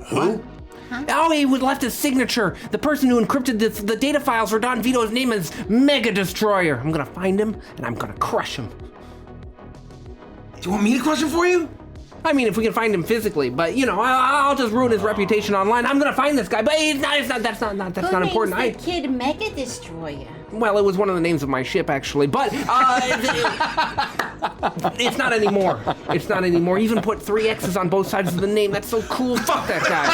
Who? Huh? Oh, he left his signature. The person who encrypted the data files for Don Vito's name is Mega Destroyer. I'm gonna find him, and I'm gonna crush him. Do you want me to crush him for you? I mean, if we can find him physically, but you know, I'll just ruin his reputation online. I'm gonna find this guy, but that's not important. Who names the kid Mega Destroyer? Well, it was one of the names of my ship, actually, but it's not anymore. It's not anymore. He even put 3 X's on both sides of the name. That's so cool. Fuck that guy.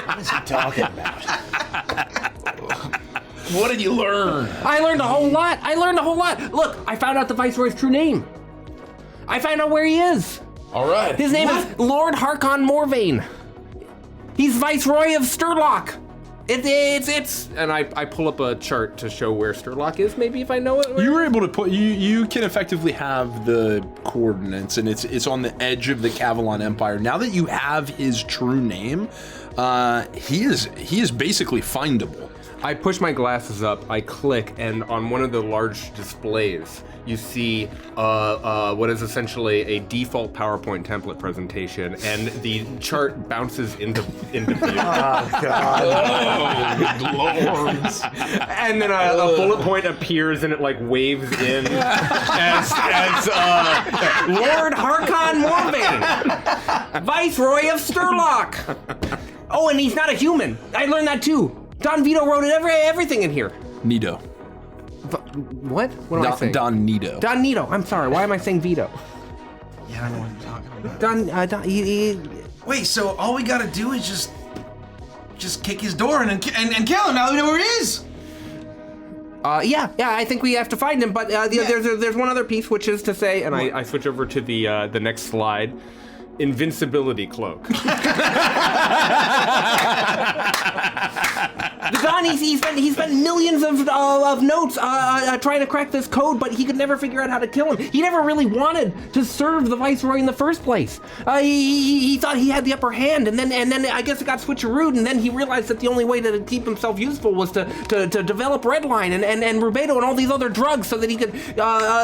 What is he talking about? What did you learn? I learned a whole lot. Look, I found out the Viceroy's true name. I found out where he is. All right. His name is Lord Harkon Morvain. He's Viceroy of Sturlock. It's and I pull up a chart to show where Sturlock is, maybe, if I know it. You were able to put, you can effectively have the coordinates, and it's on the edge of the Cavalon Empire. Now that you have his true name, he is basically findable. I push my glasses up, I click, and on one of the large displays, you see what is essentially a default PowerPoint template presentation, and the chart bounces into view. Oh, God. Oh, lords. And then a bullet point appears and it like waves in as Lord Harkon Morvain, Viceroy of Sturlock. Oh, and he's not a human. I learned that too. Don Vito wrote everything in here. Nito. What? What am I saying? Don Nito. Don Nito. I'm sorry. Why am I saying Vito? Yeah, I know what you're talking about. Wait, so all we gotta do is just kick his door and kill him now that we know where he is? Yeah, I think we have to find him, but there's one other piece, which is to say, and I switch over to the next slide, invincibility cloak. Don, he spent millions of notes trying to crack this code, but he could never figure out how to kill him. He never really wanted to serve the Viceroy in the first place. He thought he had the upper hand, and then I guess it got switcherooed, and then he realized that the only way to keep himself useful was to develop Redline and Rubedo and all these other drugs so that he could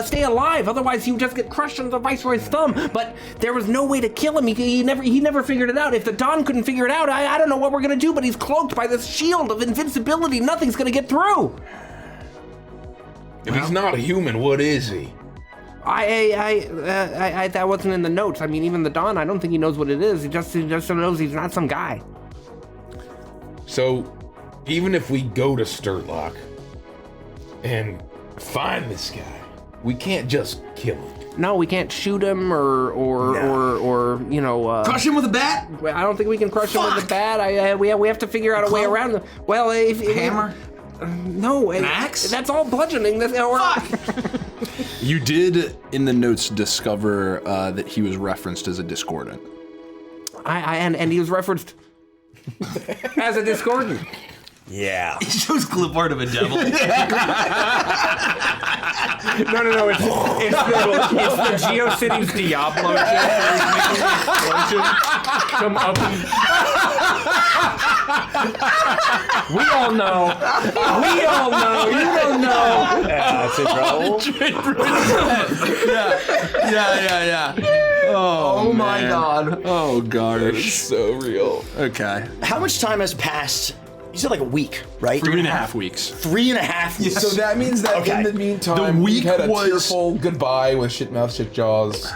stay alive. Otherwise, he would just get crushed under the Viceroy's thumb. But there was no way to kill him. He never figured it out. If the Don couldn't figure it out, I don't know what we're gonna do. But he's cloaked by this shield of invincibility. Nothing's gonna get through. If he's not a human, what is he? I that wasn't in the notes. I mean, even the Don, I don't think he knows what it is. He just knows he's not some guy. So, even if we go to Sturlock and find this guy, we can't just kill him. No, we can't shoot him or you know. Crush him with a bat? I don't think we can crush him with a bat. We have to figure out a way around him. Well, if hammer. No, an axe. That's all bludgeoning. You did in the notes discover that he was referenced as a discordant. And he was referenced as a discordant. Yeah. He shows clip art of a devil. No, it's the GeoCities Diablo explosion. Come up and... We all know. You don't know. Yeah, that's it, bro. Yeah. Oh my man. God. Oh gosh. So real. Okay. How much time has passed? You said like a week, right? 3.5 weeks. 3.5 weeks. So that means that Okay. in the meantime, The we week had a was- tearful goodbye with shit mouth, shit jaws.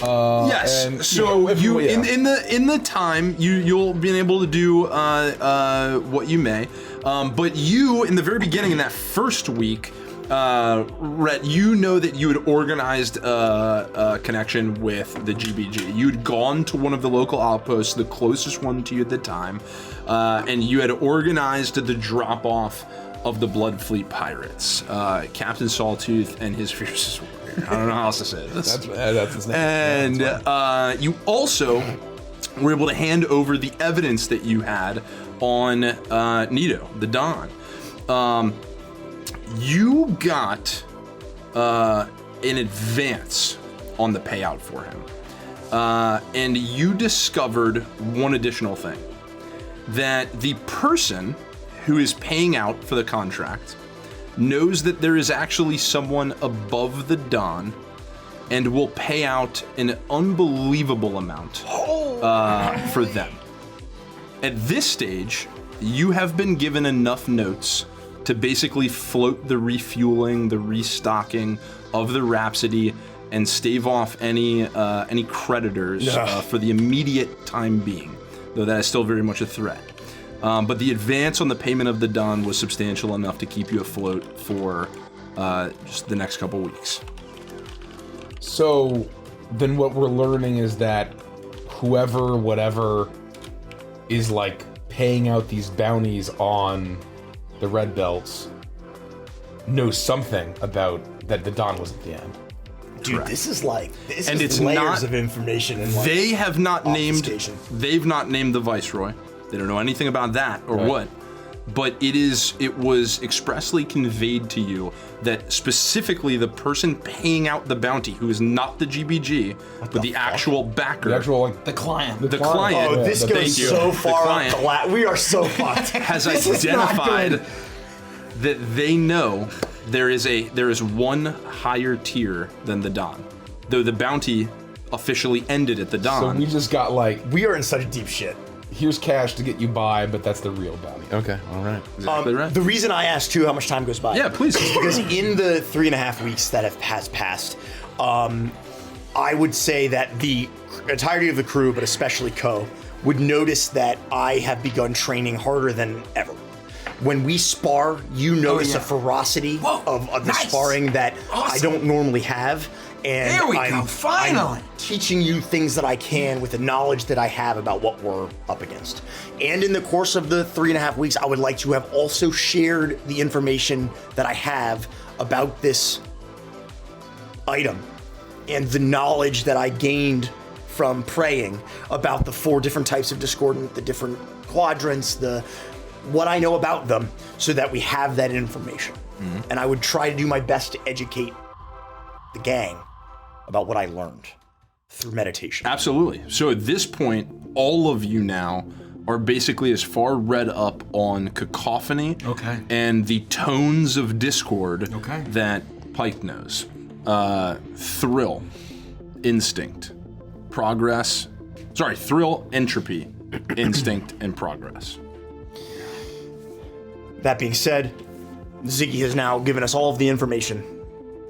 Yes. and, So you know, in the time you'll be able to do what you may, but you in the very beginning in that first week, Rett, you know that you had organized a connection with the GBG. You'd gone to one of the local outposts, the closest one to you at the time, and you had organized the drop off of the Bloodfleet pirates, Captain Sawtooth and his fiercest warrior. I don't know how else to say this. that's his name. And you also were able to hand over the evidence that you had on Nito, the Don. You got an advance on the payout for him. And you discovered one additional thing. That the person who is paying out for the contract knows that there is actually someone above the Don and will pay out an unbelievable amount for them. At this stage, you have been given enough notes to basically float the refueling, the restocking of the Rhapsody and stave off any creditors for the immediate time being, though that is still very much a threat. But the advance on the payment of the Don was substantial enough to keep you afloat for just the next couple weeks. So then what we're learning is that whoever, whatever, is like paying out these bounties on the red belts knows something about that the Don was at the end. Dude, Correct. this is And it's layers not- of information. And like, They have not named. obfuscation. They've not named the Viceroy. They don't know anything about that or Right. what. But it was expressly conveyed to you that specifically the person paying out the bounty, who is not the GBG, but the actual backer, The actual like The client. the client, Oh, this Yeah, goes thank you. so The far client. up the we are so fucked. has This is not identified good. that they know there is one higher tier than the Don, though the bounty officially ended at the so Don. we just got like, We are in such deep shit. here's cash to get you by, but that's the real bounty. Okay, all right. Exactly right. The reason I asked too how much time goes by. Yeah, please. is because in the 3.5 weeks that has passed, I would say that the entirety of the crew, but especially Ko, would notice that I have begun training harder than ever. When we spar, you notice a ferocity of the nice. sparring that I Awesome. don't normally have. And There we go, I'm finally. teaching you things that I can with the knowledge that I have about what we're up against. And in the course of the 3.5 weeks, I would like to have also shared the information that I have about this item and the knowledge that I gained from praying about the 4 different types of discordant, the different quadrants, what I know about them, so that we have that information. And I would try to do my best to educate the gang about what I learned through meditation. Absolutely. So at this point, all of you now are basically as far read up on cacophony and the tones of discord that Pyke knows. Thrill, instinct, progress. Sorry, thrill, entropy, instinct, and progress. That being said, Ziggy has now given us all of the information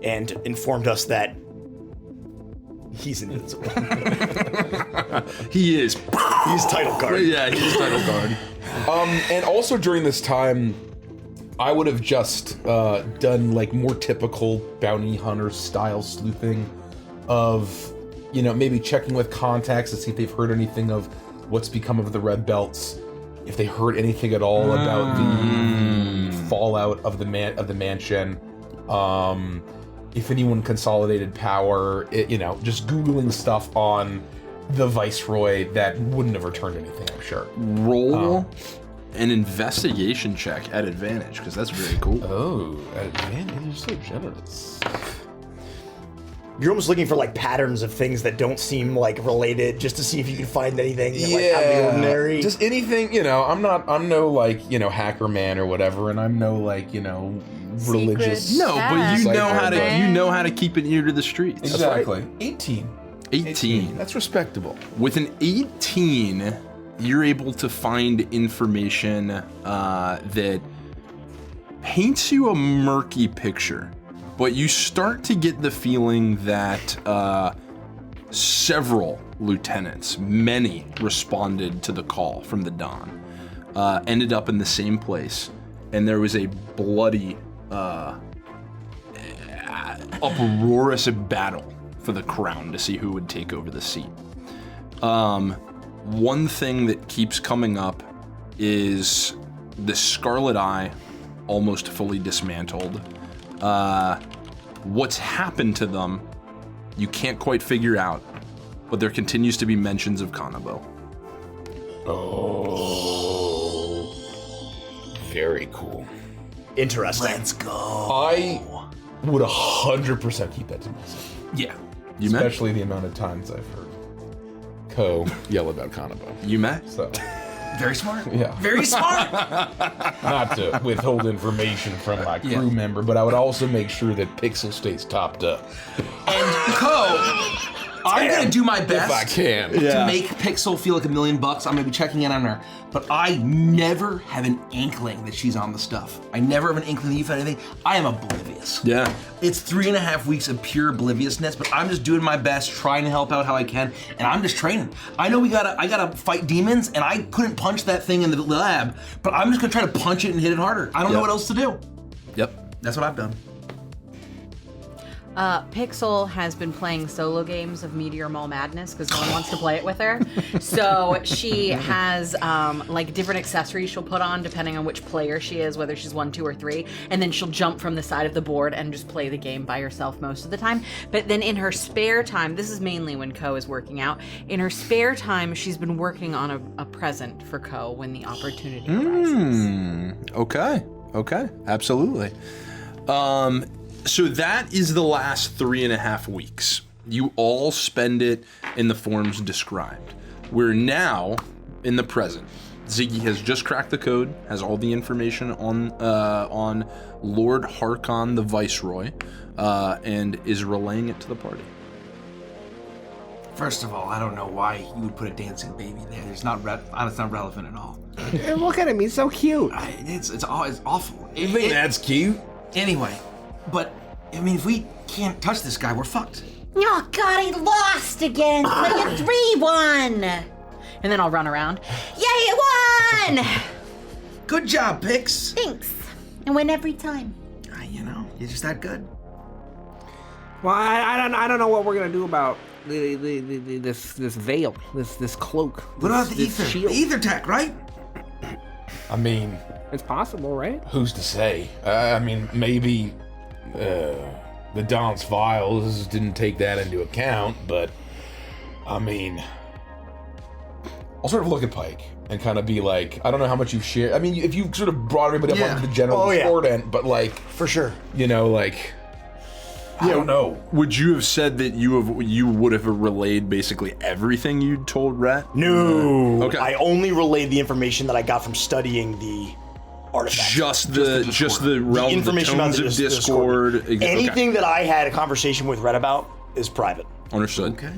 and informed us that he's invincible. He is. He's title card. Yeah, he's title guard. And also during this time, I would have just done like more typical bounty hunter style sleuthing of, you know, maybe checking with contacts to see if they've heard anything of what's become of the red belts, if they heard anything at all about the fallout of the mansion, if anyone consolidated power, you know, just Googling stuff on the Viceroy that wouldn't have returned anything, I'm sure. Roll an investigation check at advantage, because that's very cool. Oh, advantage, you're so generous. You're almost looking for like patterns of things that don't seem like related, just to see if you can find anything like out of the ordinary. Just anything, you know, I'm no like, you know, hacker man or whatever, and I'm no like, you know, religious. Secret No, but you Psycho, know how to but- you know how to keep an ear to the streets. Exactly. 18. 18. That's respectable. With an 18, you're able to find information that paints you a murky picture, but you start to get the feeling that several lieutenants, many responded to the call from the Dawn, ended up in the same place, and there was a bloody, uproarious battle for the crown to see who would take over the seat. One thing that keeps coming up is the Scarlet Eye, almost fully dismantled. What's happened to them, you can't quite figure out, but there continues to be mentions of Kanabo. Oh, very cool. Interesting. Let's go. I would 100% keep that to myself. Yeah. You may. Especially the amount of times I've heard Ko yell about Kanabo. You may. So, Very smart. yeah. Very smart. Not to withhold information from my crew member, but I would also make sure that Pixel stays topped up. And Ko, I'm gonna do my best If I can. to make Pixel feel like $1 million. I'm gonna be checking in on her, but I never have an inkling that she's on the stuff. I never have an inkling that you found anything. I am oblivious. Yeah. It's 3.5 weeks of pure obliviousness, but I'm just doing my best, trying to help out how I can, and I'm just training. I know I gotta fight demons, and I couldn't punch that thing in the lab, but I'm just gonna try to punch it and hit it harder. I don't know what else to do. Yep. That's what I've done. Pixel has been playing solo games of Meteor Mall Madness because no one wants to play it with her. So she has like different accessories she'll put on depending on which player she is, whether she's 1, 2, or 3, and then she'll jump from the side of the board and just play the game by herself most of the time. But then in her spare time, this is mainly when Ko is working out, in her spare time she's been working on a present for Ko when the opportunity arises. Okay, absolutely. So that is the last 3.5 weeks. You all spend it in the forms described. We're now in the present. Ziggy has just cracked the code, has all the information on Lord Harkon the Viceroy, and is relaying it to the party. First of all, I don't know why you would put a dancing baby there. It's not relevant at all. Look at him, he's so cute. It's awful. You think that's cute? Anyway, but I mean, if we can't touch this guy, we're fucked. Oh God, I lost again. Like a 3-1. And then I'll run around. Yay, I won! Good job, Pix. Thanks. I win every time. You know, you're just that good. Well, I don't know what we're gonna do about this veil, this cloak. What about the this ether? shield. The ether tech, right? I mean, It's possible, right? who's to say? I mean, maybe the Dawn's files didn't take that into account, but I mean, I'll sort of look at Pyke and kind of be like, I don't know how much you've shared. I mean, if you sort of brought everybody up onto the general Discord end, but like, For sure. you know, like, I don't know. Would you have said that you would have relayed basically everything you'd told Rett? No. Okay. I only relayed the information that I got from studying the artifact. Just the realm, information the about tones the of Discord. Anything that I had a conversation with Rett about is private. Understood. Okay.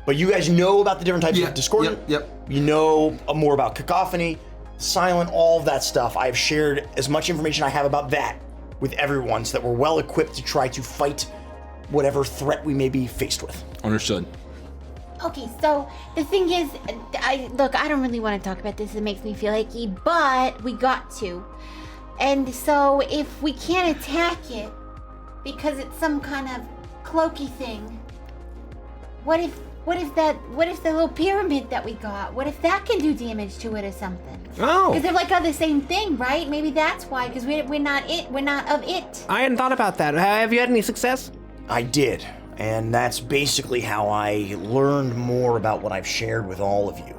But you guys know about the different types Yeah, of Discord. yep. You know more about cacophony, silent, all of that stuff. I've shared as much information I have about that with everyone so that we're well equipped to try to fight whatever threat we may be faced with. Understood. Okay, so the thing is, I don't really want to talk about this. It makes me feel icky, but we got to. And so if we can't attack it because it's some kind of cloaky thing, what if the little pyramid that we got, what if that can do damage to it or something? Oh. Because they're like the same thing, right? Maybe that's why, because we're not of it. I hadn't thought about that. Have you had any success? I did, and that's basically how I learned more about what I've shared with all of you.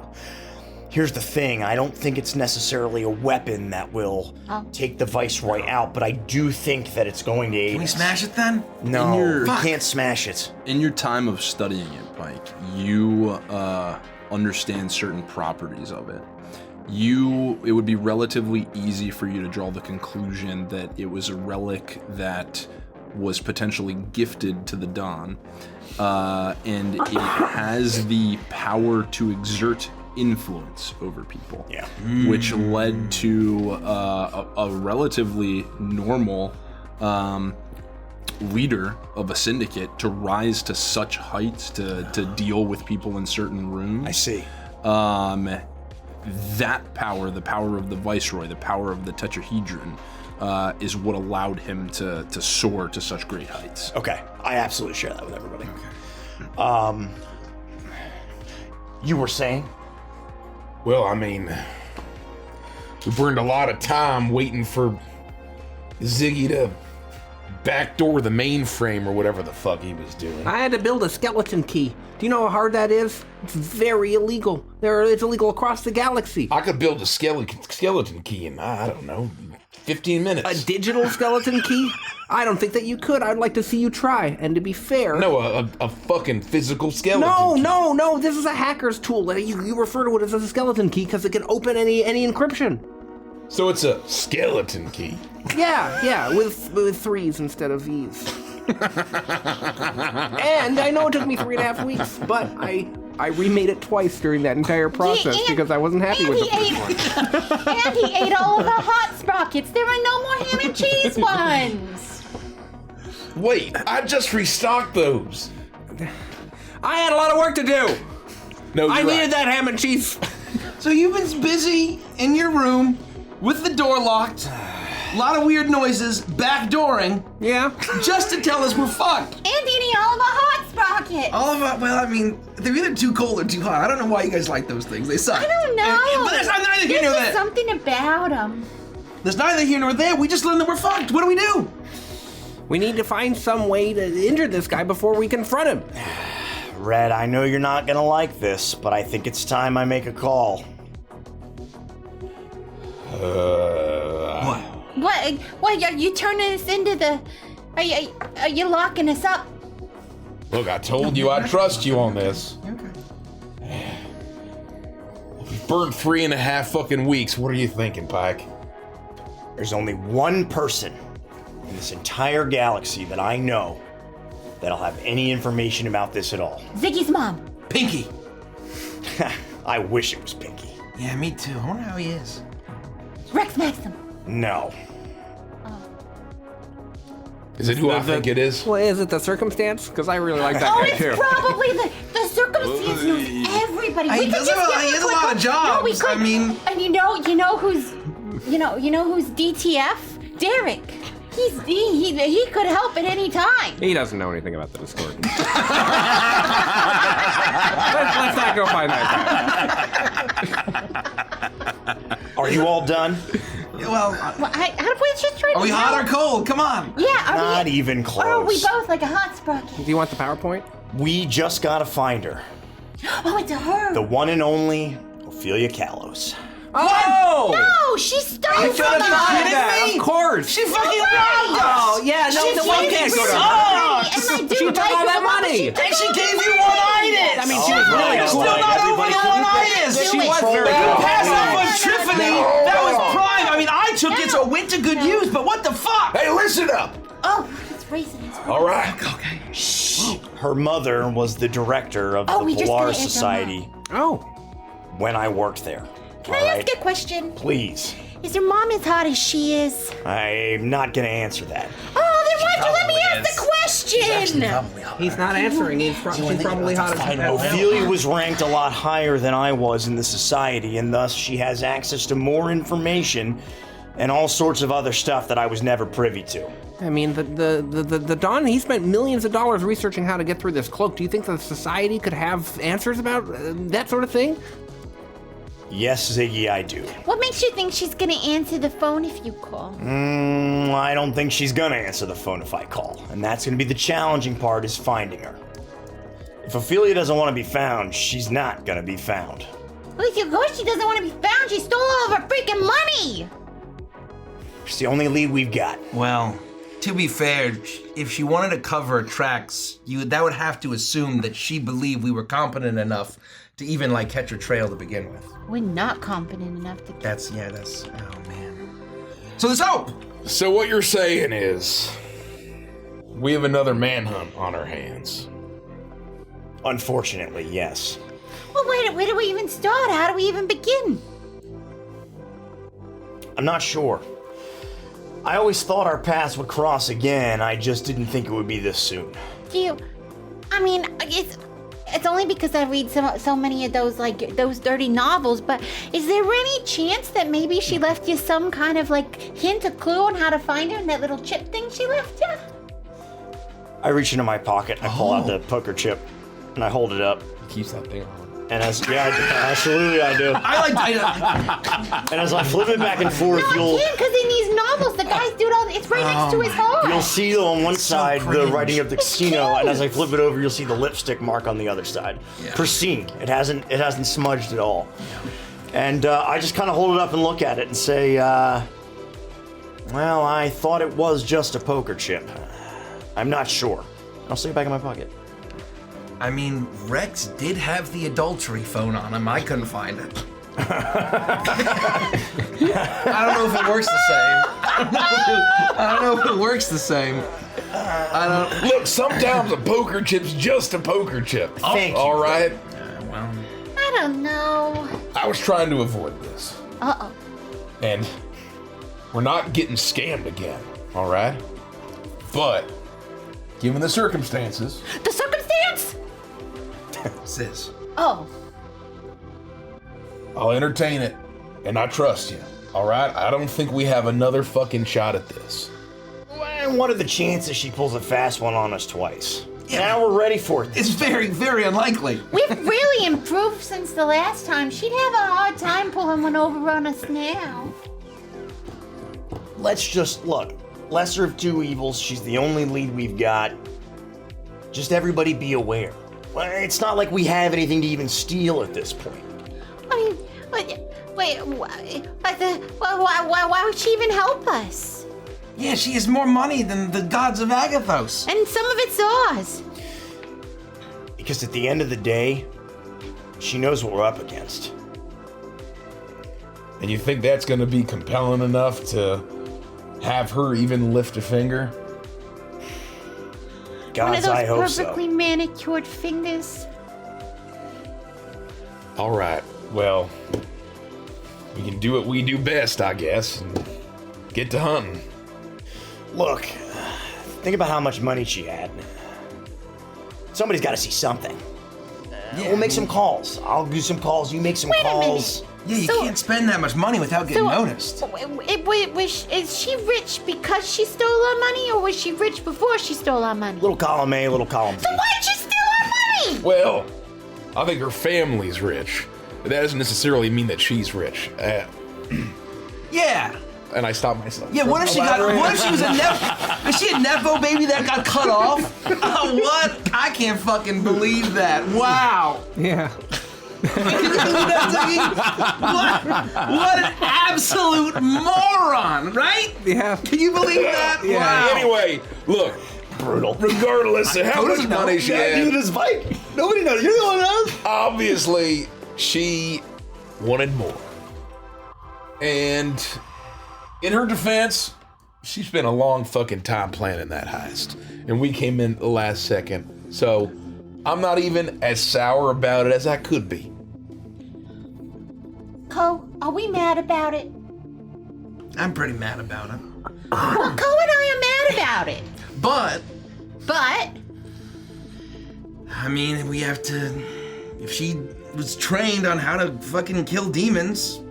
Here's the thing, I don't think it's necessarily a weapon that will take the Viceroy out, but I do think that it's going to aid Can we us. smash it then? No, we can't smash it. In your time of studying it, Pyke, you understand certain properties of it. It would be relatively easy for you to draw the conclusion that it was a relic that was potentially gifted to the Dawn, and it has the power to exert influence over people, which led to a relatively normal leader of a syndicate to rise to such heights to deal with people in certain rooms. I see. That power, the power of the Viceroy, the power of the Tetrahedron, is what allowed him to soar to such great heights. Okay, I absolutely share that with everybody. You were saying? Well, I mean, we burned a lot of time waiting for Ziggy to backdoor the mainframe or whatever the fuck he was doing. I had to build a skeleton key. Do you know how hard that is? It's very illegal. It's illegal across the galaxy. I could build a skeleton key in, I don't know, 15 minutes. A digital skeleton key? I don't think that you could. I'd like to see you try. And to be fair... No, a fucking physical skeleton key. No. This is a hacker's tool. You refer to it as a skeleton key because it can open any encryption. So it's a skeleton key. Yeah, with threes instead of V's. And I know it took me 3.5 weeks, but I remade it twice during that entire process because I wasn't happy with the first one. And he ate all of the hot sprockets. There are no more ham and cheese ones. Wait, I just restocked those. I had a lot of work to do. No, I you're needed right. that ham and cheese. So you've been busy in your room with the door locked, a lot of weird noises, backdooring, Yeah. just to tell us we're fucked. And eating all of the hot sprockets. All of it, well, I mean, they're either too cold or too hot. I don't know why you guys like those things. They suck. I don't know. But there's neither here nor There's there. something about them. There's neither here nor there. We just learned that we're fucked. What do we do? We need to find some way to injure this guy before we confront him. Rett, I know you're not gonna like this, but I think it's time I make a call. What? Are you turning us into the... Are you locking us up? Look, I told you I trust you on this. Okay. We've burned 3.5 fucking weeks. What are you thinking, Pyke? There's only one person in this entire galaxy that I know that'll have any information about this at all. Ziggy's mom. Pinky. I wish it was Pinky. Yeah, me too. I wonder how he is. Rex Maxim. No. Is it who I think it is? Well, is it the circumstance? Because I really like that Oh, guy it's too. probably the circumstance knows everybody. He We could does just have a- give he him has a quick lot of look. jobs. No, we could. I mean- And you know who's DTF? Derek. He could help at any time. He doesn't know anything about the Discord. let's not go find that guy. Are you all done? Well, Well, I was just trying are to we hot or help. cold? Come on. Yeah, Not even close. Or are we both like a hot sprocket? Do you want the PowerPoint? We just gotta find her. Oh, it's her. The one and only Ophelia Callows. Oh! No, she stole I should have from thought of us. that. Of course. She fucking Right. robbed us. Oh yeah, no, the one can't go to her. And I do She took like all her, that but money. And she gave you one-itis. I mean, she was really You're cool. still not over the one-itis. She was very You cool. passed off on Triffany. That was prime. I mean, I took it, so it went to good use, but what the fuck? Hey, listen up! Oh, it's racing. All right. Okay. Her mother was the director of Oh, we the just Polar gotta answer Society Oh. when I worked there. Can I ask a question? Please. Is your mom as hot as she is? I'm not gonna answer that. Oh, then why'd you let me ask the question? He's not answering. She's probably hot as hell. Ophelia was ranked a lot higher than I was in the society, and thus she has access to more information and all sorts of other stuff that I was never privy to. I mean, the Don, he spent millions of dollars researching how to get through this cloak. Do you think the society could have answers about that sort of thing? Yes, Ziggy, I do. What makes you think she's gonna answer the phone if you call? I don't think she's gonna answer the phone if I call, and that's gonna be the challenging part, is finding her. If Ophelia doesn't want to be found, she's not gonna be found. Well, of course she doesn't want to be found. She stole all of her freaking money. It's the only lead we've got. Well, to be fair, if she wanted to cover her tracks, that would have to assume that she believed we were competent enough to even like catch her trail to begin with. We're not confident enough to. That's oh man. So there's hope. So what you're saying is, we have another manhunt on our hands. Unfortunately, yes. Well, where do we even start? How do we even begin? I'm not sure. I always thought our paths would cross again. I just didn't think it would be this soon. I mean, it's only because I read so many of those, like, those dirty novels, but is there any chance that maybe she left you some kind of, like, hint or clue on how to find her in that little chip thing she left you? I reach into my pocket, I pull out the poker chip, and I hold it up. He keeps that thing on. And absolutely I do. And as I flip it back and forth, No, I can't, because in these novels, the guys do it all. It's right next to his heart. you'll see on one side the cringe. writing of the casino, and as I flip it over, you'll see the lipstick mark on the other side. Yeah. Pristine. It hasn't smudged at all. And I just kind of hold it up and look at it and say, well, I thought it was just a poker chip. I'm not sure. I'll stick it back in my pocket. I mean, Rex did have the adultery phone on him. I couldn't find it. I don't know if it works the same. I don't know if it works the same. Look, sometimes a poker chip's just a poker chip. Thank you. All right? Well, I don't know. I was trying to avoid this. Uh-oh. And we're not getting scammed again, all right? But, given the circumstances, The circumstance? sis. Oh. I'll entertain it, and I trust you, all right? I don't think we have another fucking shot at this. And what are the chances she pulls a fast one on us twice? Yeah. Now we're ready for it. It's very, very unlikely. We've really improved since the last time. She'd have a hard time pulling one over on us now. Let's just look. Lesser of two evils. She's the only lead we've got. Just everybody be aware. Well, it's not like we have anything to even steal at this point. I mean, why would she even help us? Yeah, she has more money than the gods of Agathos. And some of it's ours. Because at the end of the day, she knows what we're up against. And you think that's gonna be compelling enough to have her even lift a finger? One of Gods, I hope those perfectly so. manicured fingers. All right, well, we can do what we do best, I guess, and get to hunting. Look, think about how much money she had. Somebody's got to see something. We'll make some calls. I'll do some calls. You make some Wait a calls. minute. Yeah, you So- can't spend that much money without getting noticed. Is she rich because she stole our money, or was she rich before she stole our money? Little column A, little column B. So why did she steal our money? Well, I think her family's rich, but that doesn't necessarily mean that she's rich. Yeah. And I stopped myself. Yeah, what if she got? What if she was a is she a nepo baby that got cut off? Oh, what? I can't fucking believe that. Wow. Yeah. Can you believe that, Ziggy? What an absolute moron, right? Yeah. Can you believe that? Yeah. Wow. Anyway, look, Brutal. regardless of how much money she had, this bike. Nobody knows. You're the one who knows. obviously she wanted more. And in her defense, she spent a long fucking time planning that heist. And we came in the last second. So I'm not even as sour about it as I could be. Co, are we mad about it? I'm pretty mad about it. Well, Co and I are mad about it. But, But I mean, we have to... If she was trained on how to fucking kill demons,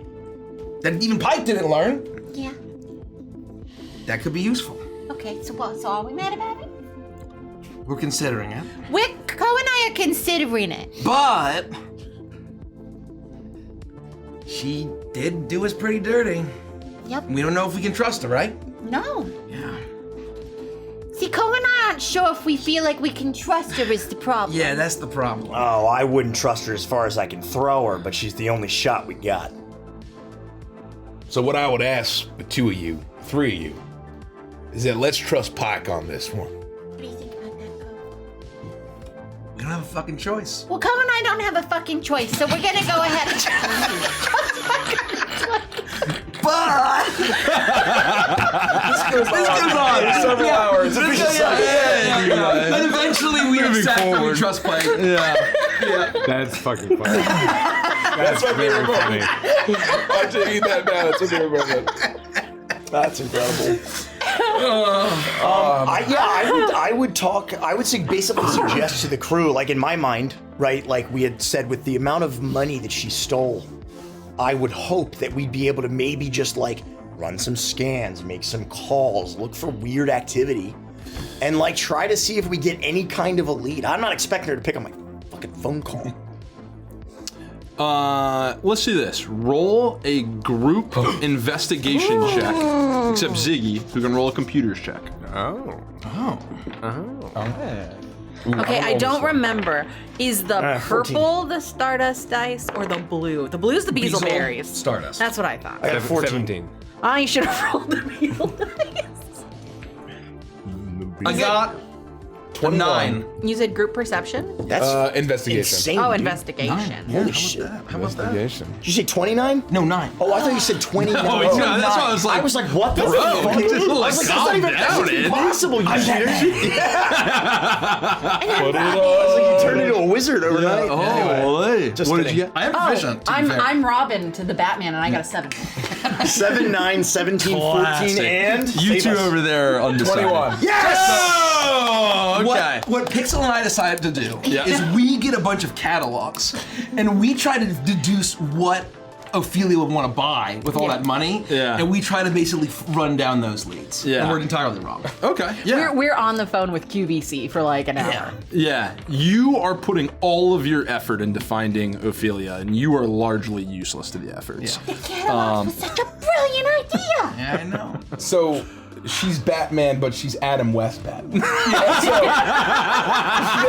that even Pyke didn't learn, yeah. that could be useful. Okay, so what? So are we mad about it? We're considering it. Co and I are considering it. But she did do us pretty dirty. Yep. We don't know if we can trust her, right? No. Yeah. See, Co and I aren't sure if we feel like we can trust her is the problem. Yeah, that's the problem. Oh, I wouldn't trust her as far as I can throw her, but she's the only shot we got. So what I would ask the two of you, three of you, is that let's trust Pyke on this one. What do you think about that, Co? We don't have a fucking choice. Well, Co and I don't have a fucking choice, so we're gonna go ahead and But this goes on. Several hours. Yeah, guys. And eventually we accept that we trust Pyke. Yeah. That's fucking funny. That's my very favorite funny. I'm taking that down. That's what they're about. That's incredible. I would say basically suggest to the crew, like in my mind, right? Like we had said, with the amount of money that she stole, I would hope that we'd be able to maybe just like run some scans, make some calls, look for weird activity, and like try to see if we get any kind of a lead. I'm not expecting her to pick up my fucking phone call. Let's do this. Roll a group investigation check. Except Ziggy, who can roll a computers check. Okay, I don't remember. Is the 14. purple the Stardust dice or the blue? The blue's the Beezleberries. Stardust. That's what I thought. I got 14. 17. I should have rolled the Beetle dice. I got 9. You said group perception? That's Investigation. insane. Oh, dude. investigation. Holy shit. How was that? Investigation. Did you say 29? No, 9. Oh, I thought you said 29. Oh, yeah, that's why I was like, I was like, what the bro, fuck? just, I was like, calm down, that's Andy. impossible, you cheater. Put it I was like, you turned into a wizard overnight. Oh, hey. Just What did kidding. you get? I am proficient. to be fair. I'm Robin to the Batman, and I got a 7. 7, 9, 17, 14, Classic. and You save two us. over there undecided. 21. Yes! Oh, okay. What Pixel and I decided to do Yeah. is we get a bunch of catalogs and we try to deduce what Ophelia would want to buy with all that money. Yeah. And we try to basically run down those leads. Yeah. And we're entirely wrong. Okay. Yeah. We're on the phone with QVC for like an hour. Yeah. You are putting all of your effort into finding Ophelia, and you are largely useless to the efforts. The catalog was such a brilliant idea. Yeah, I know. So she's Batman, but she's Adam West Batman. So the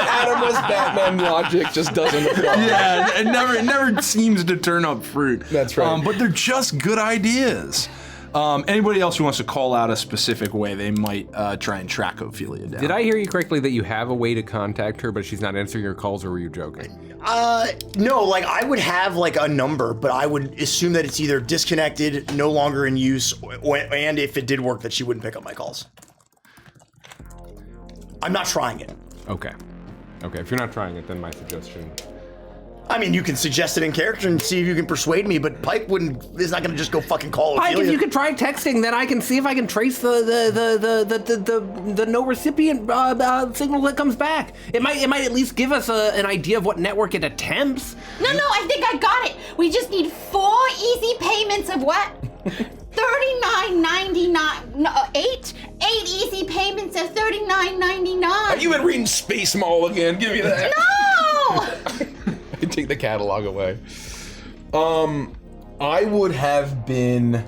Adam West Batman logic just doesn't apply. Yeah, it never seems to turn up fruit. That's right. But they're just good ideas. Anybody else who wants to call out a specific way they might try and track Ophelia down? Did I hear you correctly that you have a way to contact her, but she's not answering your calls, or were you joking? No, like I would have like a number, but I would assume that it's either disconnected, no longer in use, and if it did work, that she wouldn't pick up my calls. I'm not trying it. Okay. Okay, if you're not trying it, then my suggestion... I mean, you can suggest it in character and see if you can persuade me, but Pyke is not going to just go fucking call Pyke, Ophelia. if you could try texting, then I can see if I can trace the no recipient signal that comes back. It might at least give us an idea of what network it attempts. No, I think I got it. We just need 4 easy payments of what? $39.99. No, 8 easy payments of $39.99. You've been reading Space Mall again. Give me that. No! I take the catalog away. I would have been.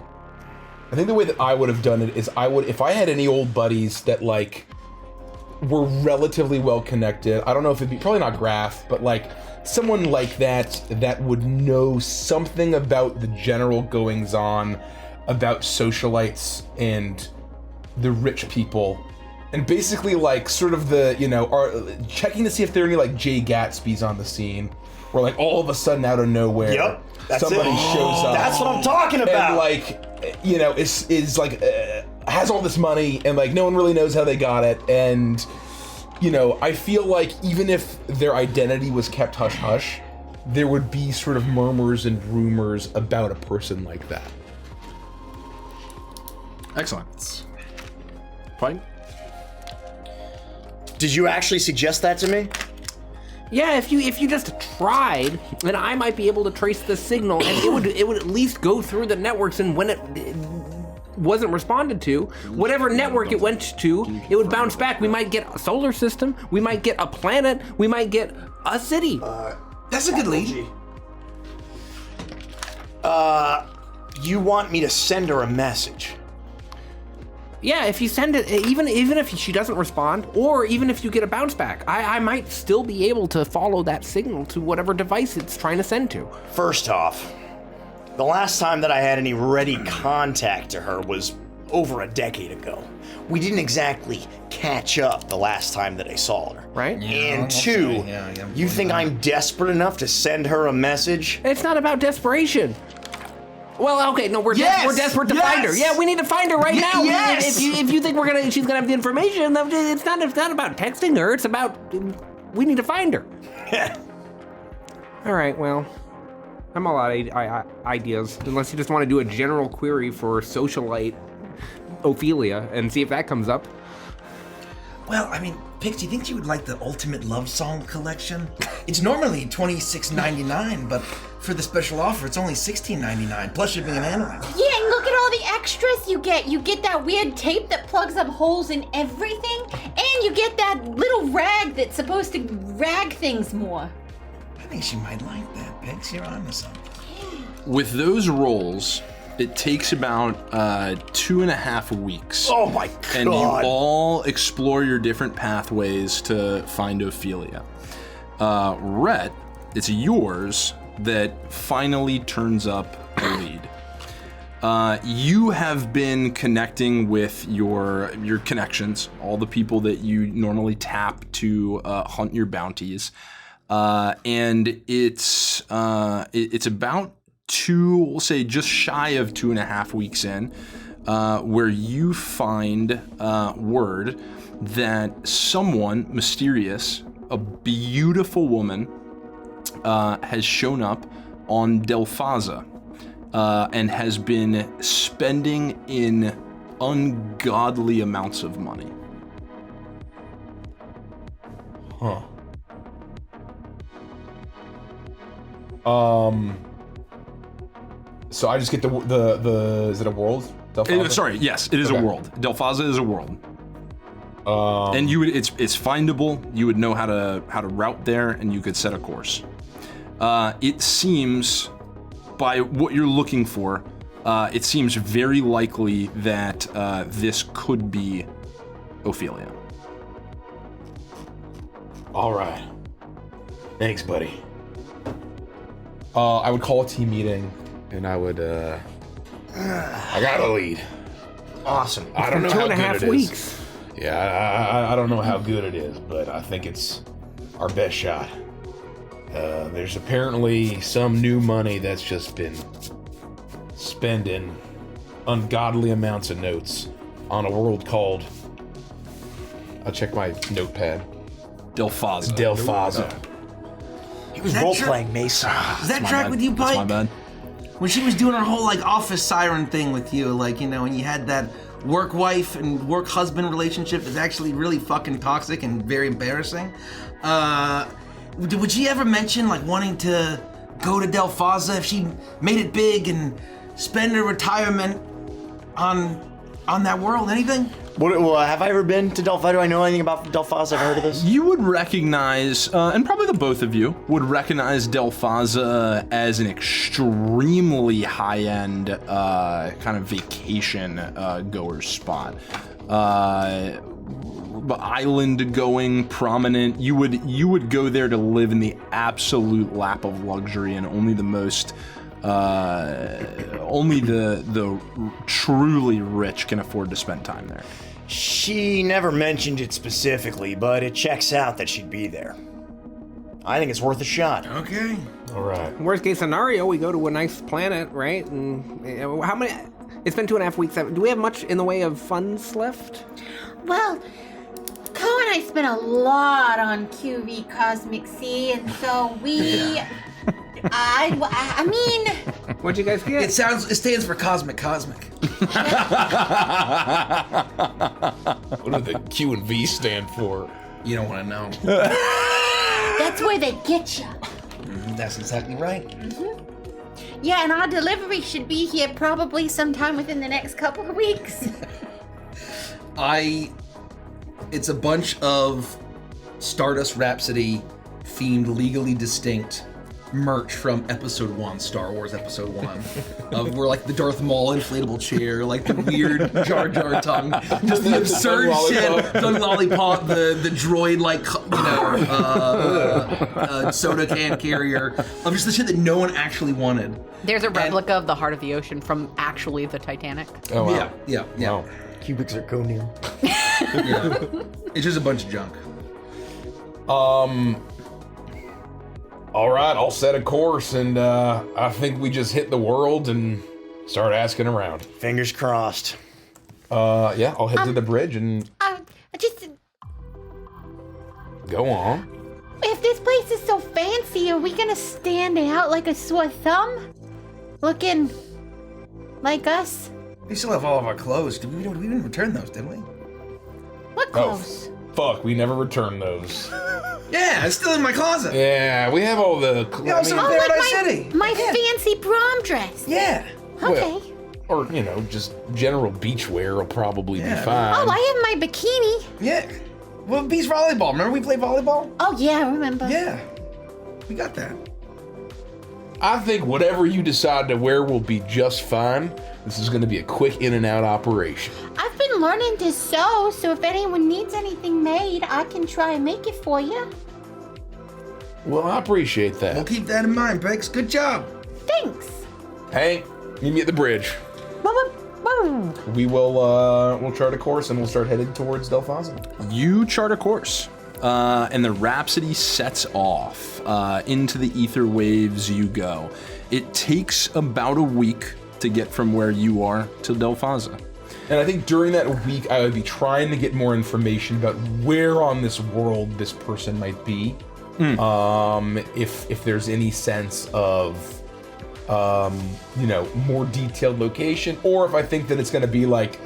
I think the way that I would have done it is if I had any old buddies that like were relatively well connected. I don't know if it'd be probably not Graf, but like someone like that would know something about the general goings on about socialites and the rich people. And basically, like, sort of checking to see if there are any, like, Jay Gatsby's on the scene, where, like, all of a sudden, out of nowhere, Yep, that's somebody it. shows up. That's what I'm talking about. And, like, is like, has all this money, and, like, no one really knows how they got it. And, I feel like even if their identity was kept hush-hush, there would be sort of murmurs and rumors about a person like that. Excellent. Fine. Did you actually suggest that to me? Yeah, if you just tried, then I might be able to trace the signal, and it would at least go through the networks, and when it wasn't responded to, whatever network it went to, it would bounce back. We might get a solar system, we might get a planet, we might get a city. That's a good lead. You want me to send her a message? Yeah, if you send it, even if she doesn't respond, or even if you get a bounce back, I might still be able to follow that signal to whatever device it's trying to send to. First off, the last time that I had any ready contact to her was over a decade ago. We didn't exactly catch up the last time that I saw her. Right? And two, you think I'm desperate enough to send her a message? It's not about desperation. Well, okay, no, we're Yes! desperate to Yes! find her. Yeah, we need to find her right now. yes! If you think she's gonna have the information, it's not about texting her. It's about we need to find her. All right, well, I'm all out of ideas. Unless you just want to do a general query for socialite Ophelia and see if that comes up. Well, I mean, Pix, do you think you would like the Ultimate Love Song Collection? It's normally $26.99, but for the special offer, it's only $16.99, plus shipping and handling. Yeah, and look at all the extras you get. You get that weird tape that plugs up holes in everything, and you get that little rag that's supposed to rag things more. I think she might like that, Pix. You're on to something. With those rolls, it takes about 2.5 weeks. Oh my god. And you all explore your different pathways to find Ophelia. Rett, it's yours that finally turns up a lead. You have been connecting with your connections, all the people that you normally tap to hunt your bounties, and it's about we'll say just shy of 2.5 weeks in, where you find word that someone mysterious, a beautiful woman, has shown up on Delphaza and has been spending in ungodly amounts of money. Huh. So I just get the is it a world? Sorry, yes, it is a world. Delphaza is a world. And it's findable. You would know how to route there, and you could set a course. It seems, by what you're looking for, it seems very likely that this could be Ophelia. All right. Thanks, buddy. I would call a team meeting, and I would. I got a lead. Awesome. I don't know how good 2.5 it is. weeks. Yeah, I don't know how good it is, but I think it's our best shot. There's apparently some new money that's just been spending ungodly amounts of notes on a world called. I'll check my notepad. Delphaza. Delphaza. He was that role-playing Mesa. Is that track with you, Pyke? That's my bad. When she was doing her whole like office siren thing with you, like, you know, and you had that work wife and work husband relationship that's actually really fucking toxic and very embarrassing. Would she ever mention like wanting to go to Delphaza if she made it big and spend her retirement on that world? Anything? Have I ever been to Delphaza? Do I know anything about Delphaza? I've heard of this. You would recognize, and probably the both of you would recognize Delphaza as an extremely high-end kind of vacation goer spot. Island going, prominent. You would go there to live in the absolute lap of luxury, and only the most only the truly rich can afford to spend time there. She never mentioned it specifically, but it checks out that she'd be there. I think it's worth a shot. Okay. All right. Worst case scenario, we go to a nice planet, right? And how many? It's been 2.5 weeks. Do we have much in the way of funds left? Well, Ko and I spent a lot on QV Cosmic Sea, and so we. I mean. What'd you guys get? It stands for Cosmic. What do the Q and V stand for? You don't want to know. That's where they get you. That's exactly right. Yeah, and our delivery should be here probably sometime within the next couple of weeks. It's a bunch of Stardust Rhapsody themed, legally distinct merch from Episode 1, Star Wars Episode 1. We're like the Darth Maul inflatable chair, like the weird Jar Jar tongue, just the absurd shit, the lollipop, the droid like, soda can carrier, of just the shit that no one actually wanted. There's a replica of the Heart of the Ocean from actually the Titanic. Oh, wow. Yeah. Wow. Cubic zirconium. Yeah. It's just a bunch of junk. All right, I'll set a course, and I think we just hit the world and start asking around. Fingers crossed. Yeah, I'll head to the bridge and Just go on. if this place is so fancy, are we gonna stand out like a sore thumb, looking like us? We still have all of our clothes. We didn't return those, did we? What clothes? Fuck, we never returned those. Yeah, it's still in my closet. Yeah, we have all the. Yeah, also in Paradise City. My fancy prom dress. Yeah. Okay. Or, you know, just general beach wear will probably be Yeah. fine. Oh, I have my bikini. Yeah. Well, beach volleyball. Remember we played volleyball? Oh yeah, I remember. Yeah. We got that. I think whatever you decide to wear will be just fine. This is going to be a quick in and out operation. I've been learning to sew, so if anyone needs anything made, I can try and make it for you. Well, I appreciate We'll that. keep that in mind, Pikes. Good job. Thanks. Hank, meet me at the bridge. We will we'll chart a course and we'll start headed towards Delphaza. You chart a course, and the Rhapsody sets off. Into the ether waves you go. It takes about a week to get from where you are to Delphaza. And I think during that week, I would be trying to get more information about where on this world this person might be. If there's any sense of, you know, more detailed location, or if I think that it's going to be like,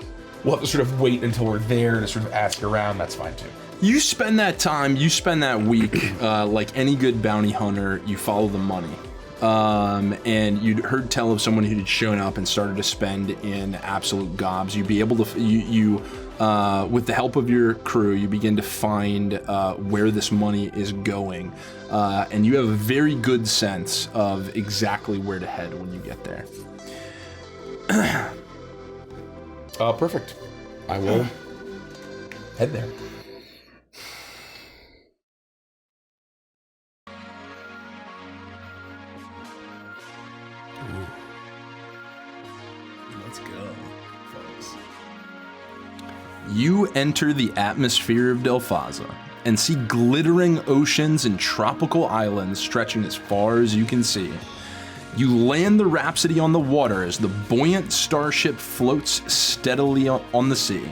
we'll have to sort of wait until we're there to sort of ask around, that's fine too. You spend that time, you spend that week, like any good bounty hunter, you follow the money. And you'd heard tell of someone who had shown up and started to spend in absolute gobs. You'd be able to, with the help of your crew, you begin to find where this money is going. And you have a very good sense of exactly where to head when you get there. Perfect. I will head there. Let's go, folks. You enter the atmosphere of Delphaza and see glittering oceans and tropical islands stretching as far as you can see. You land the Rhapsody on the water as the buoyant starship floats steadily on the sea.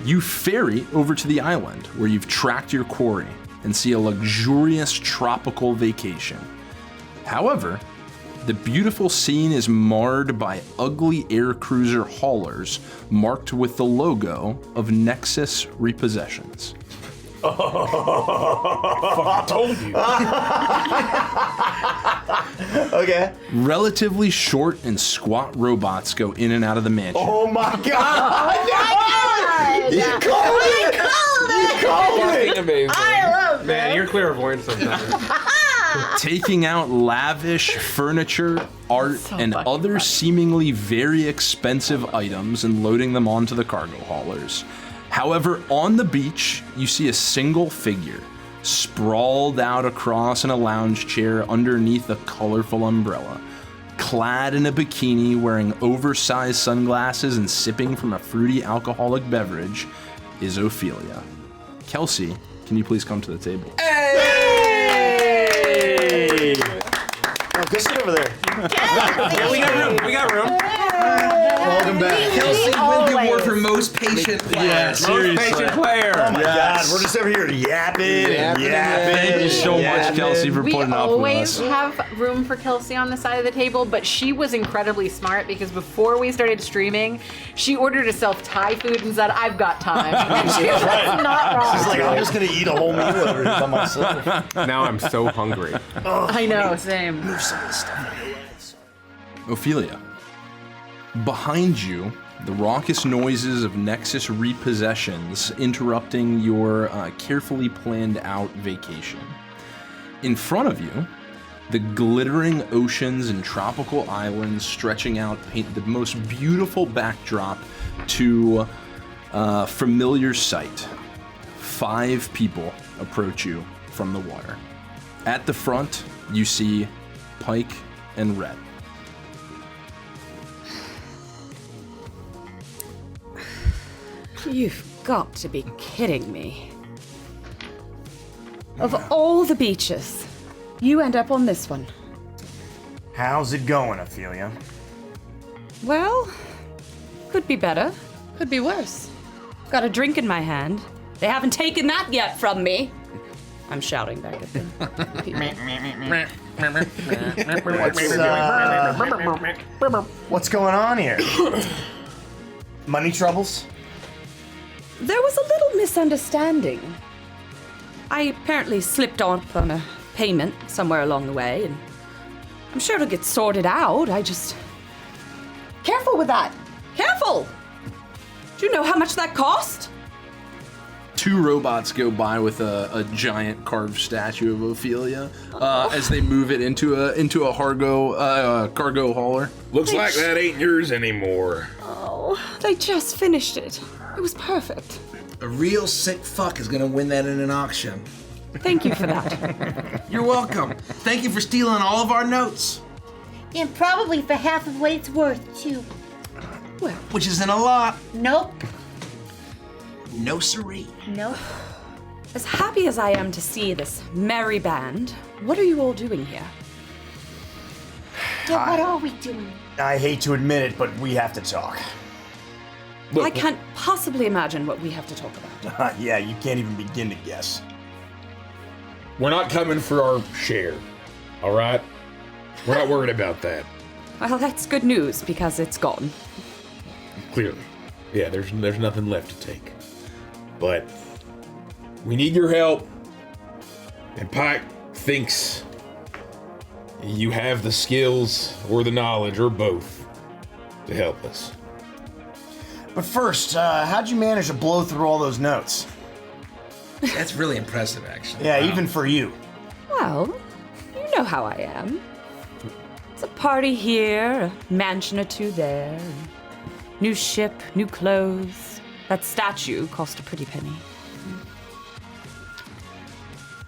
You ferry over to the island where you've tracked your quarry and see a luxurious tropical vacation. However, the beautiful scene is marred by ugly aircruiser haulers marked with the logo of Nexus Repossessions. I told you. Okay. Relatively short and squat robots go in and out of the mansion. Oh my god! You called it! You called it! Fucking amazing. I love Man, you're clairvoyant sometimes. Taking out lavish furniture, art, and fucking other funny. seemingly very expensive items and loading them onto the cargo haulers. However, on the beach, you see a single figure, sprawled out across in a lounge chair underneath a colorful umbrella. Clad in a bikini, wearing oversized sunglasses and sipping from a fruity alcoholic beverage, is Ophelia. Kelsey, can you please come to the table? Hey! Oh, go sit over there. Yeah, we got room. We got room. Welcome back. Kelsey will be award for most patient player. Most patient player. Oh my god, we're just over here yapping and yapping. Thank you so much, Kelsey, for We putting up with always us. have room for Kelsey on the side of the table, but she was incredibly smart because before we started streaming, she ordered herself Thai food and said, "I've got time." And she was not wrong. She's like, I'm just gonna eat a whole meal over here by myself. Now I'm so hungry. I know, same. Ophelia. Behind you, the raucous noises of Nexus repossessions interrupting your carefully planned out vacation. In front of you, the glittering oceans and tropical islands stretching out paint the most beautiful backdrop to familiar sight. 5 people approach you from the water. At the front, you see Pyke and Rett. You've got to be kidding me. Of all the beaches, you end up on this one. How's it going, Ophelia? Well, could be better. Could be worse. Got a drink in my hand. They haven't taken that yet from me. I'm shouting back at them. What's going on here? Money troubles? There was a little misunderstanding. I apparently slipped off on a payment somewhere along the way, and I'm sure it'll get sorted out. I just... Careful with that! Careful! Do you know how much that cost? 2 robots go by with a giant carved statue of Ophelia as they move it into a cargo hauler. Looks like that ain't yours anymore. Oh, they just finished it. It was perfect. A real sick fuck is gonna win that in an auction. Thank you for that. You're welcome. Thank you for stealing all of our notes. And probably for half of what it's worth, too. Well, Which isn't a lot. Nope. No siree. Nope. as happy as I am to see this merry band, what are you all doing here? Yeah, what are we doing? I hate to admit it, but we have to talk. Look, I can't possibly imagine what we have to talk about. Yeah, you can't even begin to guess. we're not coming for our share, all right? We're not worried about that, Well, that's good news because it's gone. clearly. Yeah, there's nothing left to take. But we need your help, and Pyke thinks you have the skills or the knowledge or both to help us. But first, how'd you manage to blow through all those notes? That's really impressive, actually. Yeah, even for you. Well, you know how I am. It's a party here, a mansion or two there. New ship, new clothes. That statue cost a pretty penny.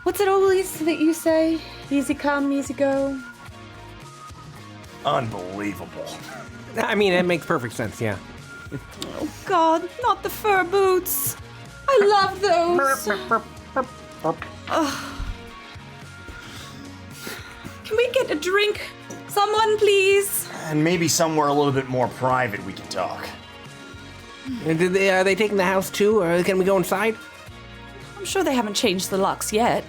What's it always that you say? Easy come, easy go? Unbelievable. I mean, it makes perfect sense, yeah. Oh God, not the fur boots. I love those. Ugh. Can we get a drink? Someone, please. And maybe somewhere a little bit more private we can talk. And are they taking the house too, or can we go inside? I'm sure they haven't changed the locks yet.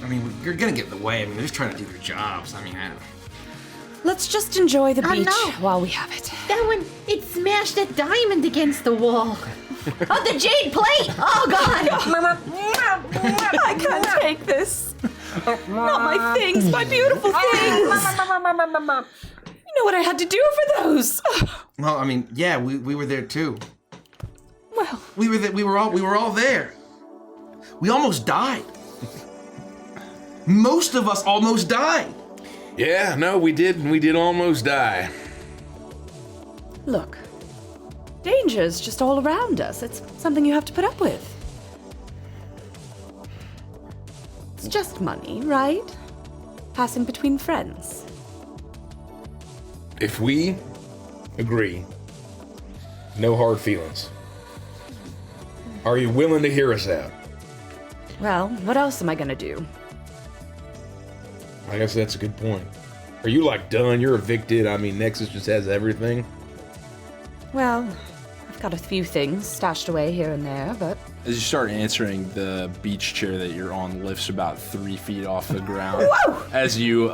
I mean, you're gonna get in the way. I mean, they're just trying to do their jobs. I mean, Let's just enjoy the Oh, beach no. while we have it. That one, it smashed that diamond against the wall. Oh, the jade plate! Oh, God! I can't take this. Not my things, my beautiful things. You know what I had to do for those. well, I mean, yeah, we were there too. Well, We were all there. We almost died. Most of us almost died. Yeah, no, we did almost die. look. Danger's just all around us. It's something you have to put up with. It's just money, right? Passing between friends. If we agree, no hard feelings. Are you willing to hear us out? Well, what else am I gonna do? I guess that's a good point. Are you like done? You're evicted. I mean, Nexus just has everything. Well, I've got a few things stashed away here and there, but As you start answering, the beach chair that you're on lifts about 3 feet off the ground. Whoa! As you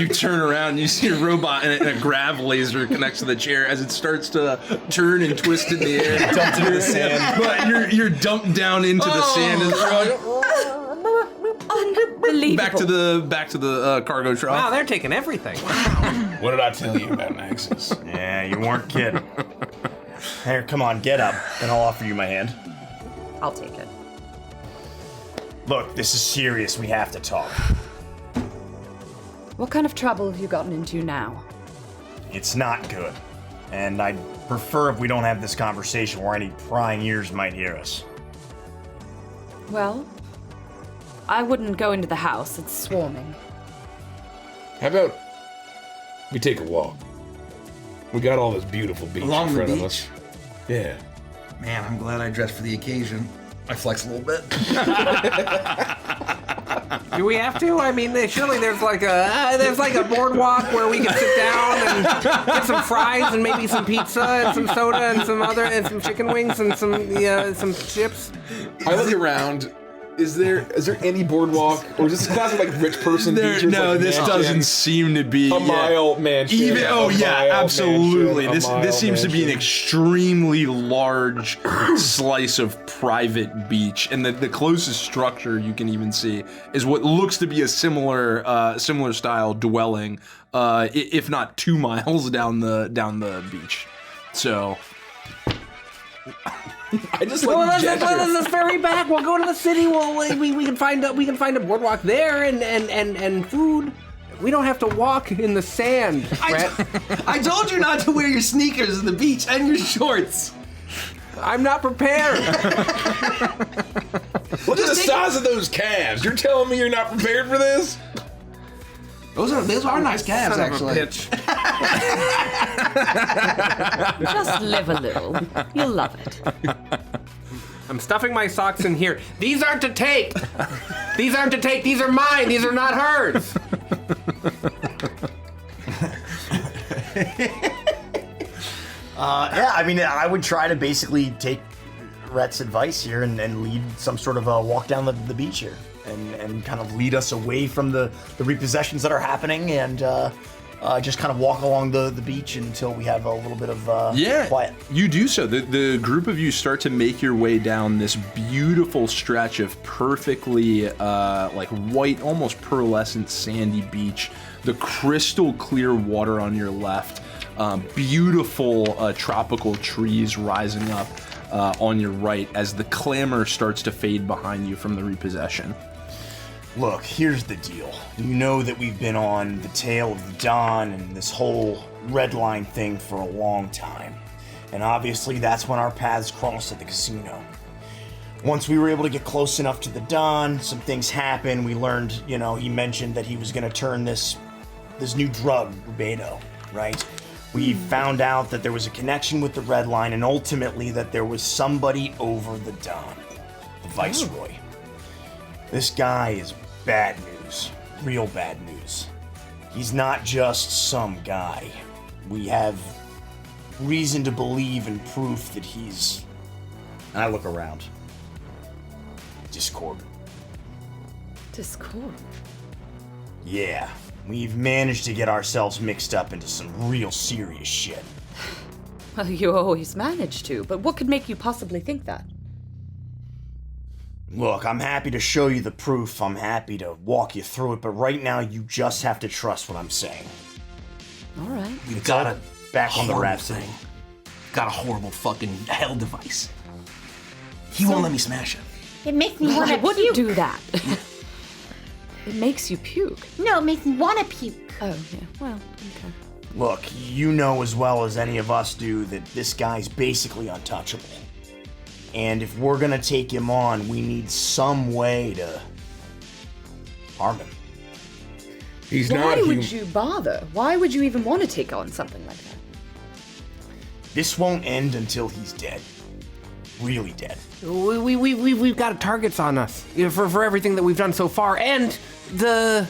turn around, you see a robot and a grav laser connects to the chair as it starts to turn and twist in the air. Dumped into the sand. But you're dumped down into the sand as unbelievable. back to the cargo truck. Wow, they're taking everything. What did I tell you about Nexus? Yeah, you weren't kidding. Here, come on, get up, and I'll offer you my hand. I'll take it. Look, this is serious. We have to talk. What kind of trouble have you gotten into now? It's not good. And I'd prefer if we don't have this conversation where any prying ears might hear us. Well, I wouldn't go into the house. It's swarming. How about we take a walk? We got all this beautiful beach Along in the front of beach? us. Yeah. Man, I'm glad I dressed for the occasion. I flex a little bit. Do we have to? I mean, surely there's like a boardwalk where we can sit down and get some fries and maybe some pizza and some soda and some chicken wings and some chips. I look around. Is there any boardwalk, or is this a classic like rich person beach? No, like this doesn't seem to be a mile mansion. Absolutely. This seems to be an mansion. extremely large slice of private beach, and the closest structure you can even see is what looks to be a similar style dwelling, if not 2 miles down the beach. So. I just Well, like let's ferry back. We'll go to the city. We can find a boardwalk there and food. We don't have to walk in the sand, Rett. I told you not to wear your sneakers at the beach and your shorts. I'm not prepared. Look at the size of those calves. You're telling me you're not prepared for this? Those are nice calves, Son of a actually. bitch. Just live a little. You'll love it. I'm stuffing my socks in here. These aren't to take. These aren't to take. These are mine. These are not hers. Yeah, I mean, I would try to basically take Rhett's advice here and lead some sort of a walk down the beach here. And kind of lead us away from the repossessions that are happening, and just kind of walk along the beach until we have a little bit of quiet. You do so. The group of you start to make your way down this beautiful stretch of perfectly like white, almost pearlescent sandy beach. The crystal clear water on your left. Beautiful tropical trees rising up on your right as the clamor starts to fade behind you from the repossession. Look, here's the deal. You know that we've been on the tail of the Dawn and this whole red line thing for a long time. And obviously that's when our paths crossed at the casino. Once we were able to get close enough to the Dawn, some things happened. We learned, he mentioned that he was gonna turn this new drug, Rubedo, right? We found out that there was a connection with the red line, and ultimately that there was somebody over the Dawn, the Viceroy. This guy is bad news, real bad news. He's not just some guy. We have reason to believe and proof that he's, and I look around, Discord. Discord. Yeah, we've managed to get ourselves mixed up into some real serious shit. Well, you always manage to, but what could make you possibly think that? Look, I'm happy to show you the proof. I'm happy to walk you through it, but right now you just have to trust what I'm saying. All right. We've got a Back on the horrible Rhapsody. thing. Got a horrible fucking hell device. He won't let me smash it. It makes me want I to wouldn't puke. do that. It makes you puke. No, it makes me want to puke. Oh, yeah. Well, okay. Look, you know as well as any of us do that this guy's basically untouchable. And if we're gonna take him on, we need some way to harm him. He's Why not would you bother? Why would you even want to take on something like that? This won't end until he's dead. Really dead. We've got targets on us for everything that we've done so far, and the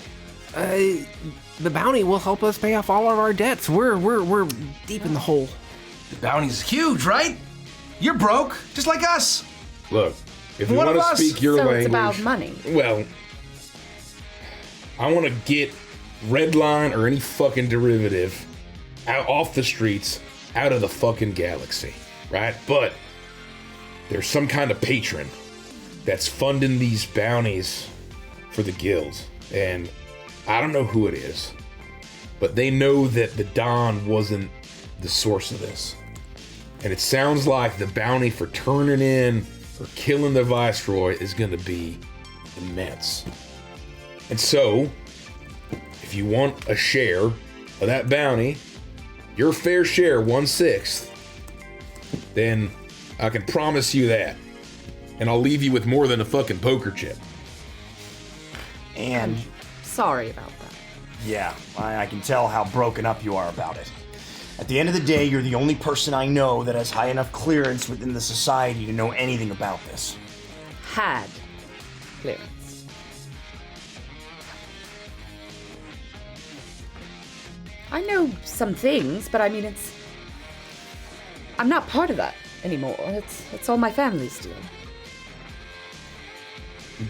bounty will help us pay off all of our debts. We're deep in the hole. The bounty's huge, right? You're broke, just like us. Look, if you One want of to us. speak your So language, it's about money. well, I want to get red line or any fucking derivative out off the streets, out of the fucking galaxy, right? But there's some kind of patron that's funding these bounties for the guilds, and I don't know who it is, but they know that the Dawn wasn't the source of this. And it sounds like the bounty for turning in or killing the Viceroy is going to be immense. And so, if you want a share of that bounty, your fair share, 1/6, then I can promise you that. And I'll leave you with more than a fucking poker chip. And Sorry about that. yeah, I can tell how broken up you are about it. At the end of the day, you're the only person I know that has high enough clearance within the society to know anything about this. Had clearance. I know some things, but I mean, I'm not part of that anymore. It's all my family's deal.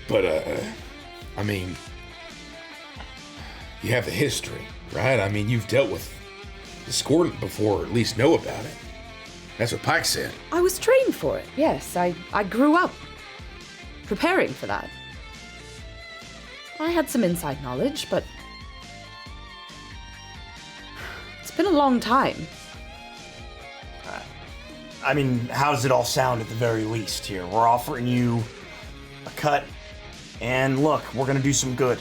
But, I mean, you have the history, right? I mean, you've dealt with Discordant before, or at least know about it. That's what Pyke said. I was trained for it, yes. I grew up preparing for that. I had some inside knowledge, but it's been a long time. I mean, how does it all sound at the very least here? We're offering you a cut, and look, we're gonna do some good.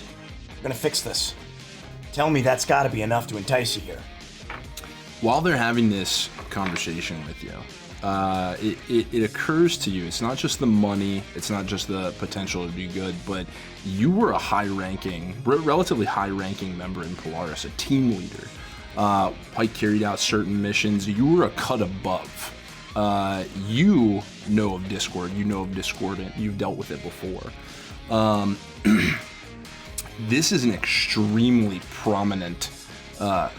We're gonna fix this. Tell me that's gotta be enough to entice you here. While they're having this conversation with you, it occurs to you, it's not just the money, it's not just the potential to do good, but you were a relatively high-ranking member in Polaris, a team leader. Pyke carried out certain missions. You were a cut above. You know of Discord, you know of Discordant, you've dealt with it before. This is an extremely prominent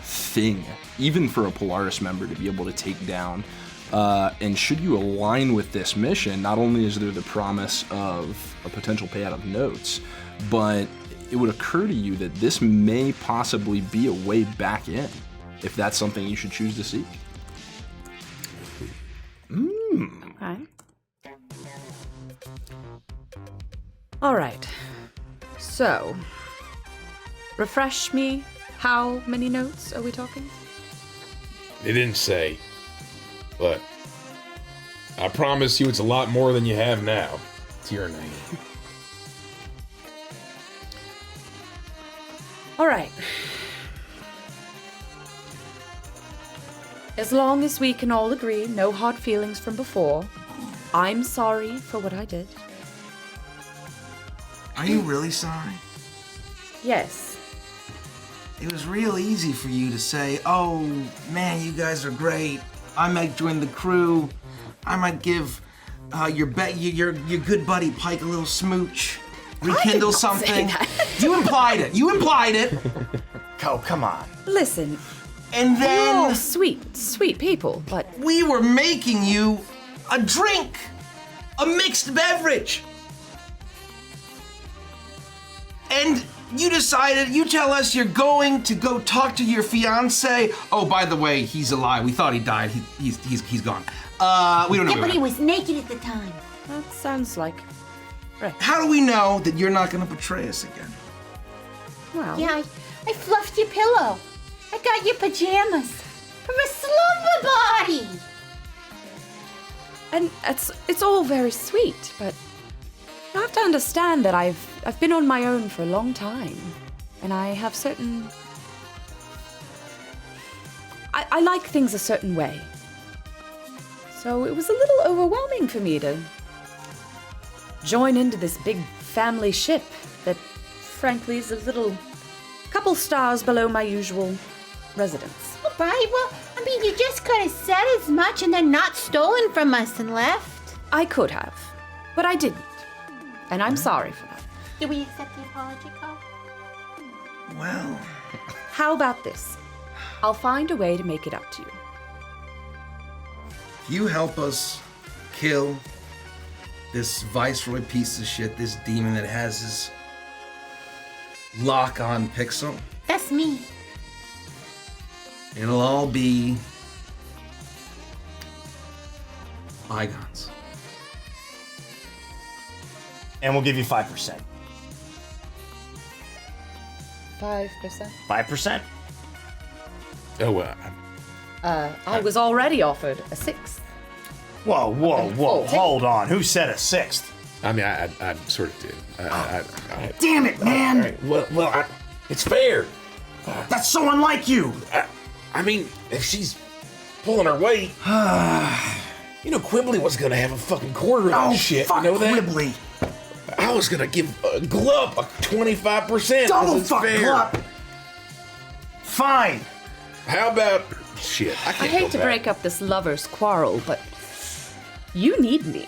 thing, even for a Polaris member to be able to take down. And should you align with this mission, not only is there the promise of a potential payout of notes, but it would occur to you that this may possibly be a way back in, if that's something you should choose to seek. Okay. All right. So, refresh me. How many notes are we talking? They didn't say, but I promise you it's a lot more than you have now. It's your name. All right. As long as we can all agree, no hard feelings from before, I'm sorry for what I did. Are you really sorry? Yes. It was real easy for you to say, oh, man, you guys are great. I might join the crew. I might give your good buddy Pyke a little smooch. Rekindle something. You implied it. You implied it. Oh, come on. Listen, And then you're all sweet people, but we were making you a drink, a mixed beverage. And you decided, you tell us you're going to go talk to your fiance. Oh, by the way, he's alive. We thought he died. He's gone. We don't know. Yeah, but he was naked at the time. that sounds like... Right. How do we know that you're not going to betray us again? Well, Yeah, I fluffed your pillow. I got your pajamas from a slumber body. and it's all very sweet, but you have to understand that I've been on my own for a long time, and I have certain... I like things a certain way. So it was a little overwhelming for me to join into this big family ship that, frankly, is a couple stars below my usual residence. All right, well, I mean, you just could have said as much and then not stolen from us and left. I could have, but I didn't. And I'm sorry for that. Do we accept the apology call? Well, How about this? I'll find a way to make it up to you. you help us kill this Viceroy piece of shit, this demon that has his lock on Pixel. That's me. It'll all be bygones. And we'll give you 5%. 5%? 5%. Oh, I was already offered a 6th. Whoa, whoa, whoa. Hold on. Who said a 6th? I mean, I sort of did. Damn it, man. All right, well, it's fair. That's so unlike you. I mean, if she's pulling her weight, you know, Quibbly was gonna have a fucking quarter of that shit. Fuck You know that? Quibbly. I was gonna give Glup a 25%. Double It's fuck fair. Glup. Fine. How about shit? I I can't hate go to back. break up this lover's quarrel, but you need me.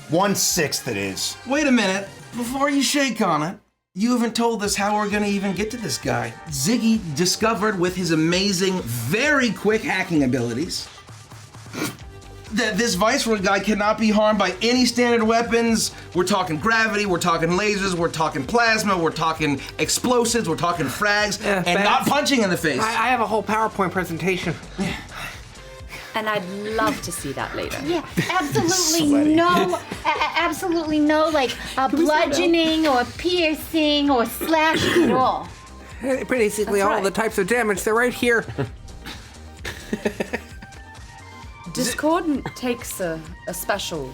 1/6 it is. Wait a minute. Before you shake on it, You haven't told us how we're gonna even get to this guy. Ziggy discovered with his amazing, very quick hacking abilities that this Viceroy guy cannot be harmed by any standard weapons. We're talking gravity, we're talking lasers, we're talking plasma, we're talking explosives, we're talking frags, and Bats. not punching in the face. I have a whole PowerPoint presentation. And I'd love to see that later. Yeah, absolutely no, like bludgeoning or piercing or slashing at all. Basically, That's all right. the types of damage, they're right here. Discordant takes a special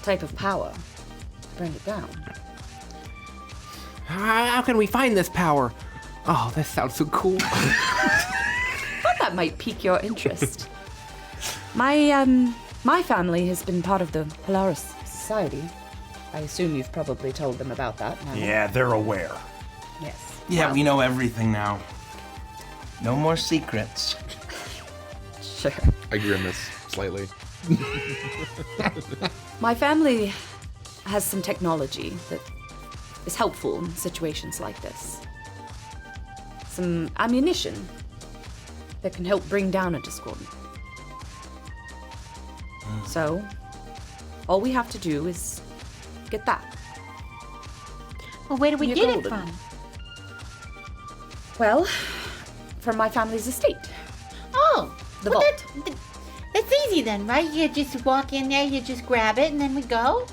type of power to bring it down. How can we find this power? Oh, this sounds so cool. Thought that might pique your interest. My family has been part of the Polaris Society. I assume you've probably told them about that now. Yeah, they're aware. Yes. Yeah, we know everything now. No more secrets. Sure. I grimace slightly. My family has some technology that is helpful in situations like this. Some ammunition that can help bring down a discordant. So, all we have to do is get that. Well, where do we You're get golden. it from? Well, from my family's estate. Oh, The well, vault. that's easy then, right? You just walk in there, you just grab it, and then we go.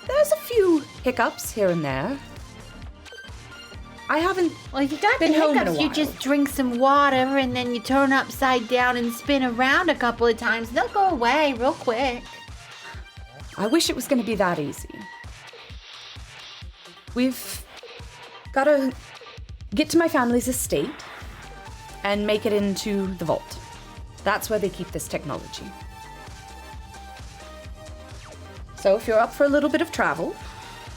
There's a few hiccups here and there. I haven't. Well, if you got the Been home in a hiccups, you while. just drink some water and then you turn upside down and spin around a couple of times. They'll go away real quick. I wish it was going to be that easy. We've got to get to my family's estate and make it into the vault. That's where they keep this technology. So if you're up for a little bit of travel,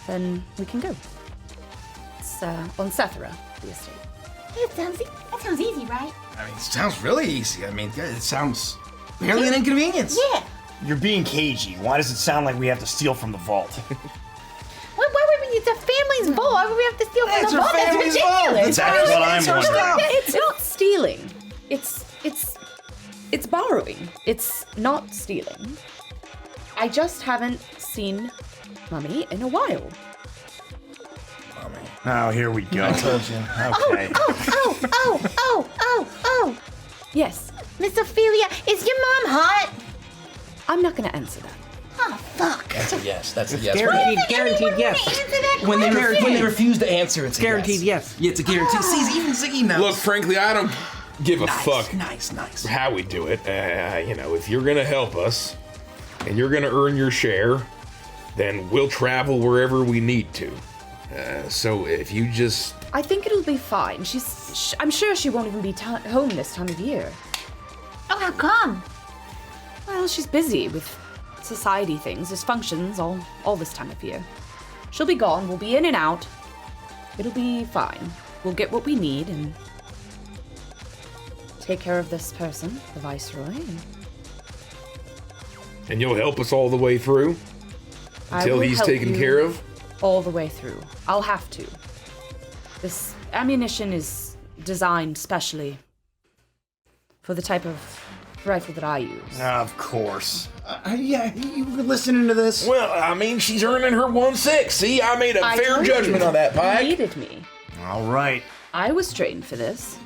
then we can go. It's on Sethra, the estate. That sounds easy, right? I mean, it sounds really easy. I mean, it sounds barely an inconvenience. Yeah. You're being cagey. Why does it sound like we have to steal from the vault? Why would we? It's a family's vault. Why would we have to steal from It's the our vault? That's family's ridiculous. vault. That's actually what I'm wondering. It's not stealing. It's borrowing. It's not stealing. I just haven't seen Mummy in a while. Oh, here we go. I told you. Okay. Oh. Yes, Miss Ophelia, is your mom hot? I'm not gonna answer that. Oh, fuck. That's a yes. That's a yes. Guaranteed yes. Answer that When they question. refuse to answer, it's a Guaranteed yes. Yeah, it's a guarantee. See, even Ziggy knows. Look, frankly, I don't give a fuck Nice. how we do it. If you're gonna help us and you're gonna earn your share, then we'll travel wherever we need to. So if you just I think it'll be fine. I'm sure she won't even be home this time of year. Oh, how come? Well, she's busy with society things. There's functions all this time of year. She'll be gone. We'll be in and out. It'll be fine. We'll get what we need and take care of this person, the Viceroy. and you'll help us all the way through I until will he's help taken you care of. all the way through. I'll have to. This ammunition is designed specially for the type of rifle that I use. Of course. Yeah, you were listening to this? Well, I mean, she's earning her 1/6. See, I made a I fair told judgment you. on that, You Pyke. needed me. All right. I was trained for this.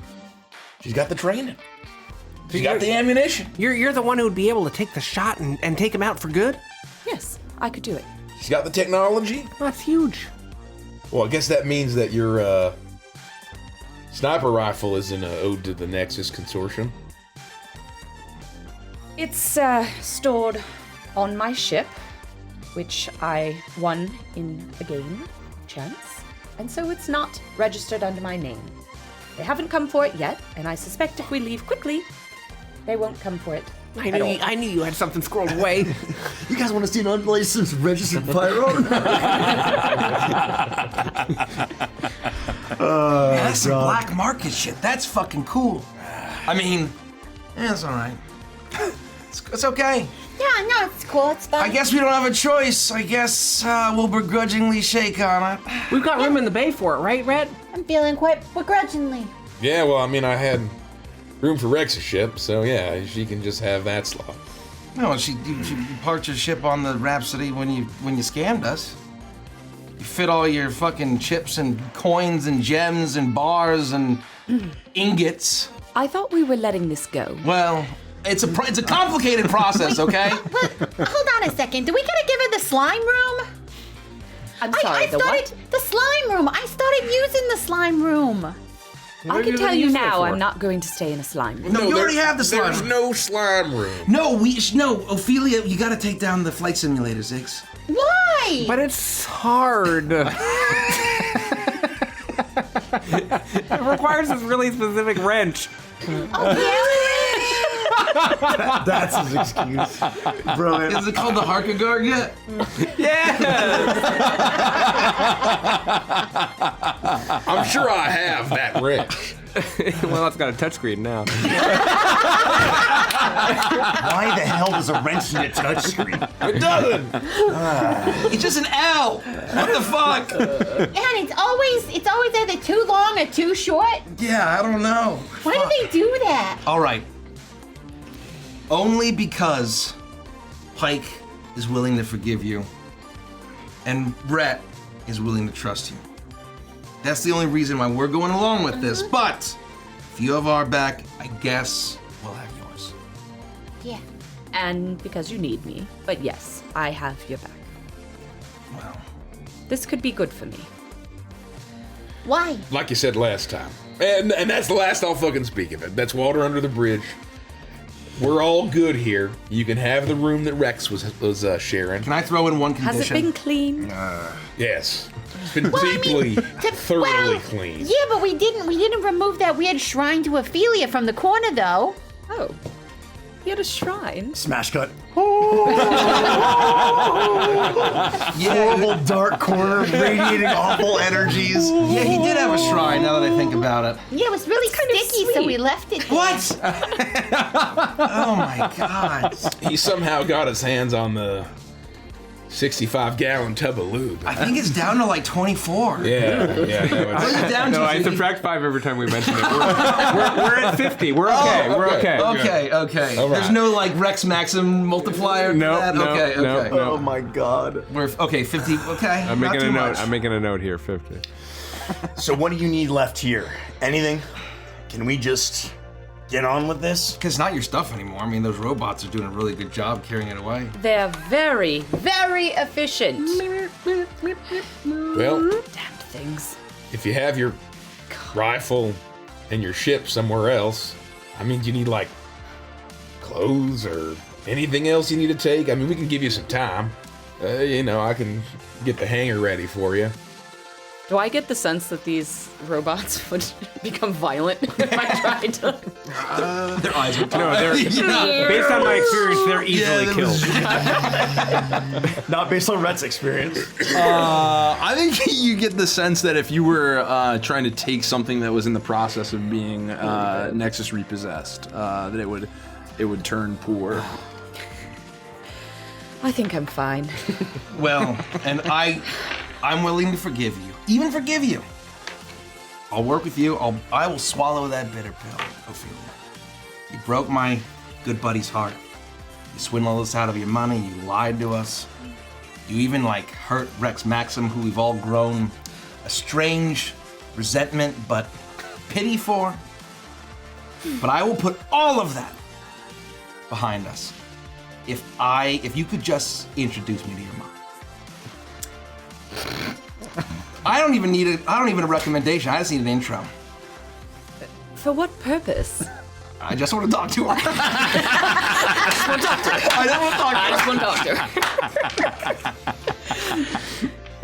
She's got the training. She's got the ammunition. You're the one who would be able to take the shot and take him out for good? Yes, I could do it. She's got the technology. That's huge. Well, I guess that means that your sniper rifle is an ode to the Nexus Consortium. It's stored on my ship, which I won in a game, chance, and so it's not registered under my name. They haven't come for it yet, and I suspect if we leave quickly, they won't come for it. I knew you had something squirreled away. You guys want to see an unlicensed registered firearm? That's some black market shit. That's fucking cool. I mean, it's all right. It's okay. Yeah, no, it's cool. It's fine. I guess we don't have a choice. I guess we'll begrudgingly shake on it. We've got room in the bay for it, right, Rett? I'm feeling quite begrudgingly. Yeah, well, I mean, I had room for Rex's ship, so yeah, she can just have that slot. No, she parked your ship on the Rhapsody when you scammed us. You fit all your fucking chips and coins and gems and bars and ingots. I thought we were letting this go. Well, it's a complicated process, okay? Hold on a second. Do we gotta give her the slime room? I'm sorry, the what? The slime room. I started using the slime room. I can tell you now I'm not going to stay in a slime room. No, you already have the slime There's room. no slime room. No, Ophelia, you gotta take down the flight simulator, Ziggs. Why? But it's hard. It requires this really specific wrench. That's his excuse. Brilliant. Is it called the Harkagard yet? I'm sure I have that wrench. Well, it's got a touchscreen now. Why the hell does a wrench need a touchscreen? It doesn't. It's just an L. What the fuck? And it's always either too long or too short. Yeah, I don't know. Why do they do that? All right. Only because Pyke is willing to forgive you and Rett is willing to trust you. That's the only reason why we're going along with this. But if you have our back, I guess we'll have yours. Yeah. And because you need me. But yes, I have your back. Well, This could be good for me. Why? Like you said last time. And that's the last I'll fucking speak of it. That's water under the bridge. We're all good here. You can have the room that Rex was sharing. can I throw in one condition? Has it been clean? Yes. It's been deeply, thoroughly clean. Yeah, but we didn't remove that weird shrine to Ophelia from the corner, though. Oh. He had a shrine. Smash cut. Yeah, Horrible dark corner, radiating awful energies. yeah, he did have a shrine. Now that I think about it. Yeah, it was really kind of sticky, so sweet. we left it. What? Oh my god! He somehow got his hands on the 65-gallon tub of lube. I think it's down to like 24. Yeah. What is it down No, to? I Ziggy? subtract 5 every time we mention it. We're at 50. We're okay. Oh, We're okay. okay. Okay. All right. There's no like Rex Maxim multiplier. to No, that? no, Okay. no, Okay. no. Oh my god. We're okay. 50. Okay. I'm not making too a note. much. I'm making a note here. 50. So what do you need left here? Anything? Can we just get on with this? Because it's not your stuff anymore. I mean, those robots are doing a really good job carrying it away. They're very, very efficient. Well, Damn things. if you have your rifle and your ship somewhere else, I mean, do you need like clothes or anything else you need to take? I mean, we can give you some time. I can get the hangar ready for you. Do I get the sense that these robots would become violent if I tried to? Their eyes would No, they're based on my experience, they're easily killed. Not based on Rhett's experience. I think you get the sense that if you were trying to take something that was in the process of being Nexus repossessed, that it would turn poor. I think I'm fine. Well, and I'm willing to forgive you. Even forgive you. I'll work with you. I will swallow that bitter pill, Ophelia. You broke my good buddy's heart. You swindled us out of your money. You lied to us. You even hurt Rex Maxim, who we've all grown a strange resentment but pity for. But I will put all of that behind us. If you could just introduce me to your mom. I don't even need a recommendation. I just need an intro. For what purpose? I just want to talk to her. I just want doctor.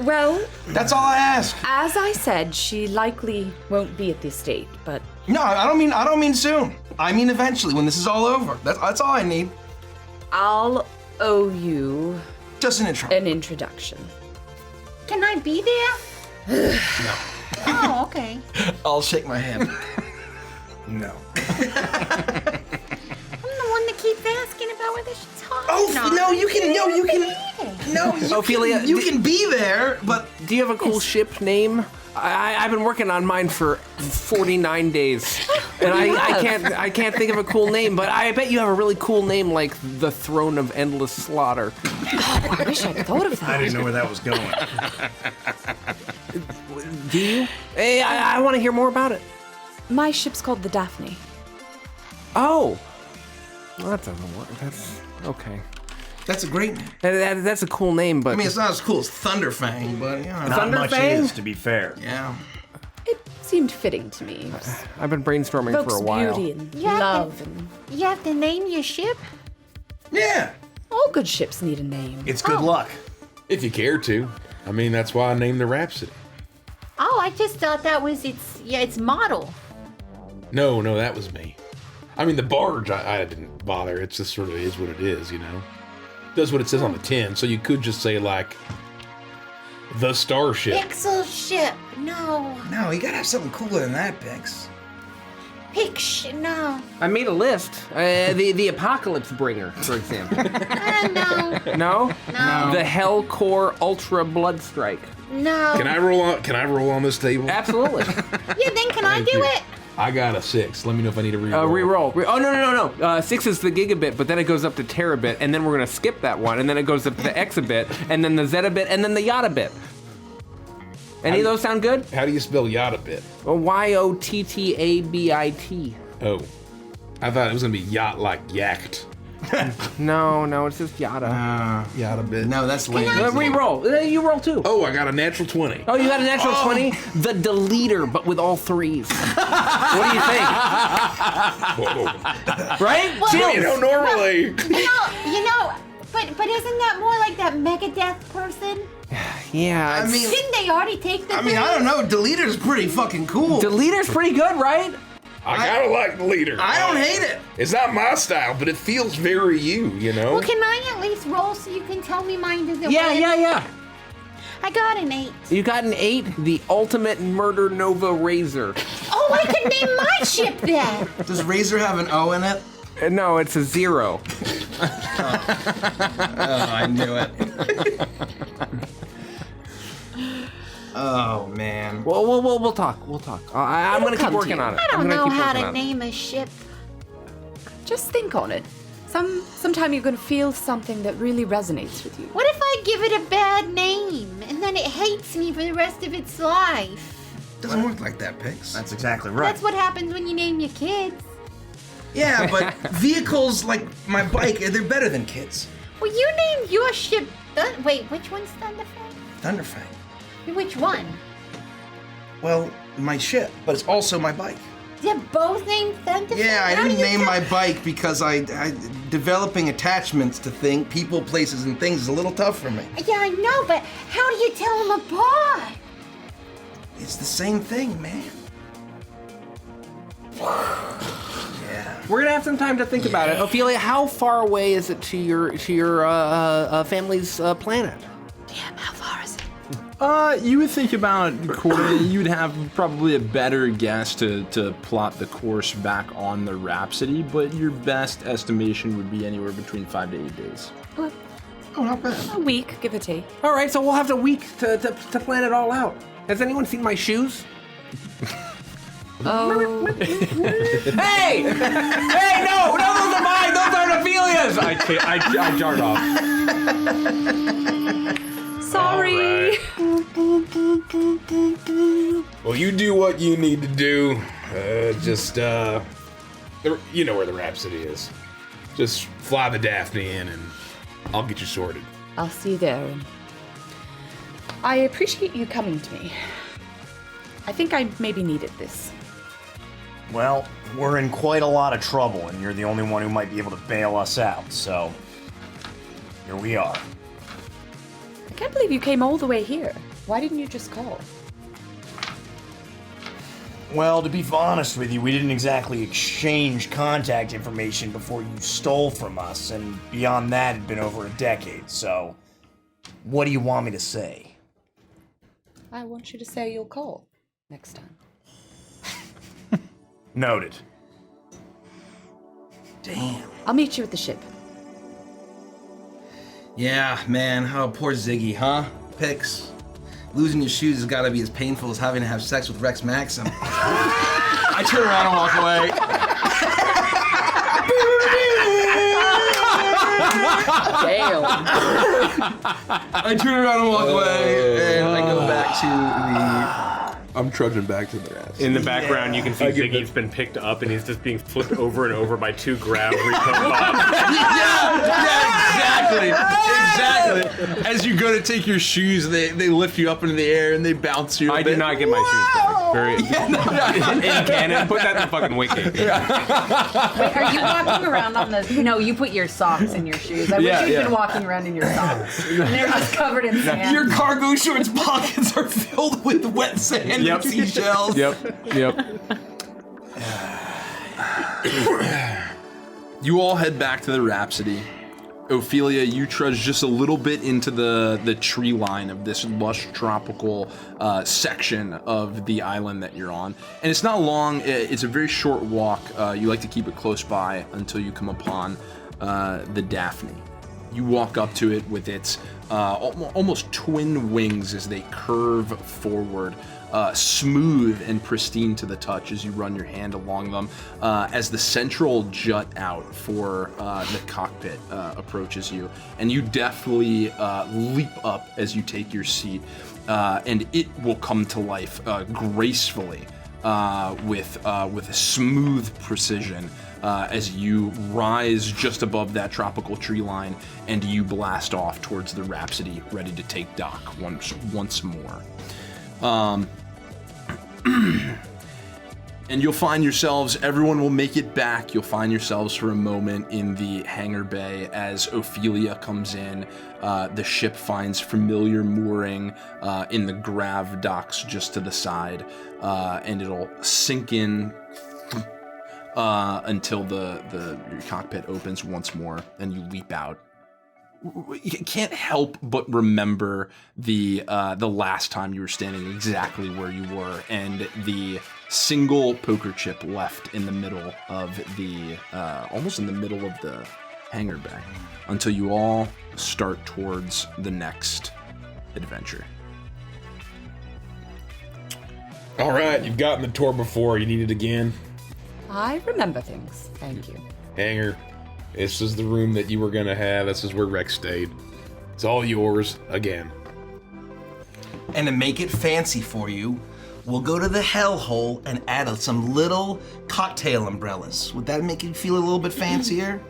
Well, That's all I ask. as I said, she likely won't be at the estate, but No, I don't mean soon. I mean eventually, when this is all over. That's all I need. I'll owe you Just an intro. an introduction. Can I be there? No. Oh, okay. I'll shake my head. No. I'm the one that keeps asking about know where this shit's hot. Oh no, you can. Ophelia, You can be there, but do you have a cool ship name? I've been working on mine for 49 days, and I can't think of a cool name. But I bet you have a really cool name like the Throne of Endless Slaughter. Oh, I wish I'd thought of that. I didn't know where that was going. Do you? Hey, I want to hear more about it. My ship's called the Daphne. Oh, well, that doesn't work. That's okay. that's a great name. That's a cool name, but I mean, it's not as cool as Thunderfang, but you know. Not much Thunderfang? is, to be fair. Yeah. It seemed fitting to me. I've been brainstorming Evokes for a while. beauty and Yeah, love. And You have to name your ship? Yeah. all good ships need a name. It's good luck. If you care to. I mean, that's why I named the Rhapsody. Oh, I just thought that was its model. No, that was me. I mean, the barge, I didn't bother. It just sort of is what it is, you know? Does what it says on the tin, so you could just say, like, the Starship. Pixel ship. No. No, you gotta have something cooler than that, Pix. No. I made a list. The Apocalypse Bringer, for example. No. No? No. The Hellcore Ultra Blood Strike. No. Can I roll on this table? Absolutely. Yeah, then can I do it? I got a 6. Let me know if I need to re-roll. Reroll. Oh, no. 6 is the gigabit, but then it goes up to terabit, and then we're going to skip that one, and then it goes up to the exabit, and then the zetabit, and then the yotabit. Any of those sound good? How do you spell Yotabit? Yottabit. Oh. I thought it was going to be yacht like yacked. No, it's just yada. Yotabit. No, that's lame. Reroll. You roll too. Oh, I got a natural 20. Oh, you got a natural 20? The deleter, but with all 3s. What do you think? Right? Well, Chills. You know, normally. But isn't that more like that Megadeth person? Yeah. I mean, Didn't they already take the I don't know. Deleter's pretty fucking cool. Deleter's pretty good, right? I gotta like the leader. I don't hate it. It's not my style, but it feels very you know? Well, can I at least roll so you can tell me mine doesn't Yeah. I got an 8. You got an 8, the ultimate murder Nova Razor. Oh, I could name my ship then. Does Razor have an O in it? No, it's a 0. Oh, I knew it. Oh man. Well, we'll talk. I'm gonna keep working on it. I don't know how to name a ship. Just think on it. Sometime you're gonna feel something that really resonates with you. What if I give it a bad name and then it hates me for the rest of its life? Doesn't work like that, Pix. That's exactly right. That's what happens when you name your kids. Yeah, but vehicles like my bike, they're better than kids. Well, you named your ship. Wait, which one's Thunderfang? Thunderfang. Which one? Well, my ship, but it's also my bike. They're both named Thunderfang? Yeah, I How didn't do you name tell- my bike because I developing attachments to people, places, and things is a little tough for me. Yeah, I know, but how do you tell them apart? It's the same thing, man. We're gonna have some time to think about it. Ophelia, how far away is it to your family's planet? Damn, how far is it? You would think about you'd have probably a better guess to plot the course back on the Rhapsody, but your best estimation would be anywhere between 5 to 8 days. Oh, not bad. A week, give or take. All right, so we'll have a week to plan it all out. Has anyone seen my shoes? Oh. Hey! Hey, no, those are mine. Those aren't Ophelia's. I jarred off. Sorry. Well, you do what you need to do. You know where the Rhapsody is. Just fly the Daphne in and I'll get you sorted. I'll see you there. And I appreciate you coming to me. I think I maybe needed this. Well, we're in quite a lot of trouble, and you're the only one who might be able to bail us out, so here we are. I can't believe you came all the way here. Why didn't you just call? Well, to be honest with you, we didn't exactly exchange contact information before you stole from us, and beyond that, it'd been over a decade, so what do you want me to say? I want you to say you'll call next time. Noted. Damn. I'll meet you at the ship. Yeah, man. Oh, poor Ziggy, huh? Pix. Losing your shoes has got to be as painful as having to have sex with Rex Maxim. I turn around and walk away. Damn. I turn around and walk away, and I go back to I'm trudging back to the rest. In the background, you can see Ziggy's been picked up and he's just being flipped over and over by 2 grab repo bots. exactly. As you go to take your shoes, they lift you up into the air and they bounce you. I did not get my shoes back. In canon, put that in the fucking wiki. Wait, are you walking around on the? No, you put your socks in your shoes. I wish you'd been walking around in your socks. And they're just covered in sand. Your cargo shorts pockets are filled with wet sand and seashells. Yep. You all head back to the Rhapsody. Ophelia, you trudge just a little bit into the tree line of this lush tropical section of the island that you're on. And it's not long, it's a very short walk. You like to keep it close by until you come upon the Daphne. You walk up to it with its almost twin wings as they curve forward. Smooth and pristine to the touch as you run your hand along them, as the central jut out for the cockpit approaches you, and you deftly leap up as you take your seat, and it will come to life gracefully with a smooth precision as you rise just above that tropical tree line, and you blast off towards the Rhapsody, ready to take dock once more. And you'll find yourselves, everyone will make it back. You'll find yourselves for a moment in the hangar bay as Ophelia comes in. The ship finds familiar mooring in the grav docks just to the side, and it'll sink in until your cockpit opens once more, and you leap out. You can't help but remember the last time you were standing exactly where you were, and the single poker chip left in the middle of almost in the middle of the hangar bay, until you all start towards the next adventure. All right, you've gotten the tour before. You need it again. I remember things. Thank you. Hangar. This is the room that you were gonna have. This is where Rex stayed. It's all yours again. And to make it fancy for you, we'll go to the hellhole and add some little cocktail umbrellas. Would that make you feel a little bit fancier?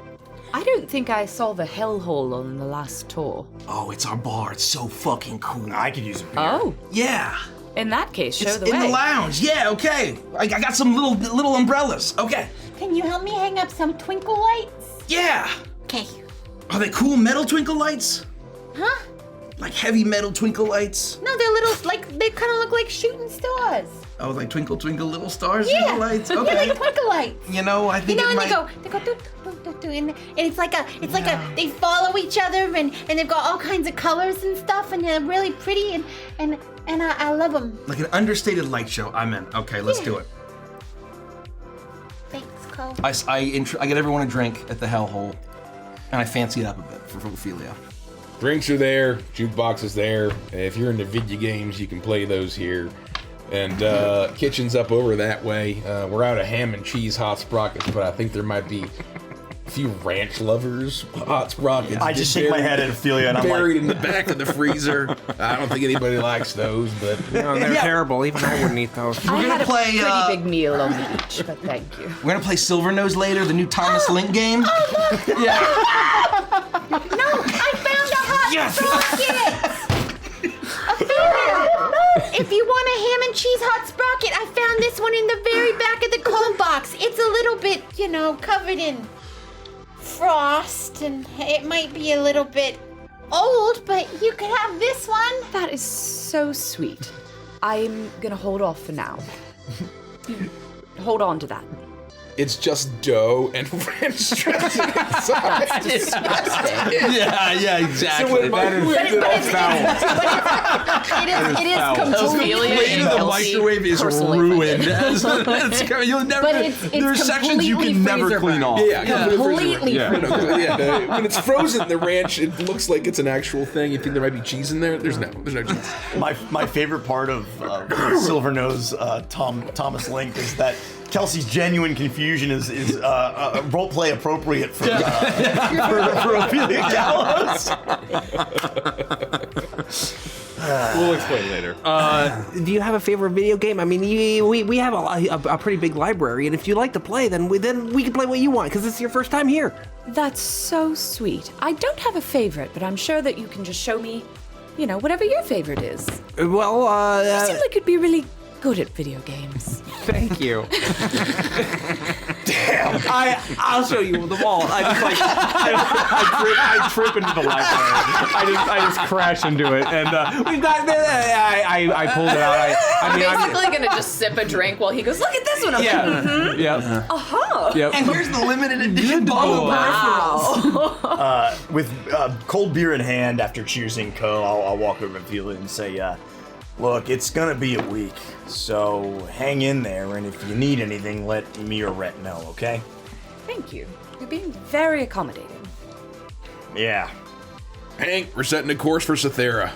I don't think I saw the hellhole on the last tour. Oh, it's our bar. It's so fucking cool. I could use a beer. Oh. Yeah. In that case, show It's the way. in the lounge. Yeah, okay. I got some little umbrellas. Okay. Can you help me hang up some twinkle lights? Yeah. Okay. Are they cool metal twinkle lights? Huh? Like heavy metal twinkle lights? No, they're little, they kind of look like shooting stars. Oh, like twinkle twinkle little stars Yeah. twinkle lights? Okay. Yeah, like twinkle lights. You know, I think You know, it and might... they go, do, and it's like they follow each other, and they've got all kinds of colors and stuff, and they're really pretty, and I love them. Like an understated light show. I'm in. Okay, let's do it. Thanks, Cole. I get everyone a drink at the hellhole, and I fancy it up a bit for Ophelia. Drinks are there, jukebox is there. If you're into video games, you can play those here. And kitchen's up over that way. We're out of ham and cheese hot sprockets, but I think there might be a few ranch lovers hot sprockets. I just shake my head at Ophelia and I'm buried like, in the back of the freezer. I don't think anybody likes those, but No, they're terrible. Even I wouldn't eat those. I had a play, pretty big meal on the beach, but thank you. We're gonna play Silver Nose later, the new Thomas Link game. No, I found a hot sprocket! Ophelia, if you want a ham and cheese hot sprocket, I found this one in the very back of the cold box. It's a little bit, covered in frost, and it might be a little bit old, but you could have this one. That is so sweet. I'm gonna hold off for now. Hold on to that. it's just dough and ranch dressing inside. That's disgusting. Yeah, exactly. So when microwave it all foul. It is completely The plate of the microwave is ruined. You'll never. But it's there's sections you can never freezer clean burn. off. Completely Yeah, when it's frozen, the ranch, it looks like it's an actual thing. You think there might be cheese in there? There's no cheese. My favorite part of Silvernose Thomas Link is that Kelsey's genuine confusion is roleplay appropriate for Ophelia Gallows. We'll explain later. Do you have a favorite video game? I mean, we have a pretty big library, and if you like to play, then we can play what you want because it's your first time here. That's so sweet. I don't have a favorite, but I'm sure that you can just show me, whatever your favorite is. Well, You seem like you'd be really good at video games. Thank you. Damn. I'll show you them all. I trip into the library. I just crash into it, and We've got. I pulled it out. I'm basically gonna just sip a drink while he goes, look at this one. I'm like, Yeah. Yep. Uh-huh. Yep. And here's the limited edition bottle of peripherals. With cold beer in hand, after choosing Co, I'll walk over to Ophelia and say, look, it's gonna be a week, so hang in there, and if you need anything, let me or Rett know, okay? Thank you. You're being very accommodating. Yeah. Hank, we're setting a course for Cythera.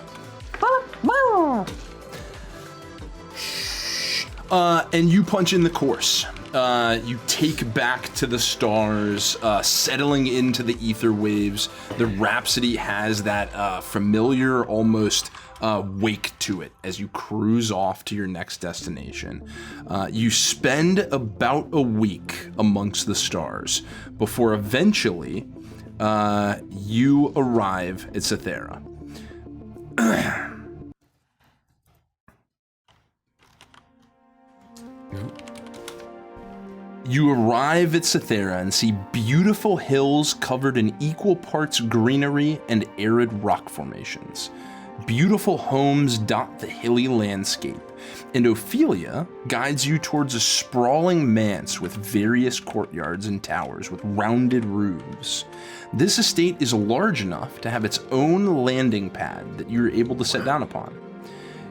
And you punch in the course. You take back to the stars, settling into the ether waves. The Rhapsody has that familiar, almost wake to it as you cruise off to your next destination. You spend about a week amongst the stars before eventually you arrive at Cythera. You arrive at Cythera and see beautiful hills covered in equal parts greenery and arid rock formations. Beautiful homes dot the hilly landscape, and Ophelia guides you towards a sprawling manse with various courtyards and towers with rounded roofs. This estate is large enough to have its own landing pad that you're able to sit down upon.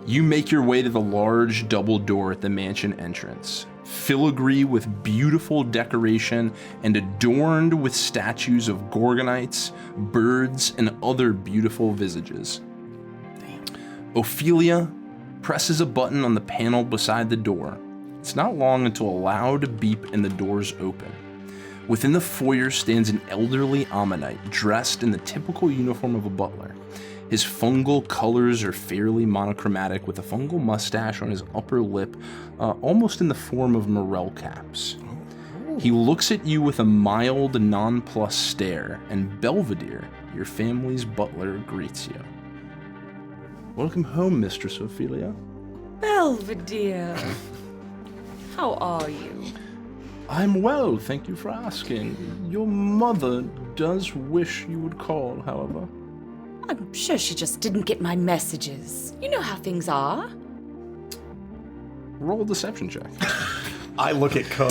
You make your way to the large double door at the mansion entrance, filigree with beautiful decoration and adorned with statues of gorgonites, birds, and other beautiful visages. Ophelia presses a button on the panel beside the door. It's not long until a loud beep and the doors open. Within the foyer stands an elderly Ammonite dressed in the typical uniform of a butler. His fungal colors are fairly monochromatic, with a fungal mustache on his upper lip, almost in the form of morel caps. He looks at you with a mild, nonplussed stare, and Belvedere, your family's butler, greets you. Welcome home, Mistress Ophelia. Belvedere. How are you? I'm well, thank you for asking. Your mother does wish you would call, however. I'm sure she just didn't get my messages. You know how things are. Roll a deception check. I look at Co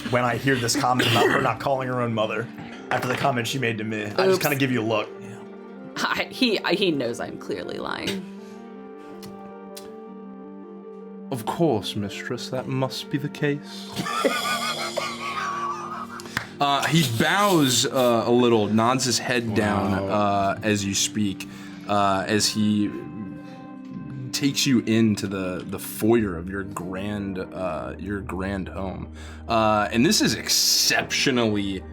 when I hear this comment about her not calling her own mother after the comment she made to me. I just kind of give you a look. He knows I'm clearly lying. Of course, mistress, that must be the case. He bows a little, nods his head down as you speak, as he takes you into the foyer of your grand home. And this is exceptionally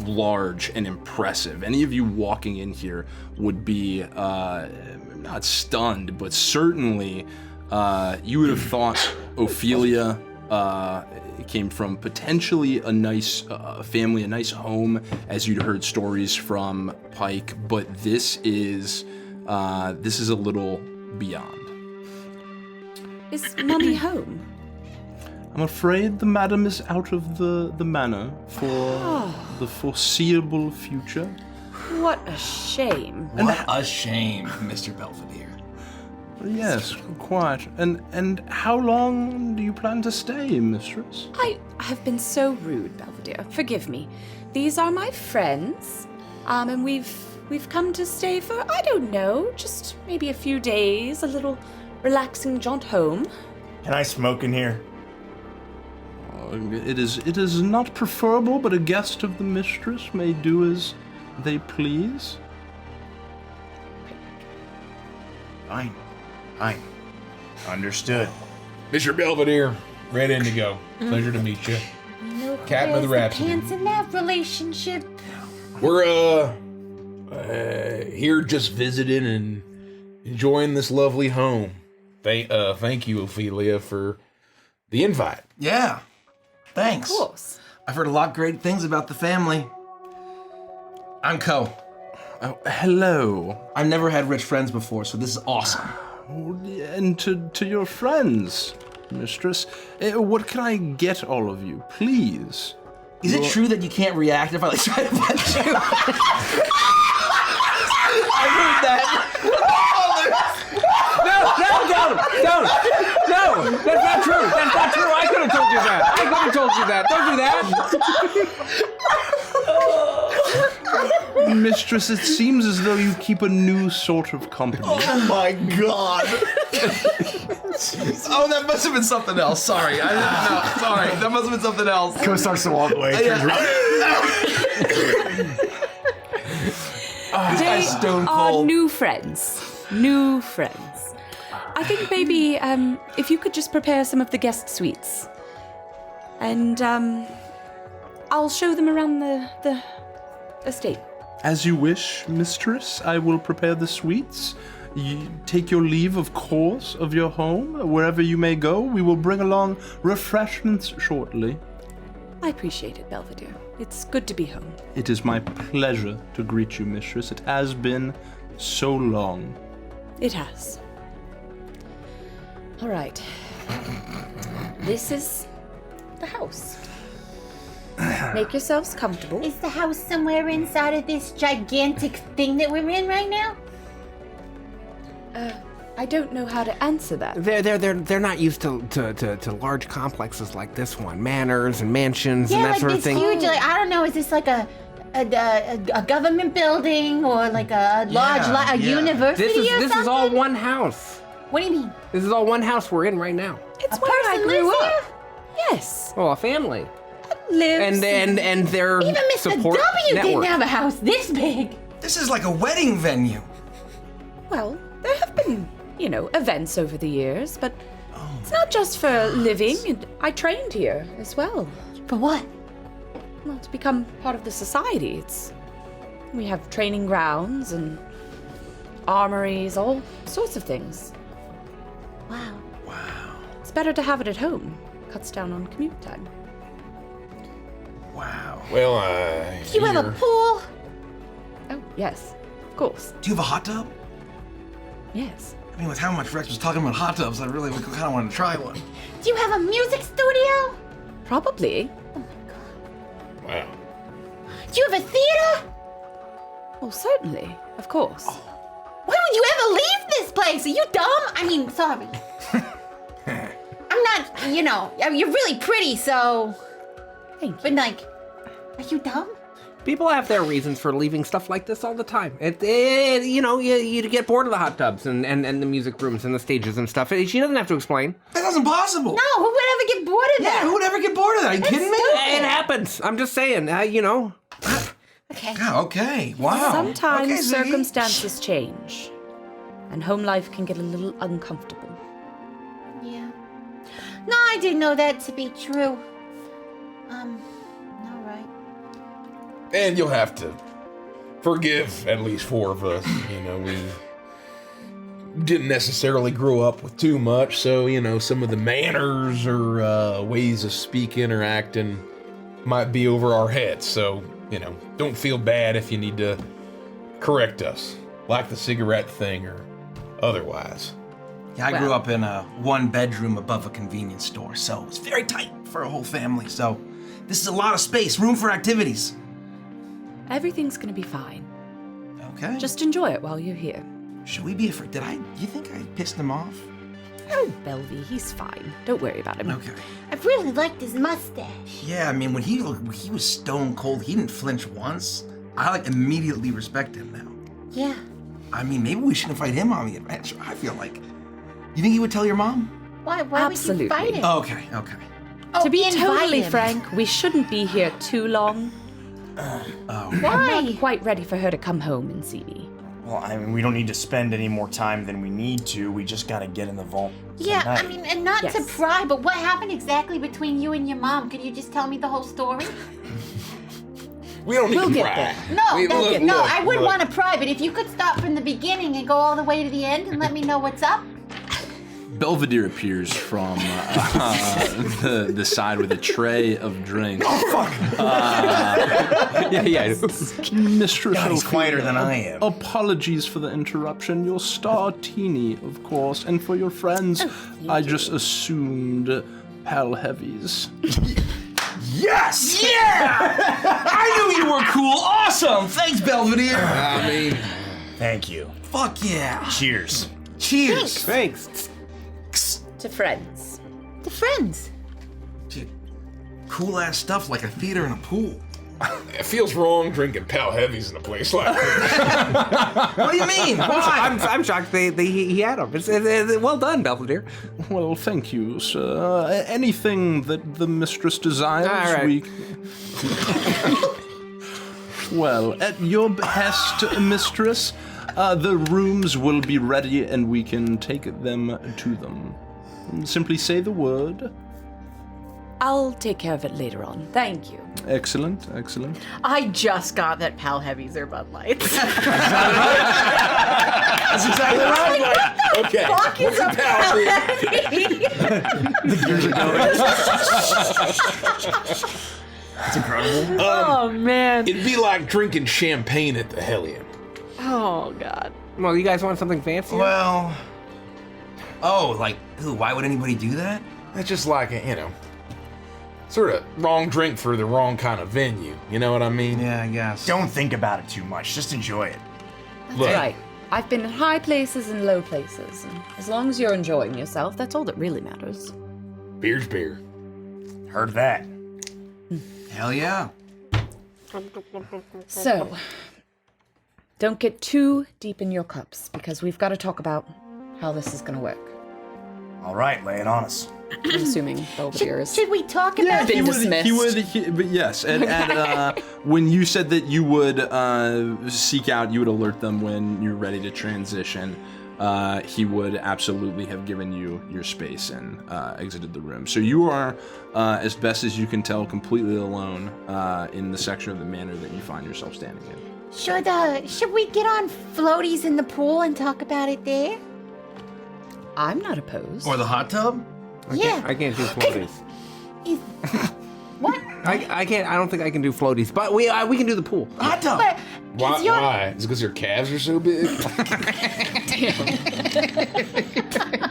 large and impressive. Any of you walking in here would be not stunned, but certainly you would have thought Ophelia came from potentially a nice family, a nice home, as you'd heard stories from Pyke, but this is a little beyond. Is Mummy home? I'm afraid the madam is out of the manor for the foreseeable future. What a shame. What a shame, Mr. Belvedere. Yes, quite. And how long do you plan to stay, mistress? I have been so rude, Belvedere. Forgive me. These are my friends, and we've come to stay for, I don't know, just maybe a few days, a little relaxing jaunt home. Can I smoke in here? It is not preferable, but a guest of the mistress may do as they please. Fine. Understood. Mr. Belvedere, Red Indigo. Pleasure to meet you. Captain of the Rhapsody. Pants in that relationship. We're here just visiting and enjoying this lovely home. Thank you, Ophelia, for the invite. Yeah. Thanks. Of course. I've heard a lot of great things about the family. I'm Co. Oh, hello. I've never had rich friends before, so this is awesome. And to your friends, mistress, what can I get all of you, please? Is it true that you can't react if I like try to punch you? I've heard that. No, that's not true. That's not true. I could have told you that. Don't do that. Mistress, it seems as though you keep a new sort of company. Oh my god! Oh, that must have been something else. Sorry, I didn't know. Sorry, that must have been something else. Co starts to walk away. Turns around. They stone are cold. new friends. New friends. I think maybe if you could just prepare some of the guest suites. And I'll show them around the estate. As you wish, mistress, I will prepare the sweets. You take your leave, of course, of your home. Wherever you may go, we will bring along refreshments shortly. I appreciate it, Belvedere. It's good to be home. It is my pleasure to greet you, mistress. It has been so long. It has. All right. This is the house. Make yourselves comfortable. Is the house somewhere inside of this gigantic thing that we're in right now? I don't know how to answer that. They're not used to large complexes like this one, manors and mansions and Yeah, that like sort of this thing. huge, like, I don't know, is this like a government building or like a large university This or is all something? one house. What do you mean? This is all one house we're in right now. It's A where I person grew lives up. here? Yes. Well, a family. Lives. And their Even Mr. support W network. didn't have a house this big. This is like a wedding venue. Well, there have been, events over the years, but it's not just for living. And I trained here as well. For what? Well, to become part of the society. We have training grounds and armories, all sorts of things. Wow. It's better to have it at home. Cuts down on commute time. Wow. Well, Do you have a pool? Oh, yes. Of course. Do you have a hot tub? Yes. I mean, with how much Rex was talking about hot tubs, I really kind of want to try one. Do you have a music studio? Probably. wow. Do you have a theater? Well, certainly. Of course. Why would you ever leave this place? Are you dumb? I mean, sorry. I'm not, you're really pretty, so... Thank you. But like, are you dumb? People have their reasons for leaving stuff like this all the time. You get bored of the hot tubs and the music rooms and the stages and stuff. She doesn't have to explain. That's impossible. No, who would ever get bored of that? Yeah, who would ever get bored of that? Are you kidding me? It happens. I'm just saying, Okay. Yeah, okay. Wow. Sometimes Okay, Ziggy. circumstances change, and home life can get a little uncomfortable. Yeah. No, I didn't know that to be true. All right. And you'll have to forgive at least four of us. We didn't necessarily grow up with too much, so, some of the manners or ways of speaking or acting might be over our heads. So, don't feel bad if you need to correct us, like the cigarette thing or otherwise. Yeah, I grew up in a one bedroom above a convenience store, so it's very tight for a whole family. So this is a lot of space, room for activities. Everything's gonna be fine. Okay. Just enjoy it while you're here. Should we be afraid? You think I pissed him off? Oh, Belvy, he's fine. Don't worry about him. Okay. I really liked his mustache. Yeah, I mean, when he was stone cold, he didn't flinch once. I like immediately respect him now. Yeah. I mean, maybe we should invite him on the adventure. I feel like. You think he would tell your mom? Why Absolutely. would you fight him? Okay. To be invite totally him. frank, we shouldn't be here too long. I'm Why? not quite ready for her to come home and see me. Well, I mean, we don't need to spend any more time than we need to. We just gotta get in the vault. Yeah, tonight. I mean, and not to Yes. pry, but what happened exactly between you and your mom? Could you just tell me the whole story? We don't need We'll to get pry. there. No, Look, I wouldn't want to pry, but if you could start from the beginning and go all the way to the end and let me know what's up. Belvedere appears from the side with a tray of drinks. Oh, fuck! Yeah. Mistress God, he's Ophelia, quieter than I am. Apologies for the interruption. Your star teeny, of course, and for your friends, I just assumed pal heavies. Yes! Yeah! I knew you were cool. Awesome. Thanks, Belvedere. I mean, Thank you. Fuck yeah. Cheers. Cheers. Thanks. To friends. To friends. Dude, cool ass stuff like a theater and a pool. it feels wrong drinking pal heavies in a place like this. What do you mean? Why? I'm shocked he had them. It's well done, Belvedere. Well, thank you, sir. Anything that the mistress desires, All right. we... Well, at your behest, mistress, the rooms will be ready and we can take them to them. Simply say the word. I'll take care of it later on. Thank you. Excellent. I just got that Pal Heavies are Bud Lights. That's exactly right. Okay. Fuck is a Pal Heavy? That's incredible. Oh, man. It'd be like drinking champagne at the Hellion. Oh, God. Well, you guys want something fancy? Well. Oh, like, why would anybody do that? It's just like a, sort of wrong drink for the wrong kind of venue. You know what I mean? Yeah, I guess. Don't think about it too much. Just enjoy it. Look, Right. I've been in high places and low places, and as long as you're enjoying yourself, that's all that really matters. beer's beer. Heard that. Hell yeah. So, don't get too deep in your cups, because we've got to talk about how this is going to work. All right, lay it on us. I'm assuming Belvedere is... Should we talk about been it? dismissed. But yes, and when you said that you would seek out, you would alert them when you're ready to transition, he would absolutely have given you your space and exited the room. So you are, as best as you can tell, completely alone in the section of the manor that you find yourself standing in. Should we get on floaties in the pool and talk about it there? I'm not opposed. Or the hot tub? I can't do floaties. What? I can't. I don't think I can do floaties, but we can do the pool. Hot tub. But Why? is your- Why? Is it because your calves are so big?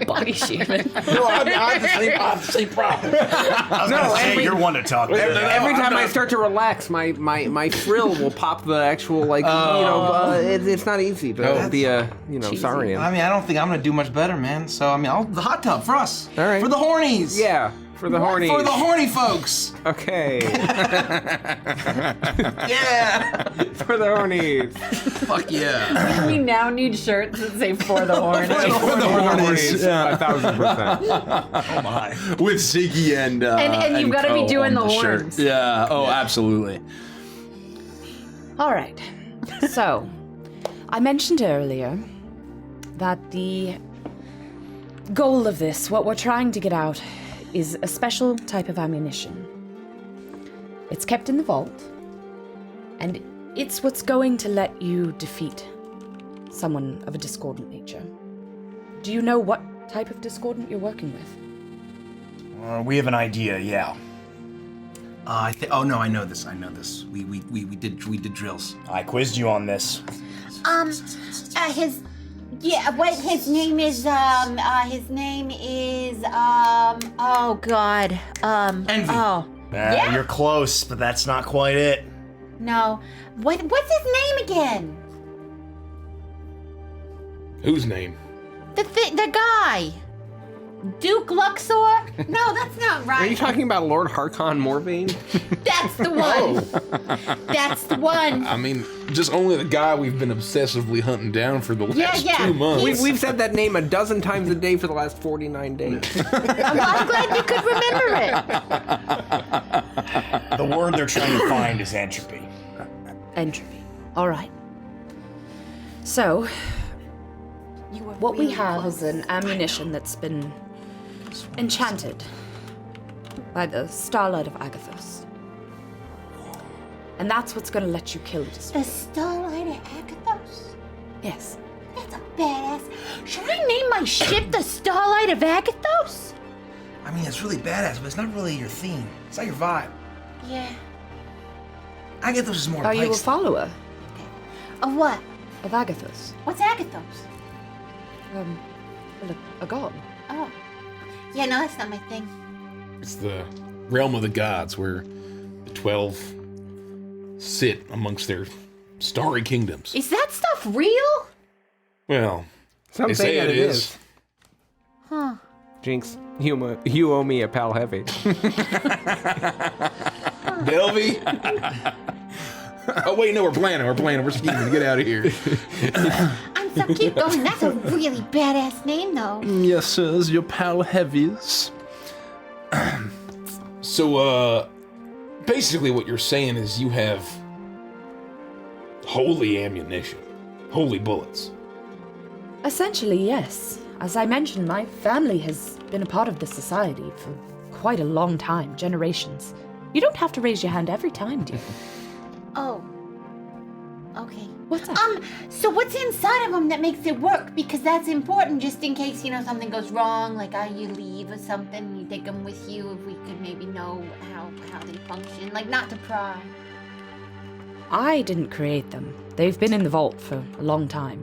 Body shaming. No, I have the same problem. I was gonna say, you're one to talk about. Every time I start to relax, my frill will pop the actual it's not easy to be a saurian. I mean, I don't think I'm gonna do much better, man. So, I mean, the hot tub for us. All right. For the hornies. Yeah, for the horny. For the horny folks. Okay. Yeah. For the hornies. Fuck yeah. We now need shirts that say for the horny. For the hornies. 1,000%. Oh my. With Ziggy and you've gotta be Co doing on the shirt. horns. Yeah. Oh, absolutely. All right. So, I mentioned earlier that the goal of this, what we're trying to get out, is a special type of ammunition. It's kept in the vault, and it's what's going to let you defeat someone of a discordant nature. Do you know what type of discordant you're working with? We have an idea, yeah. Oh no, I know this. We did drills. I quizzed you on this. his name is oh god. Envy. Oh. Yeah. You're close, but that's not quite it. No. What's his name again? Whose name? The guy. Duke Luxor? No, that's not right. Are you talking about Lord Harkon Morvain? That's the one. That's the one. I mean, just only the guy we've been obsessively hunting down for the last 2 months. We've said that name a dozen times a day for the last 49 days. I'm glad you could remember it. The word they're trying to find is entropy. Entropy. All right. So, what we have is an ammunition that's been enchanted by the Starlight of Agathos. And that's what's going to let you kill this. The Starlight of Agathos? Yes. That's a badass. Should I name my ship the Starlight of Agathos? I mean, it's really badass, but it's not really your theme. It's not your vibe. Yeah. Agathos is more Are you a Pyke's. follower Of what? of Agathos? What's Agathos? Well, a god. Oh. Yeah, no, that's not my thing. It's the realm of the gods where the 12 sit amongst their starry kingdoms. Is that stuff real? Well, Some they say say that it is. Huh. Jinx, you owe me a pal heavy. Delvey? Oh, wait, no, we're planning. We're scheming. Get out of here. So keep going. That's a really badass name, though. Yes, sirs, your pal heavies. So, basically what you're saying is you have holy ammunition, holy bullets. Essentially, yes. As I mentioned, my family has been a part of this society for quite a long time, generations. You don't have to raise your hand every time, dear. Oh. Okay. What's that? So what's inside of them that makes it work? Because that's important just in case, something goes wrong, like you leave or something, you take them with you, if we could maybe know how they function, like not to pry. I didn't create them. They've been in the vault for a long time.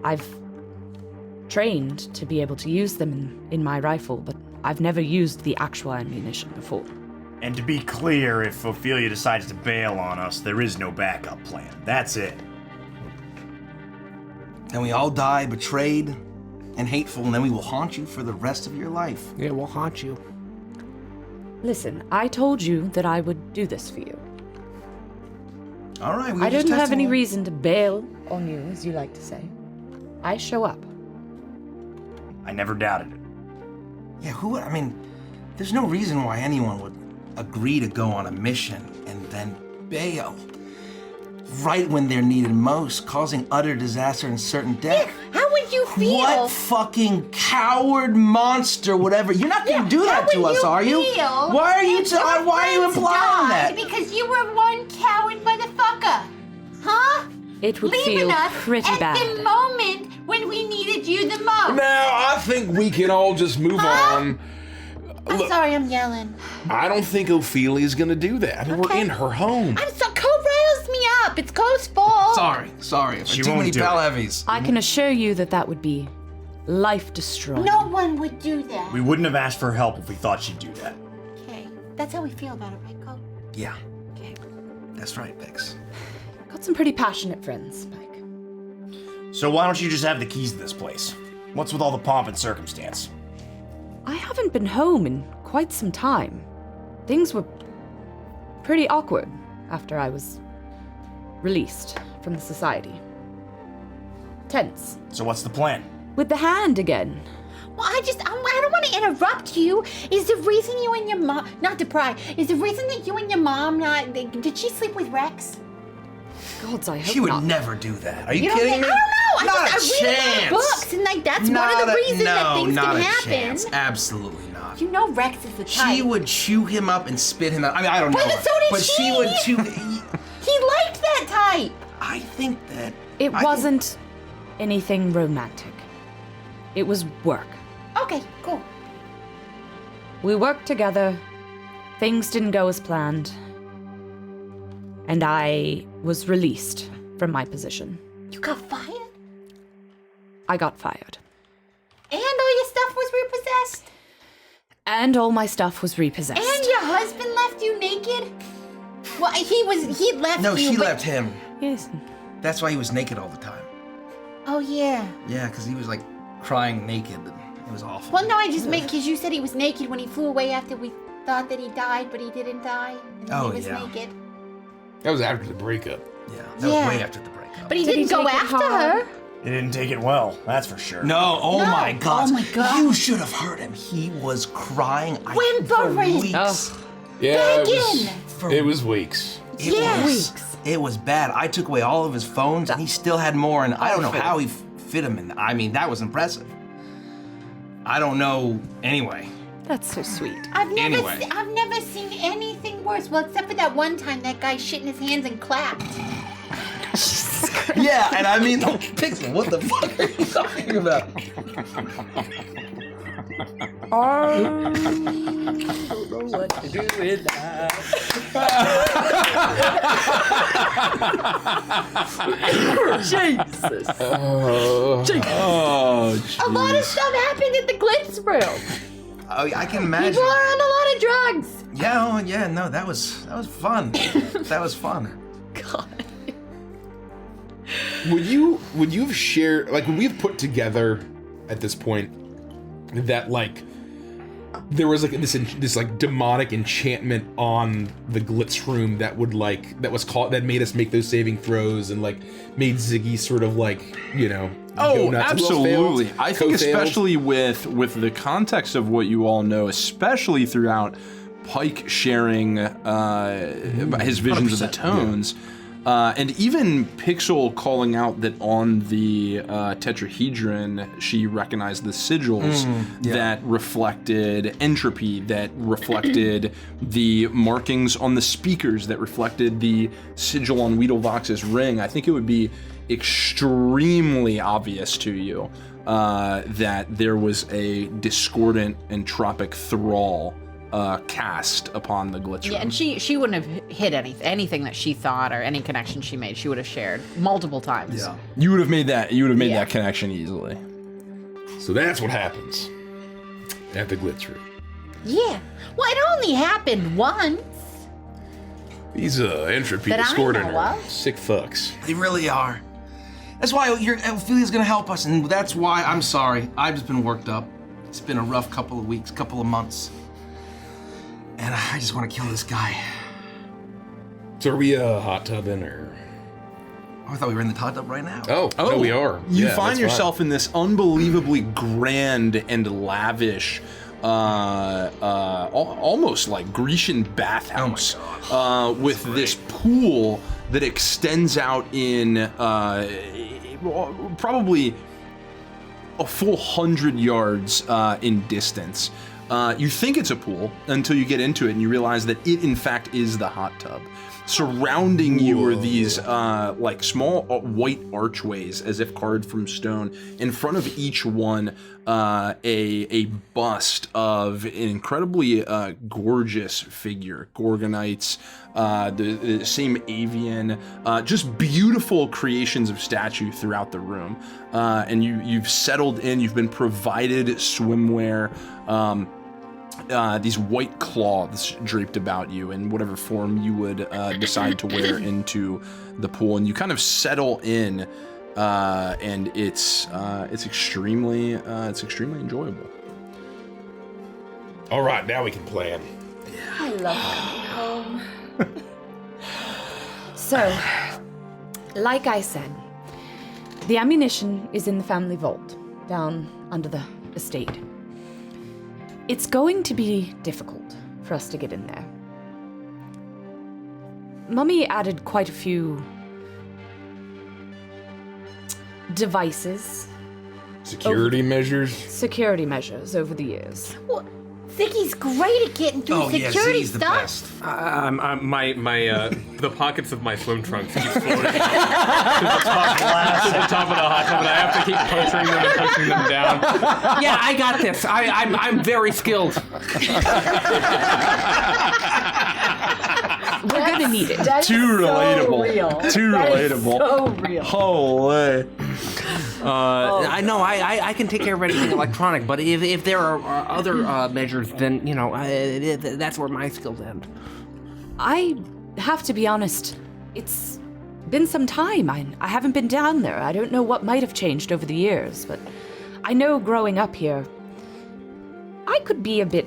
I've trained to be able to use them in my rifle, but I've never used the actual ammunition before. And to be clear, if Ophelia decides to bail on us, there is no backup plan. That's it. And we all die betrayed and hateful, and then we will haunt you for the rest of your life. Yeah, we'll haunt you. Listen, I told you that I would do this for you. All right, we I were just didn't have testing any you. reason to bail on you, as you like to say. I show up. I never doubted it. Yeah, I mean, there's no reason why anyone would agree to go on a mission and then bail right when they're needed most, causing utter disaster and certain death. Yeah, how would you feel? What fucking coward monster, whatever. You're not gonna do that to us, are you? Why are you implying that? Because you were one coward motherfucker. Huh? It would Leaving feel us pretty at bad. the moment when we needed you the most. Now, I think we can all just move on. I'm sorry, I'm yelling. I don't think Ophelia's gonna do that. I mean, we're in her home. I'm so Code riles me up. It's Code's fault. Sorry. She Too won't many do pal it. heavies. I can assure you that would be life-destroying. No one would do that. We wouldn't have asked for help if we thought she'd do that. Okay, that's how we feel about it, right, Code? Yeah, Okay. that's right, Pix. Got some pretty passionate friends, Pyke. So why don't you just have the keys to this place? What's with all the pomp and circumstance? I haven't been home in quite some time. Things were pretty awkward after I was released from the society. Tense. So what's the plan? With the hand again. Well, I don't want to interrupt you. Is the reason you and your mom, not to pry, is the reason that you and your mom did she sleep with Rex? Gods, I hope She would not. never do that. Are you don't kidding think, me? I don't know. Not I a read a lot chance. of books, and that's one of the reasons that things not can a happen. chance. Absolutely not. You know Rex is the type. She would chew him up and spit him out. I mean, I don't know. But so did but she would chew. He liked that type. I think that It wasn't anything romantic. It was work. Okay, cool. We worked together. Things didn't go as planned. And I was released from my position. You got fired? I got fired. And all your stuff was repossessed? And all my stuff was repossessed. And your husband left you naked? Well, he left No, you, she but- left him. Yes. That's why he was naked all the time. Oh, yeah. Yeah, because he was like crying naked. And it was awful. Well, no, I just meant because you said he was naked when he flew away after we thought that he died, but he didn't die. And then he was naked. That was after the breakup. Yeah, that was way after the breakup. But he didn't go after her. He didn't take it well, that's for sure. No, my God. Oh, my God. You should have heard him. He was crying for Whimpering. weeks. Yeah, Begging. it was weeks. It was bad. I took away all of his phones, and he still had more, and I don't know how he fit him in. I mean, that was impressive. I don't know. Anyway. That's so sweet. I've never seen anything worse. Well, except for that one time that guy shit in his hands and clapped. Yeah, and I mean, Pixel, what the fuck are you talking about? I don't know what to do with that. Jesus. A lot of stuff happened at the Glitz Room. Oh, I can imagine. People are on a lot of drugs. Yeah, no, that was fun. That was fun. God. Would you have shared, like, would we have put together at this point that, like, there was like this like demonic enchantment on the Glitz room that made us make those saving throws and like made Ziggy sort of like, you know, Oh, go nuts. absolutely. I think Co-failed. especially with the context of what you all know, especially throughout Pyke sharing his visions of the tones, and even Pixel calling out that on the tetrahedron she recognized the sigils that reflected entropy, that reflected the markings on the speakers, that reflected the sigil on Weedlevox's ring. I think it would be extremely obvious to you that there was a discordant entropic thrall cast upon the glitch room. Yeah, and she wouldn't have hid anything that she thought or any connection she made. She would have shared multiple times. Yeah, you would have made that. You would have made that connection easily. So that's what happens at the glitch room. Yeah. Well, it only happened once. These entropy That I discordant know are of. sick fucks. They really are. That's why Ophelia's gonna help us, and that's why I'm sorry. I've just been worked up. It's been a rough couple of weeks, couple of months. And I just want to kill this guy. So are we hot tubbing or? Oh, I thought we were in the hot tub right now. Oh, no, we are. You Yeah, find that's yourself in this unbelievably grand and lavish, almost like Grecian bathhouse, with this pool that extends out in probably a full 100 yards in distance. You think it's a pool until you get into it and you realize that it in fact is the hot tub. Surrounding you are these like small white archways as if carved from stone. In front of each one, a bust of an incredibly gorgeous figure, Gorgonites, the same avian, just beautiful creations of statue throughout the room. And you've settled in, you've been provided swimwear, these white cloths draped about you in whatever form you would decide to wear into the pool, and you kind of settle in, and it's extremely enjoyable. All right, now we can plan. I love coming home. So, like I said, the ammunition is in the family vault, down under the estate. It's going to be difficult for us to get in there. Mummy added quite a few devices. Security measures over the years. Well, Ziggy's great at getting through security Ziggy's the stuff. best. The pockets of my swim trunks keep floating up to the top of the hot tub, and I have to keep pushing them and pushing them down. Yeah, I got this. I'm very skilled. We're gonna need it. Too relatable. Too relatable. So real. Holy. I know I can take care of anything electronic, but if there are other measures, then you know that's where my skills end. I have to be honest. It's been some time. I haven't been down there. I don't know what might have changed over the years, but I know growing up here, I could be a bit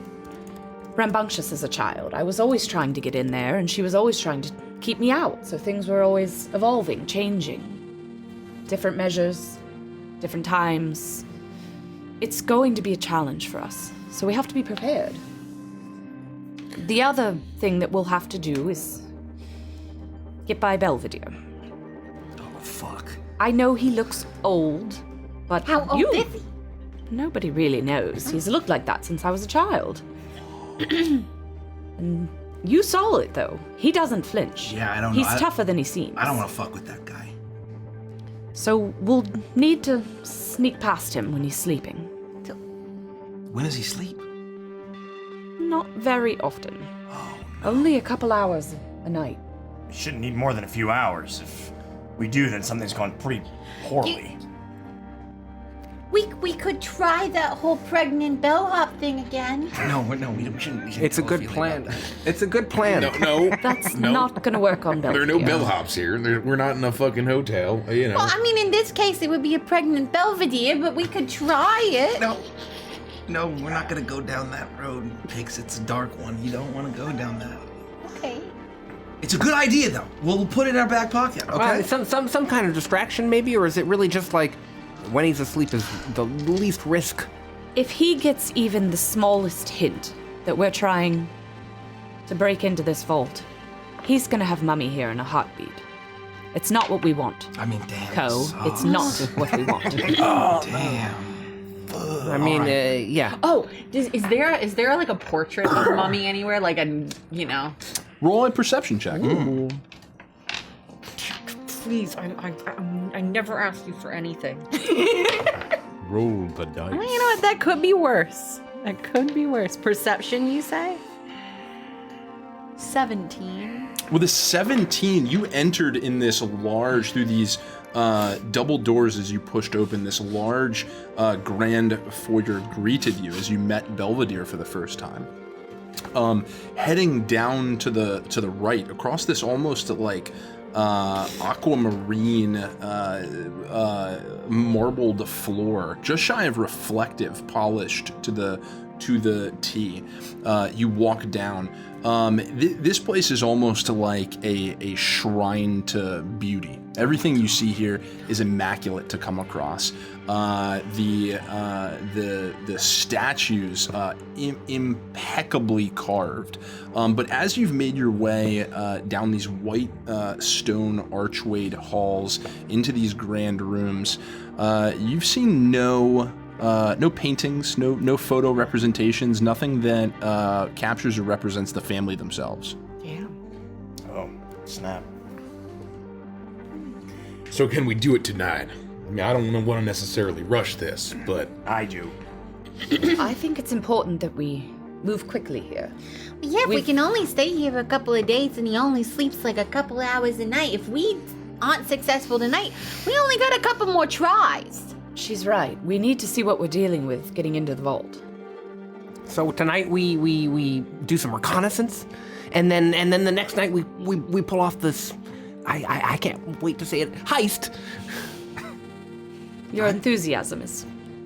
rambunctious as a child. I was always trying to get in there, and she was always trying to keep me out, so things were always evolving, changing. Different measures, different times. It's going to be a challenge for us, so we have to be prepared. The other thing that we'll have to do is get by Belvedere. Oh, fuck. I know he looks old, but How old is he? Nobody really knows. He's looked like that since I was a child. And you saw it, though. He doesn't flinch. Yeah, I don't know. He's tougher than he seems. I don't want to fuck with that guy. So we'll need to sneak past him when he's sleeping. When does he sleep? Not very often. Oh, Only a couple hours a night. We shouldn't need more than a few hours. If we do, then something's gone pretty poorly. We could try that whole pregnant bellhop thing again. No, we shouldn't. It's a good plan. It's a good plan. No. That's no. not gonna work on There Belvedere. are no bellhops here. We're not in a fucking hotel, you know. Well, I mean, in this case, it would be a pregnant Belvedere, but we could try it. No, we're not gonna go down that road, Pix. It's a dark one. You don't want to go down that. Okay. It's a good idea, though. We'll put it in our back pocket. Okay. Some kind of distraction, maybe, or is it really just like when he's asleep is the least risk? If he gets even the smallest hint that we're trying to break into this vault, he's gonna have Mummy here in a heartbeat. It's not what we want. I mean, damn. Co, it's not what we want. Oh, damn. I mean, yeah. Oh, is there like a portrait of Mummy anywhere? Like Roll a perception check. Please, I never asked you for anything. Roll the dice. Well, you know what? That could be worse. That could be worse. Perception, you say? 17. With a 17, you entered in this large, through these double doors as you pushed open, this large grand foyer greeted you as you met Belvedere for the first time. Heading down to the right, across this almost like aquamarine marbled floor, just shy of reflective, polished to the T. You walk down. This place is almost like a shrine to beauty. Everything you see here is immaculate to come across. The statues impeccably carved. But as you've made your way down these white stone archwayed halls into these grand rooms, you've seen no paintings, no photo representations, nothing that captures or represents the family themselves. Yeah. Oh, snap. So can we do it tonight? I mean, I don't want to necessarily rush this, but I do. I think it's important that we move quickly here. Yeah, if we can only stay here for a couple of days and he only sleeps like a couple hours a night, if we aren't successful tonight, we only got a couple more tries. She's right. We need to see what we're dealing with getting into the vault. So tonight we do some reconnaissance, and then the next night we pull off this. I can't wait to say it. Heist. Your enthusiasm is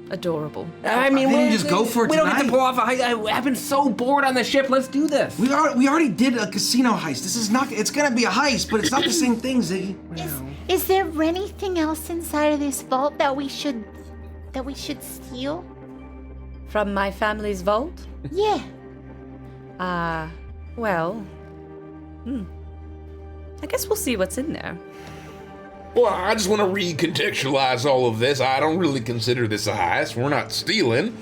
adorable. I mean, didn't just go for it we don't get to tonight. pull off a heist. I've been so bored on the ship. Let's do this. We already did a casino heist. This is not. It's gonna be a heist, but it's not the same thing, Ziggy. Is there anything else inside of this vault that we should steal? From my family's vault? Yeah. Well, I guess we'll see what's in there. well, I just want to recontextualize all of this. I don't really consider this a heist. We're not stealing.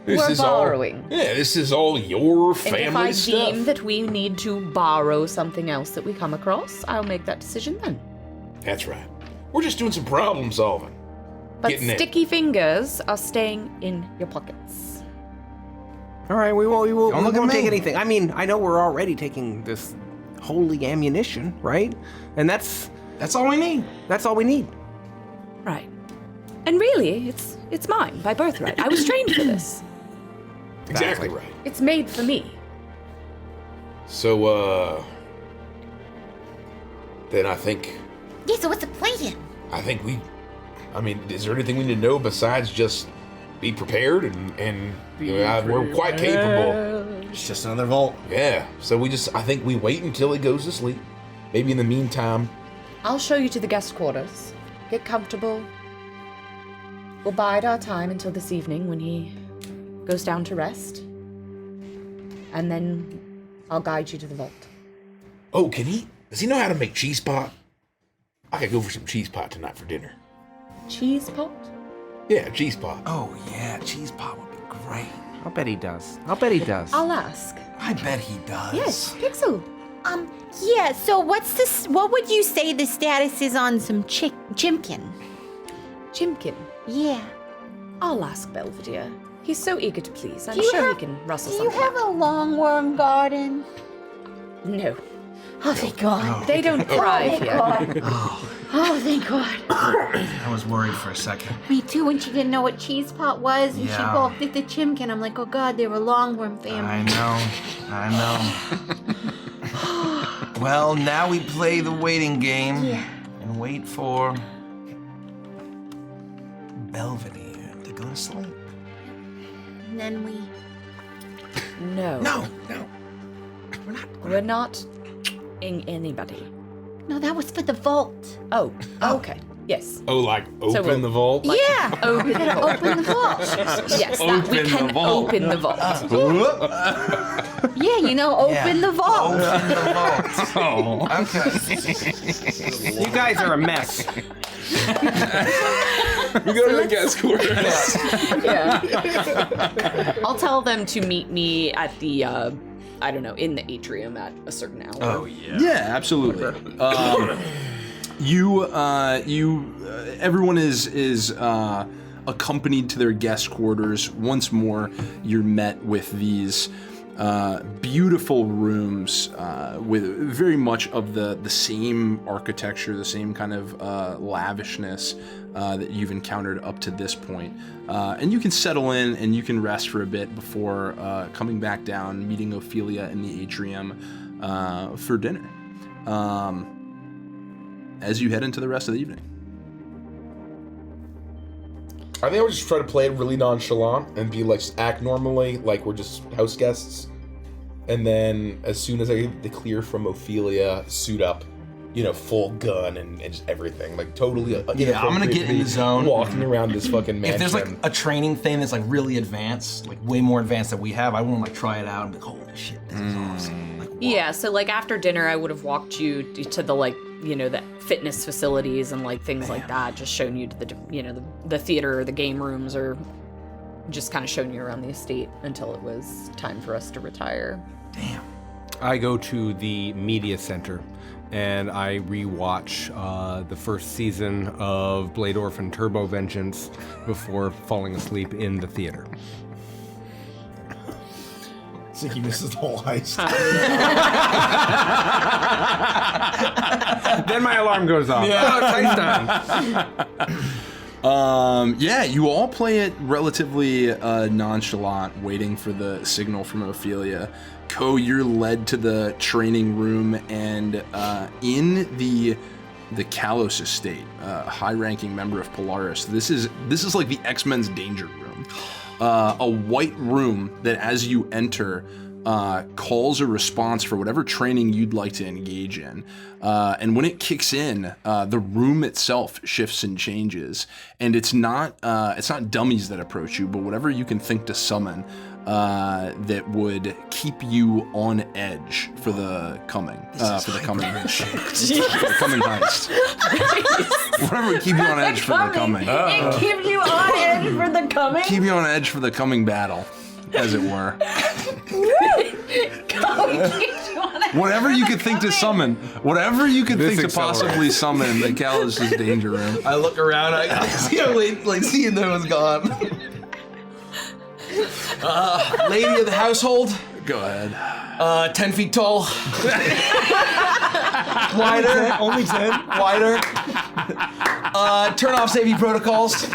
This We're is borrowing. All, yeah, this is all your And family if I stuff. deem that we need to borrow something else that we come across, I'll make that decision then. That's right. We're just doing some problem solving. But Getting it. sticky fingers are staying in your pockets. All right, we won't look at take me. anything. I mean, I know we're already taking this holy ammunition, right? And that's all we need. all we need. Right. And really, it's mine by birthright. I was trained for this. Exactly right. It's made for me. So, then I think Yeah, so what's the plan? I think is there anything we need to know besides just be prepared and we're quite capable. It's just another vault. Yeah. So I think we wait until he goes to sleep. Maybe in the meantime. I'll show you to the guest quarters. Get comfortable. We'll bide our time until this evening when he goes down to rest. And then I'll guide you to the vault. Oh, does he know how to make cheese pot? I could go for some cheese pot tonight for dinner. Cheese pot? Yeah, cheese pot. Oh yeah, cheese pot would be great. I'll bet he does. I'll ask. I bet he does. Yes, Pixel. Yeah, so what would you say the status is on some chimkin? Chimkin. Yeah. I'll ask Belvedere. He's so eager to please. I'm Do you sure have- he can rustle Do you something. have a longworm garden? No. Oh, thank God. They don't thrive here. Oh, thank God. I was worried for a second. Me too, when she didn't know what cheese pot was, and she'd Yeah. go up to the chimkin. I'm like, oh God, they're a longworm family. I know. Well, now we play the waiting game and wait for Belvedere to go to sleep. And then we... No. No. We're not ing anybody. No, that was for the vault. Oh, okay. Yes. Oh, like open we'll- the vault? Yeah. Open We're gonna open the vault. Yes, that we can open the vault. Yeah, open the vault. Open the vault. Okay. You guys are a mess. We go to the guest quarters. Yeah. I'll tell them to meet me at the, in the atrium at a certain hour. Oh yeah. Yeah, absolutely. Everyone is accompanied to their guest quarters. Once more, you're met with these beautiful rooms with very much of the same architecture, the same kind of lavishness that you've encountered up to this point. And you can settle in and you can rest for a bit before coming back down, meeting Ophelia in the atrium for dinner. As you head into the rest of the evening. I think I would just try to play it really nonchalant and be like, just act normally, like we're just house guests. And then as soon as I get the clear from Ophelia, suit up, full gun and just everything. Like totally Yeah, I'm gonna get in the zone. Walking around this fucking mansion. If there's like a training thing that's like really advanced, like way more advanced than we have, I want to like try it out and be like, holy shit, this is awesome. Like, wow. Yeah, so like after dinner, I would have walked you to the the fitness facilities and like things like that, just shown you to the theater or the game rooms, or just kind of shown you around the estate until it was time for us to retire. Damn. I go to the media center and I rewatch the first season of Blade Orphan Turbo Vengeance before falling asleep in the theater. It's like he misses the whole heist. Then my alarm goes off. You all play it relatively nonchalant, waiting for the signal from Ophelia. Ko, you're led to the training room, and in the Kalos estate, high-ranking member of Polaris. This is like the X-Men's danger room. A white room that, as you enter, calls a response for whatever training you'd like to engage in. And when it kicks in, the room itself shifts and changes. And it's not dummies that approach you, but whatever you can think to summon that would keep you on edge for the coming heist. Whatever would keep you on edge for the coming. And keep you on edge for the coming. Keep you on edge for the coming battle, as it were. Whatever you could think to summon. Whatever you could think to possibly summon in the Kalos' danger room. I look around, I see how like seeing that was gone. Lady of the household. Go ahead. 10 feet tall. Wider. Only 10? Wider. Turn off safety protocols.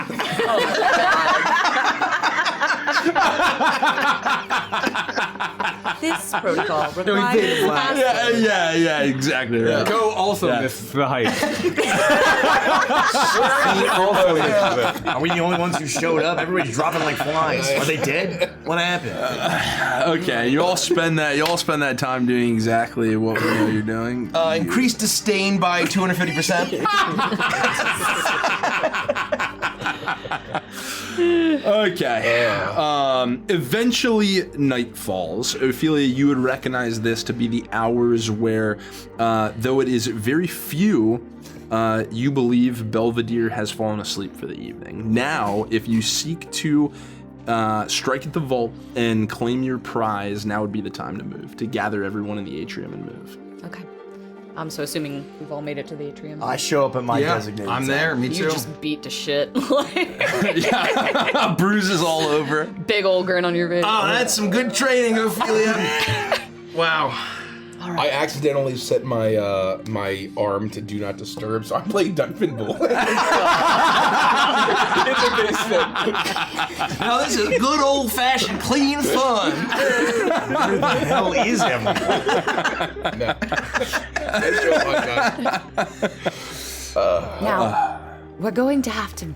This protocol requires Yeah, exactly right. Go also missed the height. Are we the only ones who showed up? Everybody's dropping like flies. Are they dead? What happened? Okay, you all spend that time doing exactly what we know you're doing. Increase disdain by 250%. Okay. Eventually, night falls. Ophelia, you would recognize this to be the hours where, though it is very few, you believe Belvedere has fallen asleep for the evening. Now, if you seek to strike at the vault and claim your prize, now would be the time to move, to gather everyone in the atrium and move. Okay. So assuming we've all made it to the atrium. I show up at my designated I'm time. there, me too. You just beat to shit. Bruises all over. Big old grin on your face. Oh, that's some good training, Ophelia. Wow. I accidentally set my my arm to do not disturb, so I played duck pinball. Now this is good old-fashioned clean fun. Where the hell is everyone? Now, we're going to have to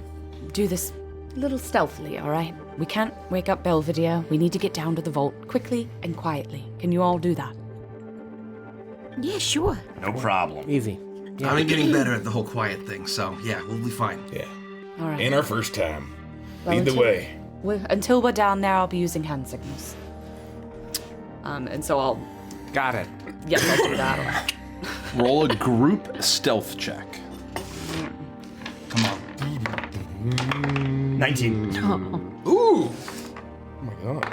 do this a little stealthily, all right? We can't wake up Belvedere. We need to get down to the vault quickly and quietly. Can you all do that? Yeah, sure. No problem. Easy. I'm getting better at the whole quiet thing, so yeah, we'll be fine. Yeah. All right. And our first time. Well, Lead the way. Until we're down there, I'll be using hand signals. And so I'll... Got it. Yes, I'll do that. Roll a group stealth check. Come on. 19. Ooh! Oh my god.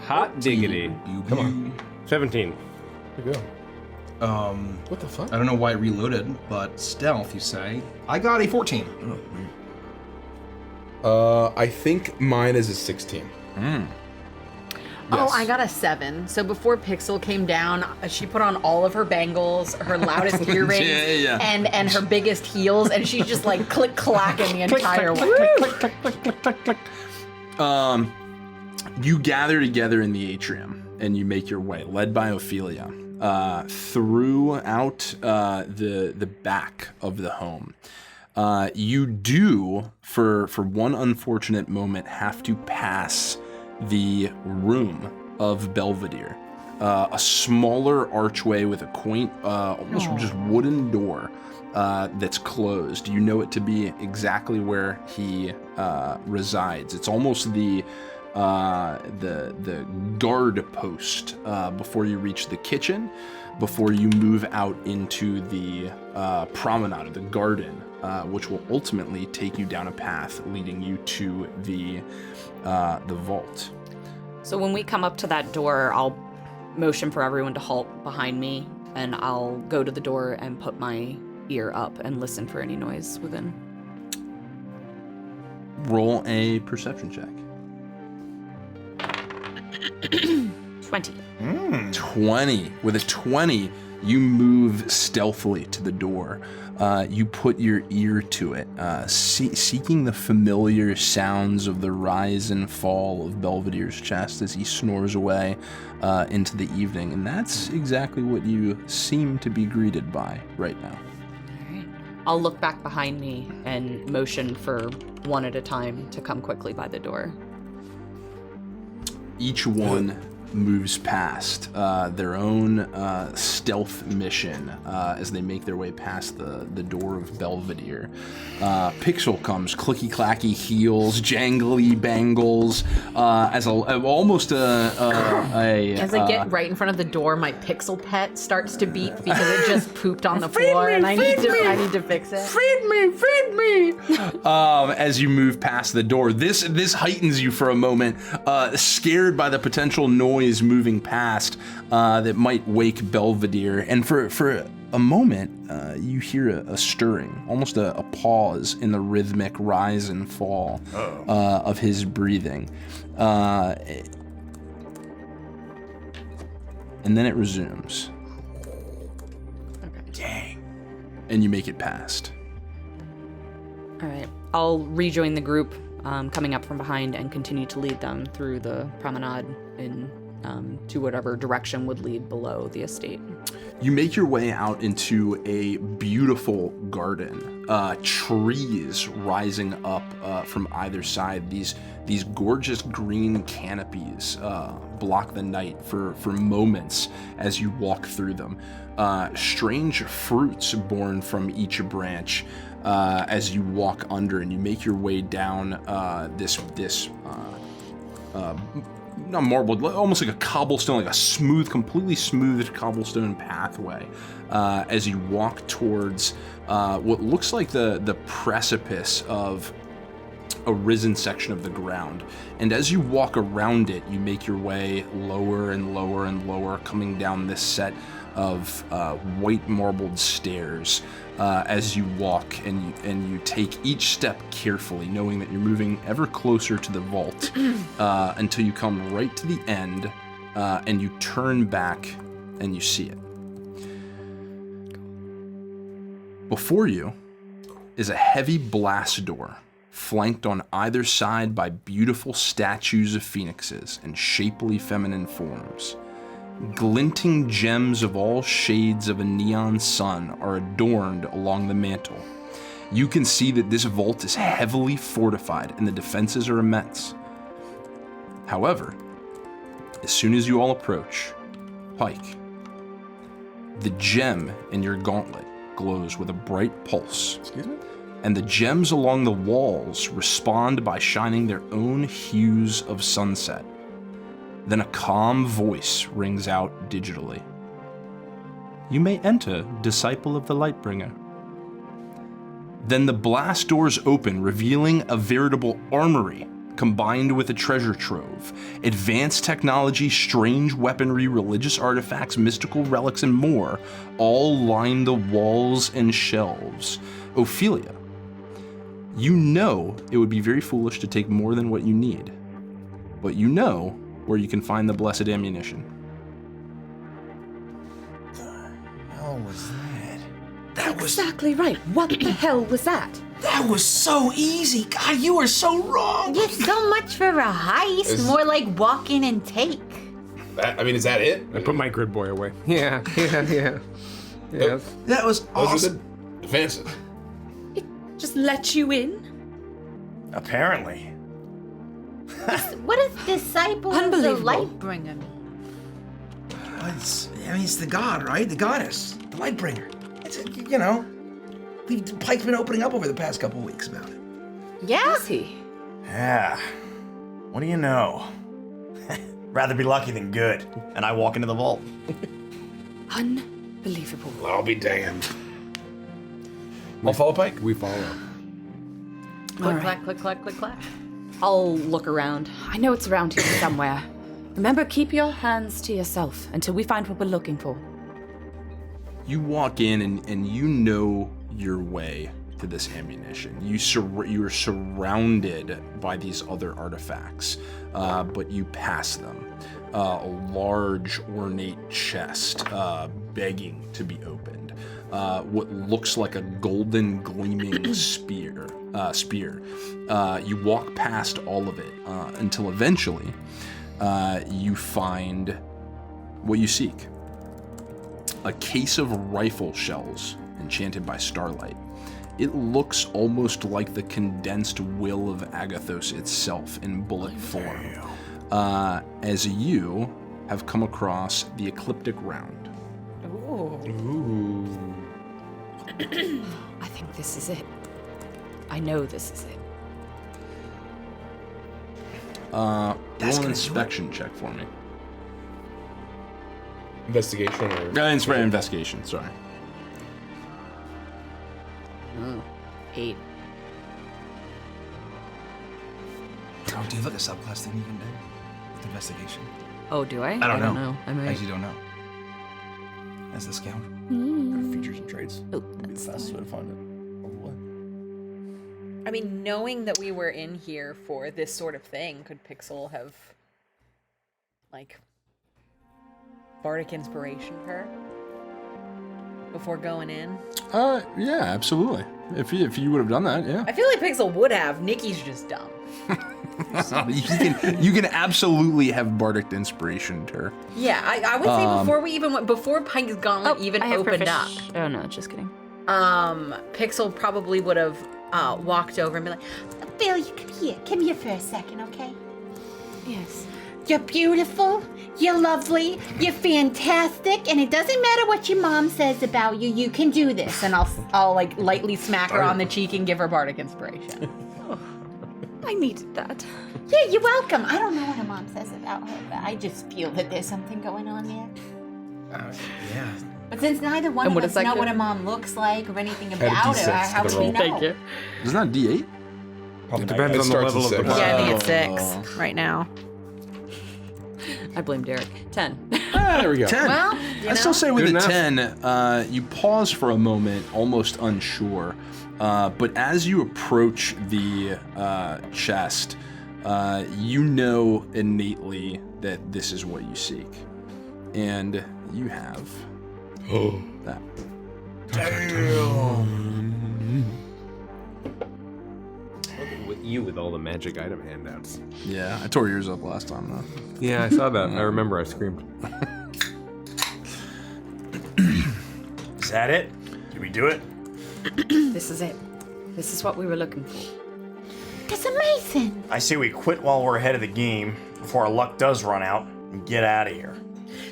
Hot diggity. Come on. 17. There you go. What the fuck? I don't know why it reloaded, but stealth, you say. I got a 14. I think mine is a 16. Oh, I got a 7. So before Pixel came down, she put on all of her bangles, her loudest earrings, Yeah. and her biggest heels, and she's just like click clacking the entire way. You gather together in the atrium and you make your way, led by Ophelia, throughout the back of the home. You do, for one unfortunate moment, have to pass the room of Belvedere, a smaller archway with a quaint, almost just wooden door that's closed. You know it to be exactly where he resides. It's almost the guard post before you reach the kitchen, before you move out into the promenade, or the garden, which will ultimately take you down a path leading you to the vault. So when we come up to that door, I'll motion for everyone to halt behind me, and I'll go to the door and put my ear up and listen for any noise within. Roll a perception check. 20. 20. With a 20, you move stealthily to the door. You put your ear to it, seeking the familiar sounds of the rise and fall of Belvedere's chest as he snores away into the evening. And that's exactly what you seem to be greeted by right now. All right. I'll look back behind me and motion for one at a time to come quickly by the door. Each one moves past their own stealth mission as they make their way past the door of Belvedere. Pixel comes, clicky-clacky heels, jangly bangles, as almost a As I get right in front of the door, my Pixel pet starts to beep because it just pooped on the floor, and I need to fix it. Feed me! As you move past the door, this heightens you for a moment, scared by the potential noise moving past that might wake Belvedere. And for a moment, you hear a stirring, almost a pause in the rhythmic rise and fall of his breathing. And then it resumes. Dang. And you make it past. All right. I'll rejoin the group coming up from behind and continue to lead them through the promenade to whatever direction would lead below the estate. You make your way out into a beautiful garden, trees rising up from either side. These gorgeous green canopies block the night for moments as you walk through them. Strange fruits born from each branch as you walk under, and you make your way down this not marbled, almost like a cobblestone, like a completely smoothed cobblestone pathway as you walk towards what looks like the precipice of a risen section of the ground. And as you walk around it, you make your way lower and lower and lower, coming down this set of white marbled stairs as you walk, and you take each step carefully, knowing that you're moving ever closer to the vault until you come right to the end, and you turn back and you see it. Before you is a heavy blast door, flanked on either side by beautiful statues of phoenixes and shapely feminine forms. Glinting gems of all shades of a neon sun are adorned along the mantle. You can see that this vault is heavily fortified and the defenses are immense. However, as soon as you all approach, Pyke, the gem in your gauntlet glows with a bright pulse. Excuse me? And the gems along the walls respond by shining their own hues of sunset. Then a calm voice rings out digitally. You may enter, disciple of the Lightbringer. Then the blast doors open, revealing a veritable armory combined with a treasure trove. Advanced technology, strange weaponry, religious artifacts, mystical relics, and more all line the walls and shelves. Ophelia, you know it would be very foolish to take more than what you need, but you know where you can find the blessed ammunition. The hell was that? That was Exactly right. What the hell was that? that was so easy. God, you were so wrong. Yes, so much for a heist. Is- More like walk in and take. Is that it? I put my grid boy away. Yeah. Yes. That was Those awesome. are the defenses. Just let you in? Apparently. What is disciple of the Unbelievable. Lightbringer mean? It's the god, right? The goddess, the Lightbringer. It's Pyke's been opening up over the past couple weeks about it. Yeah. Is he? Yeah. What do you know? Rather be lucky than good. And I walk into the vault. Unbelievable. Well, I'll be damned. I'll follow Pyke. We follow. Click, clack, click, clack, click, clack. I'll look around. I know it's around here somewhere. Remember, keep your hands to yourself until we find what we're looking for. You walk in and you know your way to this ammunition. You are surrounded by these other artifacts, but you pass them. A large ornate chest begging to be opened. What looks like a golden gleaming spear. You walk past all of it until eventually you find what you seek. A case of rifle shells enchanted by starlight. It looks almost like the condensed will of Agathos itself in bullet form. As you have come across the ecliptic round. Ooh. I think this is it. I know this is it. Roll That's an gonna do it. inspection check for me. Investigation or Investigation, sorry. 8. Oh, do you have like a subclass thing you can do with investigation? Oh, do I? I don't know. I might. Actually, don't know. As the scoundrel. Features and traits. Oh, that's Fastest way to find it. Probably. I mean, knowing that we were in here for this sort of thing, could Pixel have, like, bardic inspiration her? before going in? Yeah, absolutely. If you would have done that, yeah. I feel like Pixel would have. Nikki's just dumb. you can absolutely have bardic inspiration to her. Yeah, I would say before we even went, before Pyke's Gauntlet even opened up. Oh no, just kidding. Pixel probably would have walked over and be like, Bill, you come here for a second, okay? Yes. You're beautiful, you're lovely, you're fantastic, and it doesn't matter what your mom says about you, you can do this. and I'll like lightly smack her on the cheek and give her bardic inspiration. I needed that. Yeah, you're welcome. I don't know what her mom says about her, but I just feel that there's something going on there. Yeah. But since neither one And of what us does that know do? what her mom looks like or anything Add a about D6 her, how to the would we roll. know? Thank you. Isn't that D8? Probably It depends not. on the starts level at of the six. Yeah, I think it's 6 right now. I blame Derek. 10. There we go. 10. Well, I still say with Good a enough. 10, you pause for a moment, almost unsure. But as you approach the chest, you know innately that this is what you seek. And you have that. With you with all the magic item handouts. Yeah, I tore yours up last time, though. Yeah, I saw that. I remember I screamed. Is that it? Did we do it? This is it. This is what we were looking for. That's amazing. I say we quit while we're ahead of the game before our luck does run out and get out of here.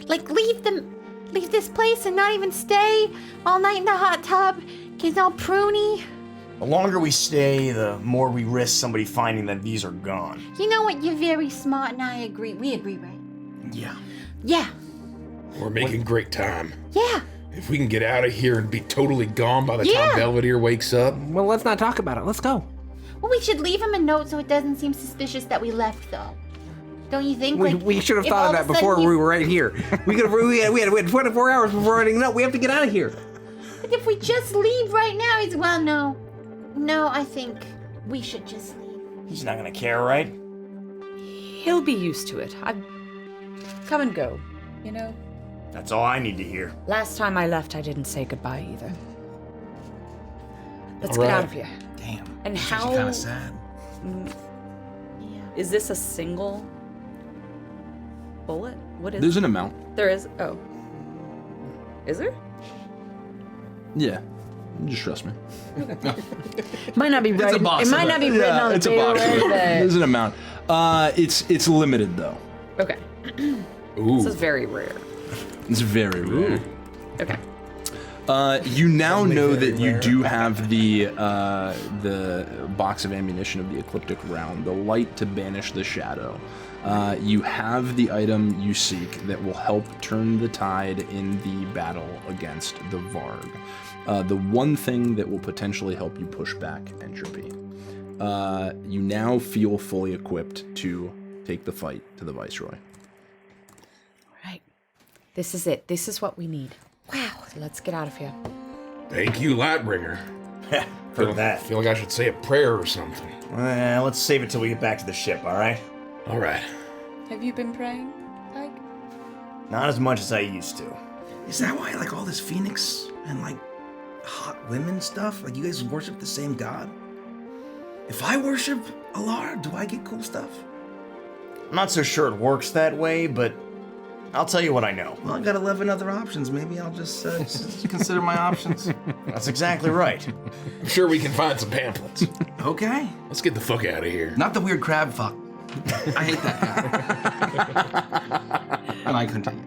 Like, leave this place and not even stay all night in the hot tub, get all pruny. The longer we stay, the more we risk somebody finding that these are gone. You know what? You're very smart, and I agree. We agree, right? Yeah. Yeah. We're making great time. Yeah. If we can get out of here and be totally gone by the Yeah. time Belvedere wakes up. Well, let's not talk about it. Let's go. Well, we should leave him a note so it doesn't seem suspicious that we left, though. Don't you think? We should have if thought all of that a sudden before he- we were right here. We had 24 hours before writing up. We have to get out of here. But if we just leave right now, he's well. No, I think we should just leave. He's not gonna care, right? He'll be used to it. I come and go, you know? That's all I need to hear. Last time I left, I didn't say goodbye either. Let's All get right. out of here. Damn. And It's how actually kind of sad. is this a single bullet? What is There's an amount. There is. Oh. Is there? Yeah. Just trust me. Might not be right. a box It might of not be it. written on the it's a paper. box. but- There's an amount. It's limited though. Okay. Ooh. This is very rare. It's very rare. Okay. You now know that you do have the box of ammunition of the ecliptic round, the light to banish the shadow. You have the item you seek that will help turn the tide in the battle against the Varg. The one thing that will potentially help you push back entropy. You now feel fully equipped to take the fight to the Viceroy. Right. This is it. This is what we need. Wow. Let's get out of here. Thank you, Lightbringer. For that. I feel like I should say a prayer or something. Let's save it till we get back to the ship, alright? All right. Have you been praying, Pyke? Not as much as I used to. Is that why like all this Phoenix and like hot women stuff? Like you guys worship the same god? If I worship Alar, do I get cool stuff? I'm not so sure it works that way, but I'll tell you what I know. Well, I got 11 other options. Maybe I'll just consider my options. That's exactly right. I'm sure we can find some pamphlets. Okay. Let's get the fuck out of here. Not the weird crab fuck. I hate that guy. And I continue.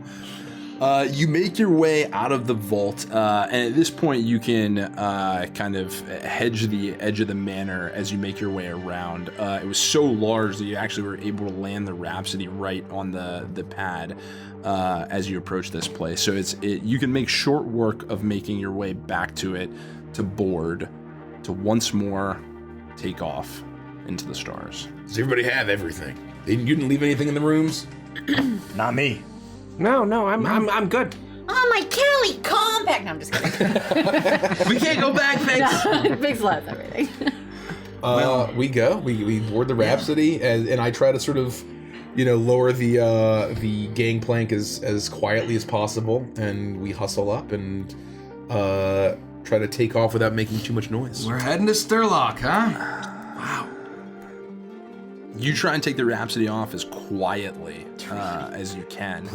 You make your way out of the vault, and at this point you can kind of hedge the edge of the manor as you make your way around. It was so large that you actually were able to land the Rhapsody right on the pad as you approach this place. So you can make short work of making your way back to it, to board, to once more take off into the stars. Does everybody have everything? You didn't leave anything in the rooms? Not me. No, I'm good. Oh, my Kelly, compact. No, I'm just kidding. We can't go back, Pigs. Big loves everything. We go. We board the Rhapsody, and I try to sort of, lower the gangplank as quietly as possible, and we hustle up, and try to take off without making too much noise. We're heading to Sturlock, huh? Wow. You try and take the Rhapsody off as quietly as you can.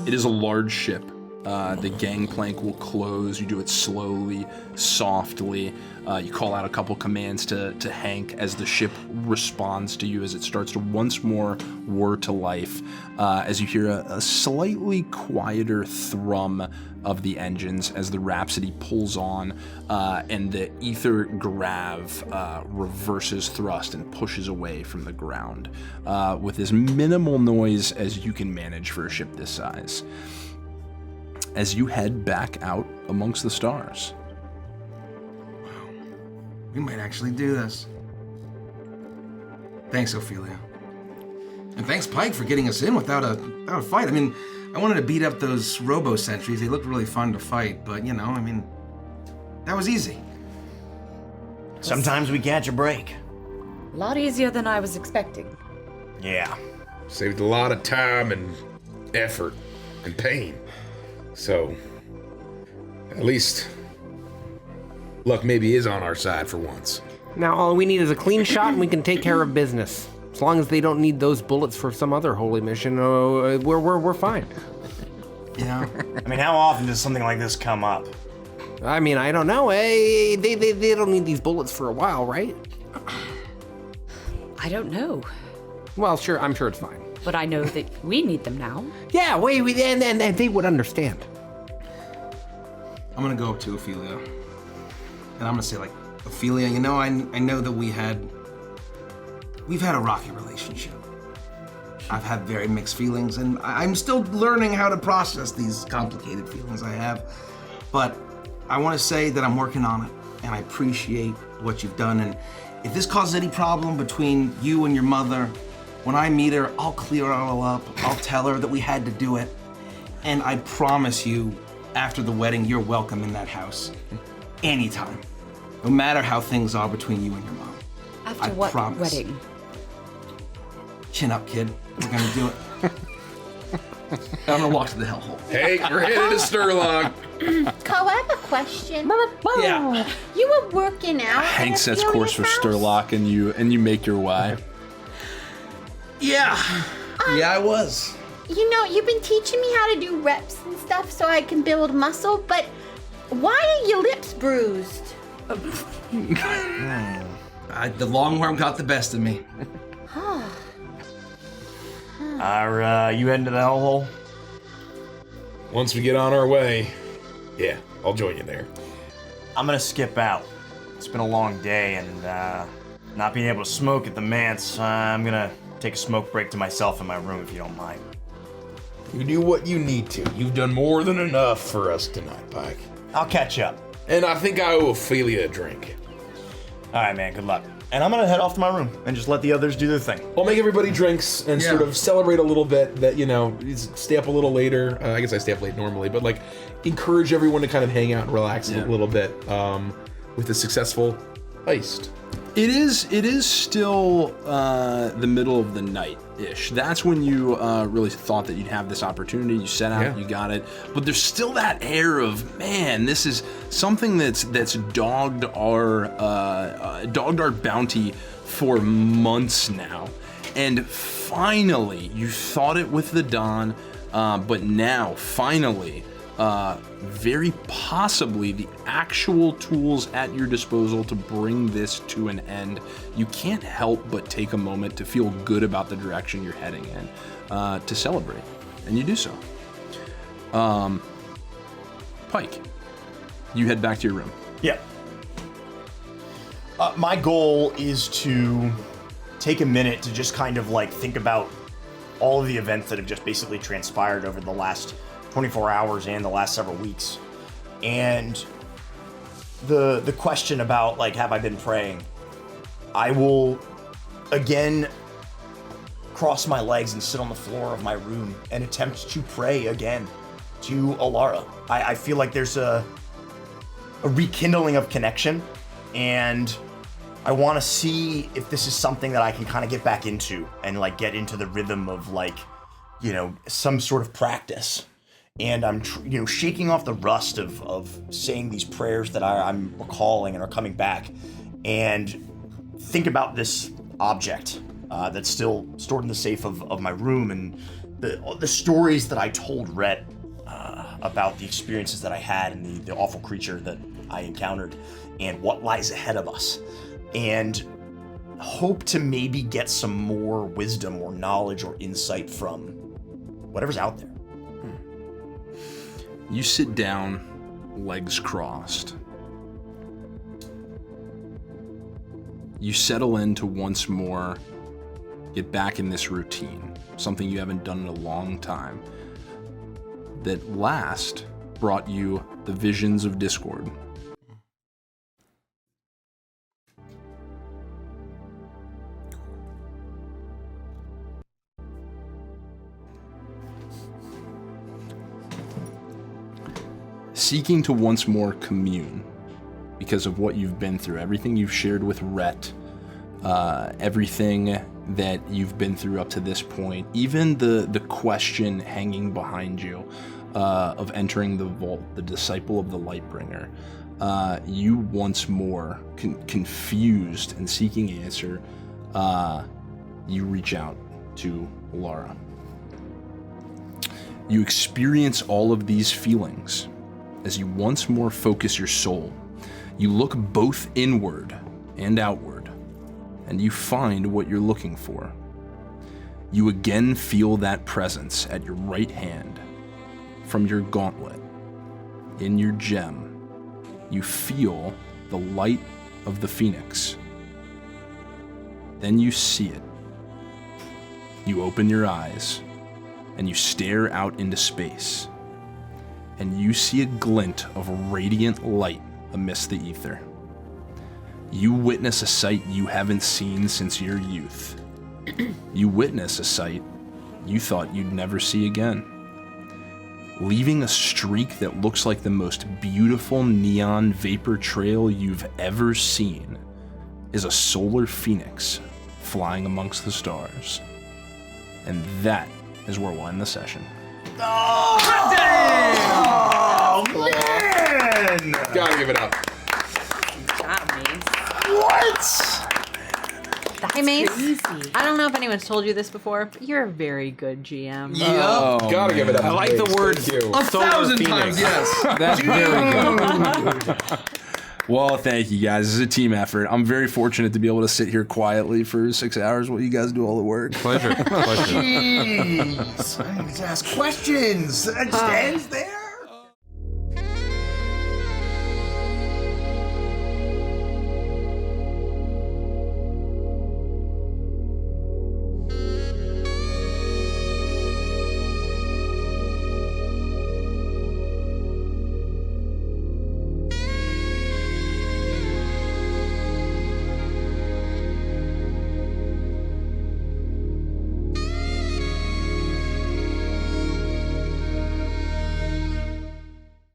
It is a large ship. The gangplank will close. You do it slowly, softly. You call out a couple commands to Hank as the ship responds to you as it starts to once more whir to life. As you hear a slightly quieter thrum of the engines as the Rhapsody pulls on and the aether grav reverses thrust and pushes away from the ground with as minimal noise as you can manage for a ship this size. As you head back out amongst the stars. Wow. We might actually do this. Thanks, Ophelia. And thanks, Pyke, for getting us in without a fight. I mean, I wanted to beat up those robo-sentries. They looked really fun to fight, but, you know, I mean, that was easy. Sometimes we catch a break. A lot easier than I was expecting. Yeah. Saved a lot of time and effort and pain. So, at least luck maybe is on our side for once. Now all we need is a clean shot and we can take care of business. As long as they don't need those bullets for some other holy mission, we're fine. Yeah. I mean, how often does something like this come up? I mean, I don't know. They don't need these bullets for a while, right? I don't know, Well, sure, I'm sure it's fine. but I know that we need them now. Yeah, and they would understand. I'm gonna go up to Ophelia. And I'm gonna say, like, Ophelia, you know, I know that we've had a rocky relationship. I've had very mixed feelings, and I'm still learning how to process these complicated feelings I have. But I want to say that I'm working on it, and I appreciate what you've done. And if this causes any problem between you and your mother, when I meet her, I'll clear it all up. I'll tell her that we had to do it. And I promise you, after the wedding, you're welcome in that house. Anytime. No matter how things are between you and your mom. After I what promise. wedding? Chin up, kid. We're gonna do it. I'm gonna walk to the hellhole. Hey, we're headed to Sturlock. Cole, I have a question. Yeah. You were working out. Hank in sets Ophelia's course for house? Sturlock and you make your way. Yeah. Yeah, I was. You know, you've been teaching me how to do reps and stuff so I can build muscle, but why are your lips bruised? The long-arm got the best of me. Are you heading to the hellhole? Once we get on our way, yeah, I'll join you there. I'm gonna skip out. It's been a long day, and not being able to smoke at the manse, I'm gonna take a smoke break to myself in my room if you don't mind. You do what you need to. You've done more than enough for us tonight, Pyke. I'll catch up. And I think I owe Ophelia a drink. All right, man, good luck. And I'm gonna head off to my room and just let the others do their thing. I'll make everybody drinks and sort of celebrate a little bit that, you know, stay up a little later. I guess I stay up late normally, but like encourage everyone to kind of hang out and relax a little bit with a successful heist. It is still the middle of the night-ish. That's when you really thought that you'd have this opportunity. You set out, you got it. But there's still that air of, man, this is something that's dogged our bounty for months now. And finally, you thought it with the dawn, but now, finally, very possibly the actual tools at your disposal to bring this to an end. You can't help but take a moment to feel good about the direction you're heading in, to celebrate, and you do so. Pyke, you head back to your room. Yeah. My goal is to take a minute to just kind of like think about all of the events that have just basically transpired over the last 24 hours and the last several weeks. And the question about, like, have I been praying? I will, again, cross my legs and sit on the floor of my room and attempt to pray again to Alara. I feel like there's a rekindling of connection, and I want to see if this is something that I can kind of get back into and, like, get into the rhythm of, like, you know, some sort of practice. and I'm shaking off the rust of saying these prayers that I'm recalling and are coming back, and think about this object that's still stored in the safe of my room, and the stories that I told Rett about the experiences that I had and the awful creature that I encountered and what lies ahead of us, and hope to maybe get some more wisdom or knowledge or insight from whatever's out there. You sit down, legs crossed. You settle in to once more get back in this routine, something you haven't done in a long time, that last brought you the visions of discord. Seeking to once more commune because of what you've been through, everything you've shared with Rett, everything that you've been through up to this point, even the question hanging behind you of entering the vault, the disciple of the Lightbringer, you once more confused and seeking answer, you reach out to Laura. You experience all of these feelings as you once more focus your soul. You look both inward and outward, and you find what you're looking for. You again feel that presence at your right hand. From your gauntlet, in your gem, you feel the light of the phoenix. Then you see it. You open your eyes, and you stare out into space, and you see a glint of radiant light amidst the ether. You witness a sight you haven't seen since your youth. You witness a sight you thought you'd never see again. Leaving a streak that looks like the most beautiful neon vapor trail you've ever seen is a solar phoenix flying amongst the stars. And that is where we'll end the session. Oh, man! Gotta give it up. What? Hey, Mace, I don't know if anyone's told you this before, but you're a very good GM. Yep. Gotta give it up. I like the word Thank you. 1,000 times, yes. That's very good. Well, thank you guys. This is a team effort. I'm very fortunate to be able to sit here quietly for 6 hours while you guys do all the work. Pleasure. Jeez. I need to ask questions. It just ends there.